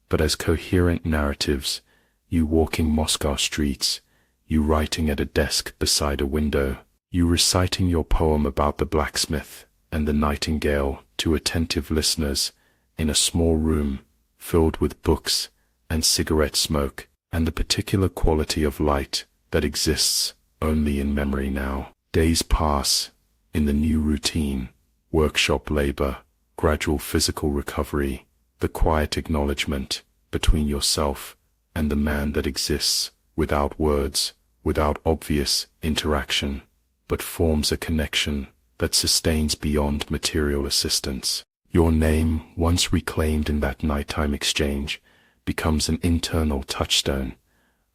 but as coherent narratives, you walking Moscow streets, you writing at a desk beside a window, you reciting your poem about the blacksmith and the nightingale to attentive listeners in a small room filled with books and cigarette smoke and the particular quality of light that exists only in memory now. Days pass in the new routine, workshop labor, gradual physical recovery, the quiet acknowledgement between yourself and the man that exists without words, without obvious interaction, but forms a connection that sustains beyond material assistance. Your name, once reclaimed in that nighttime exchange, becomes an internal touchstone,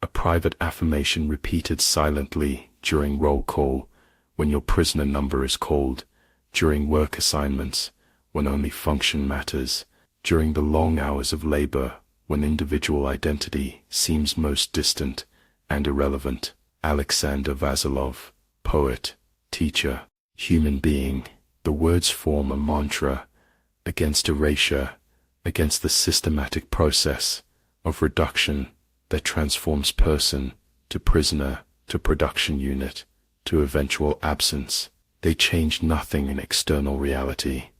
a private affirmation repeated silently during roll call, when your prisoner number is called, during work assignments, when only function matters, during the long hours of labor, when individual identity seems most distant and irrelevant. Alexander Vasilov, poet, teacher, human being, the words form a mantra against erasure, against the systematic process of reduction that transforms person to prisoner, to production unit, to eventual absence. They change nothing in external reality.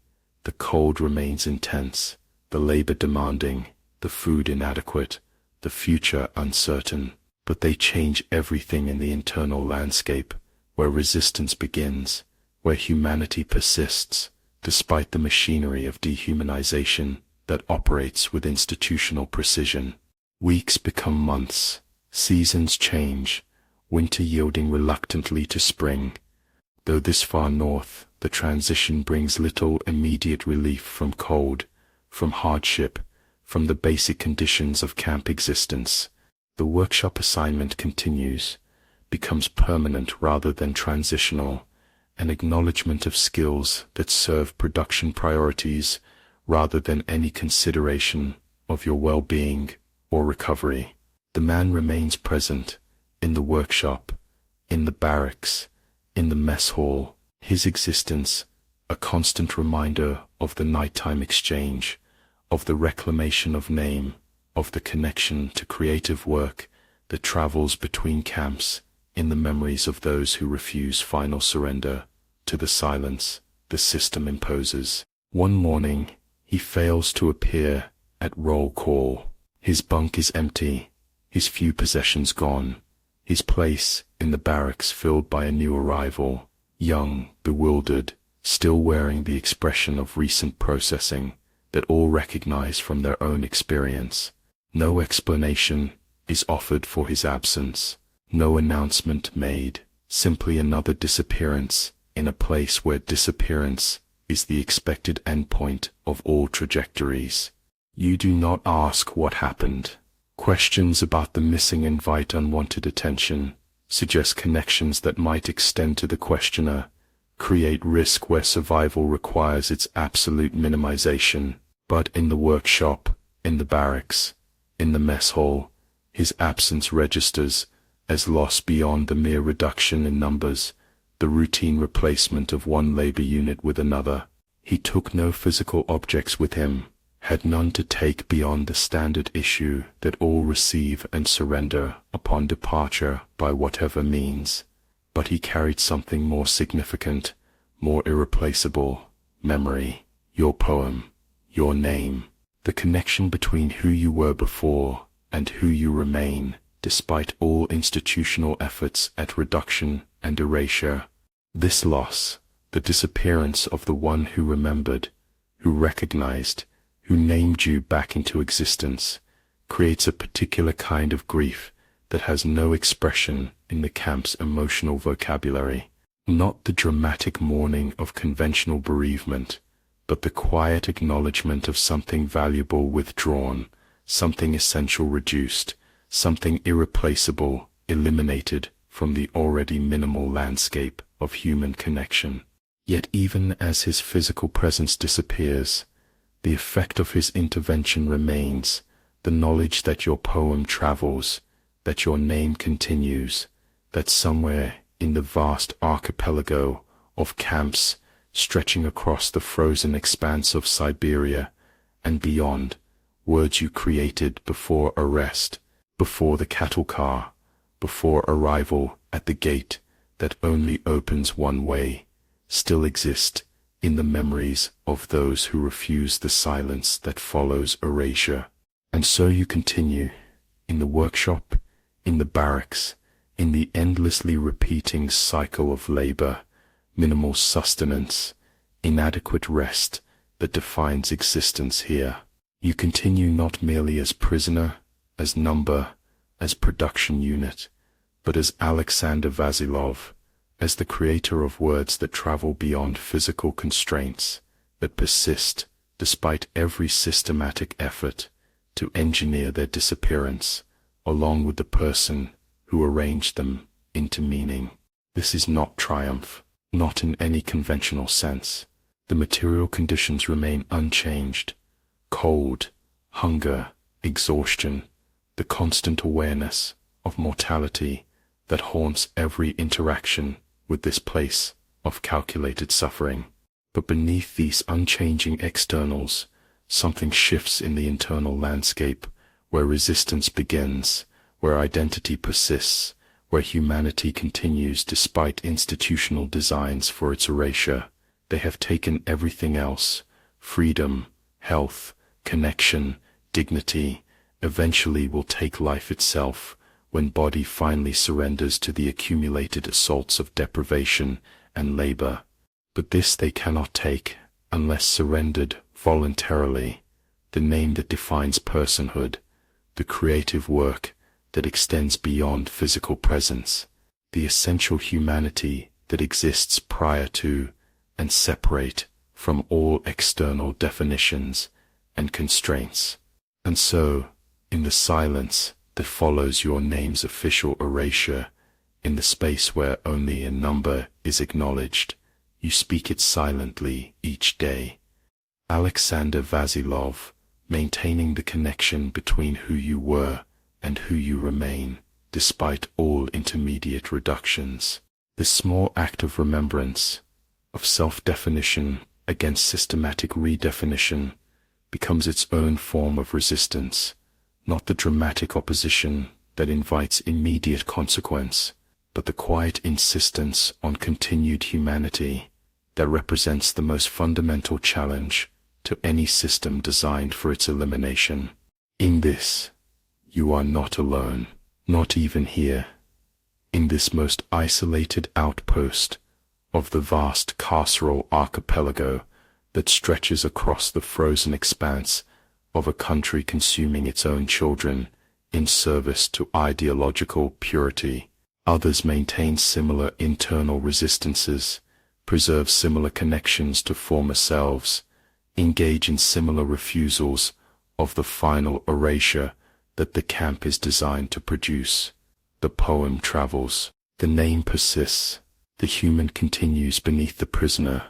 The cold remains intense, the labor demanding, the food inadequate, the future uncertain, but they change everything in the internal landscape, where resistance begins, where humanity persists, despite the machinery of dehumanization that operates with institutional precision. Weeks become months, seasons change, winter yielding reluctantly to spring. Though this far north, the transition brings little immediate relief from cold, from hardship, from the basic conditions of camp existence. The workshop assignment continues, becomes permanent rather than transitional, an acknowledgement of skills that serve production priorities rather than any consideration of your well-being or recovery. The man remains present in the workshop, in the barracks, in the mess hall, his existence a constant reminder of the nighttime exchange, of the reclamation of name, of the connection to creative work that travels between camps in the memories of those who refuse final surrender to the silence the system imposes. One morning, he fails to appear at roll call. His bunk is empty, his few possessions gone, his place in the barracks filled by a new arrival, young, bewildered, still wearing the expression of recent processing that all recognize from their own experience. No explanation is offered for his absence, no announcement made, simply another disappearance in a place where disappearance is the expected endpoint of all trajectories. You do not ask what happened. Questions about the missing invite unwanted attention, suggest connections that might extend to the questioner, create risk where survival requires its absolute minimization. But in the workshop, in the barracks, in the mess hall, his absence registers as loss beyond the mere reduction in numbers, the routine replacement of one labor unit with another. He took no physical objects with him, had none to take beyond the standard issue that all receive and surrender upon departure by whatever means. But he carried something more significant, more irreplaceable: memory, your poem, your name, the connection between who you were before and who you remain, despite all institutional efforts at reduction and erasure. This loss, the disappearance of the one who remembered, who recognized, who named you back into existence, creates a particular kind of grief that has no expression in the camp's emotional vocabulary. Not the dramatic mourning of conventional bereavement, but the quiet acknowledgement of something valuable withdrawn, something essential reduced, something irreplaceable eliminated from the already minimal landscape of human connection. Yet even as his physical presence disappears, the effect of his intervention remains, the knowledge that your poem travels, that your name continues, that somewhere in the vast archipelago of camps stretching across the frozen expanse of Siberia and beyond, words you created before arrest, before the cattle car, before arrival at the gate that only opens one way, still exist in the memories of those who refuse the silence that follows erasure. And so you continue, in the workshop, in the barracks, in the endlessly repeating cycle of labor, minimal sustenance, inadequate rest that defines existence here. You continue not merely as prisoner, as number, as production unit, but as Alexander Vasilov, as the creator of words that travel beyond physical constraints, that persist despite every systematic effort to engineer their disappearance, along with the person who arranged them into meaning. This is not triumph, not in any conventional sense. The material conditions remain unchanged: cold, hunger, exhaustion, the constant awareness of mortality that haunts every interaction with this place of calculated suffering. But beneath these unchanging externals, something shifts in the internal landscape, where resistance begins, where identity persists, where humanity continues despite institutional designs for its erasure. They have taken everything else: freedom, health, connection, dignity, eventually will take life itself, when body finally surrenders to the accumulated assaults of deprivation and labor. But this they cannot take, unless surrendered voluntarily, the name that defines personhood, the creative work that extends beyond physical presence, the essential humanity that exists prior to and separate from all external definitions and constraints. And so, in the silence that follows your name's official erasure, In the space where only a number is acknowledged, you speak it silently each day. Alexander Vasilov, maintaining the connection between who you were and who you remain, despite all intermediate reductions. This small act of remembrance, of self-definition against systematic redefinition, becomes its own form of resistance, not the dramatic opposition that invites immediate consequence, but the quiet insistence on continued humanity that represents the most fundamental challenge to any system designed for its elimination. In this, you are not alone, not even here, in this most isolated outpost of the vast carceral archipelago that stretches across the frozen expanse of a country consuming its own children in service to ideological purity. Others maintain similar internal resistances, preserve similar connections to former selves, engage in similar refusals of the final erasure that the camp is designed to produce. The poem travels, the name persists, the human continues beneath the prisoner,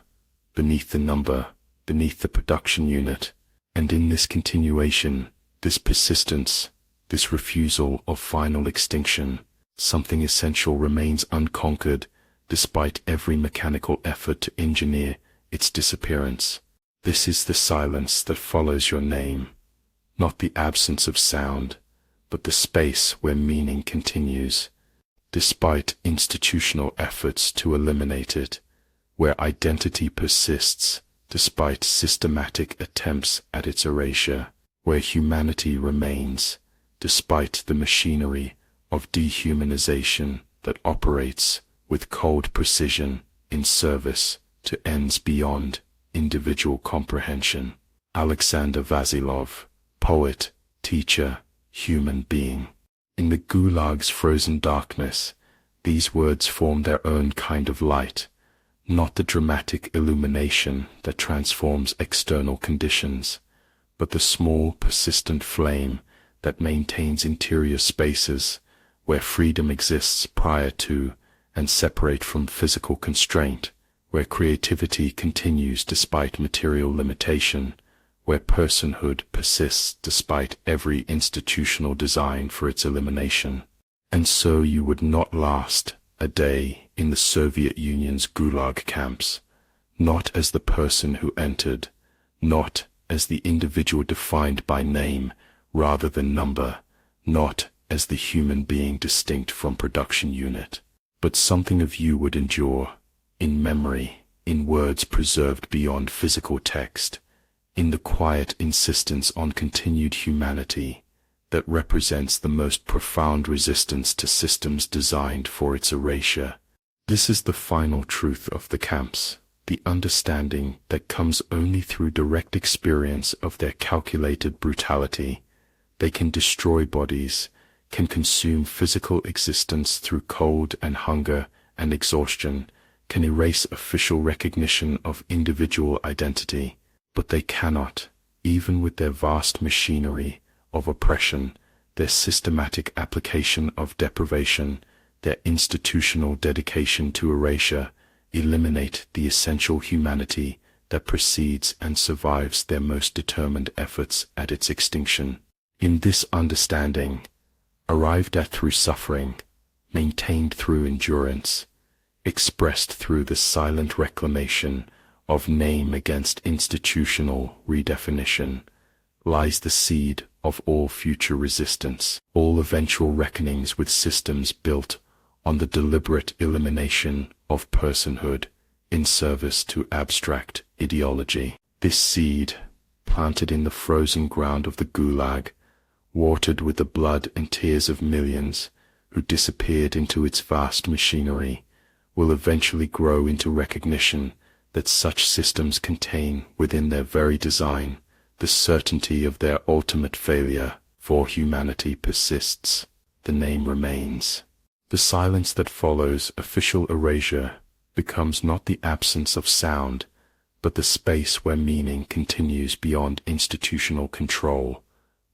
beneath the number, beneath the production unit, and in this continuation, this persistence, this refusal of final extinction, something essential remains unconquered despite every mechanical effort to engineer its disappearance. This is the silence that follows your name, not the absence of sound, but the space where meaning continues, despite institutional efforts to eliminate it, where identity persists despite systematic attempts at its erasure, where humanity remains despite the machinery of dehumanization that operates with cold precision in service to ends beyond individual comprehension. Alexander Vasilov, poet, teacher, human being. In the Gulag's frozen darkness, these words form their own kind of light, not the dramatic illumination that transforms external conditions, but the small, persistent flame that maintains interior spaces where freedom exists prior to and separate from physical constraint, where creativity continues despite material limitation, where personhood persists despite every institutional design for its elimination. And so you would not last a day in the Soviet Union's Gulag camps, not as the person who entered, not as the individual defined by name rather than number, not as the human being distinct from production unit, but something of you would endure, in memory, in words preserved beyond physical text, in the quiet insistence on continued humanity that represents the most profound resistance to systems designed for its erasure. This is the final truth of the camps, the understanding that comes only through direct experience of their calculated brutality. They can destroy bodies, can consume physical existence through cold and hunger and exhaustion, can erase official recognition of individual identity, but they cannot, even with their vast machinery of oppression, their systematic application of deprivation, their institutional dedication to erasure, eliminate the essential humanity that precedes and survives their most determined efforts at its extinction. In this understanding, arrived at through suffering, maintained through endurance, expressed through the silent reclamation of name against institutional redefinition, lies the seed of all future resistance, all eventual reckonings with systems built on the deliberate elimination of personhood in service to abstract ideology. This seed, planted in the frozen ground of the Gulag, watered with the blood and tears of millions who disappeared into its vast machinery, will eventually grow into recognition that such systems contain within their very design the certainty of their ultimate failure, for humanity persists, the name remains. The silence that follows official erasure becomes not the absence of sound, but the space where meaning continues beyond institutional control,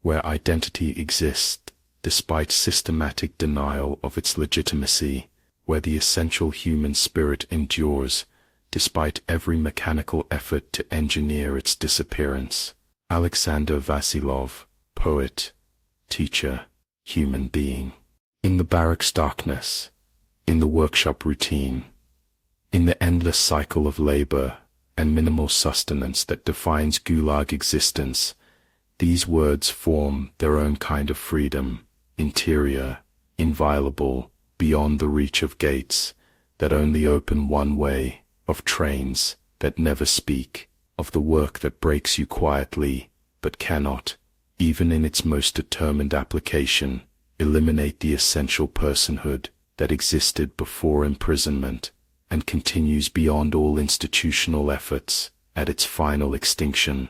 where identity exists despite systematic denial of its legitimacy, where the essential human spirit endures, despite every mechanical effort to engineer its disappearance. Alexander Vasilov, poet, teacher, human being. In the barracks darkness, in the workshop routine, in the endless cycle of labor and minimal sustenance that defines Gulag existence, these words form their own kind of freedom, interior, inviolable, beyond the reach of gates that only open one way, of trains that never speak, of the work that breaks you quietly, but cannot, even in its most determined application, eliminate the essential personhood that existed before imprisonment and continues beyond all institutional efforts at its final extinction.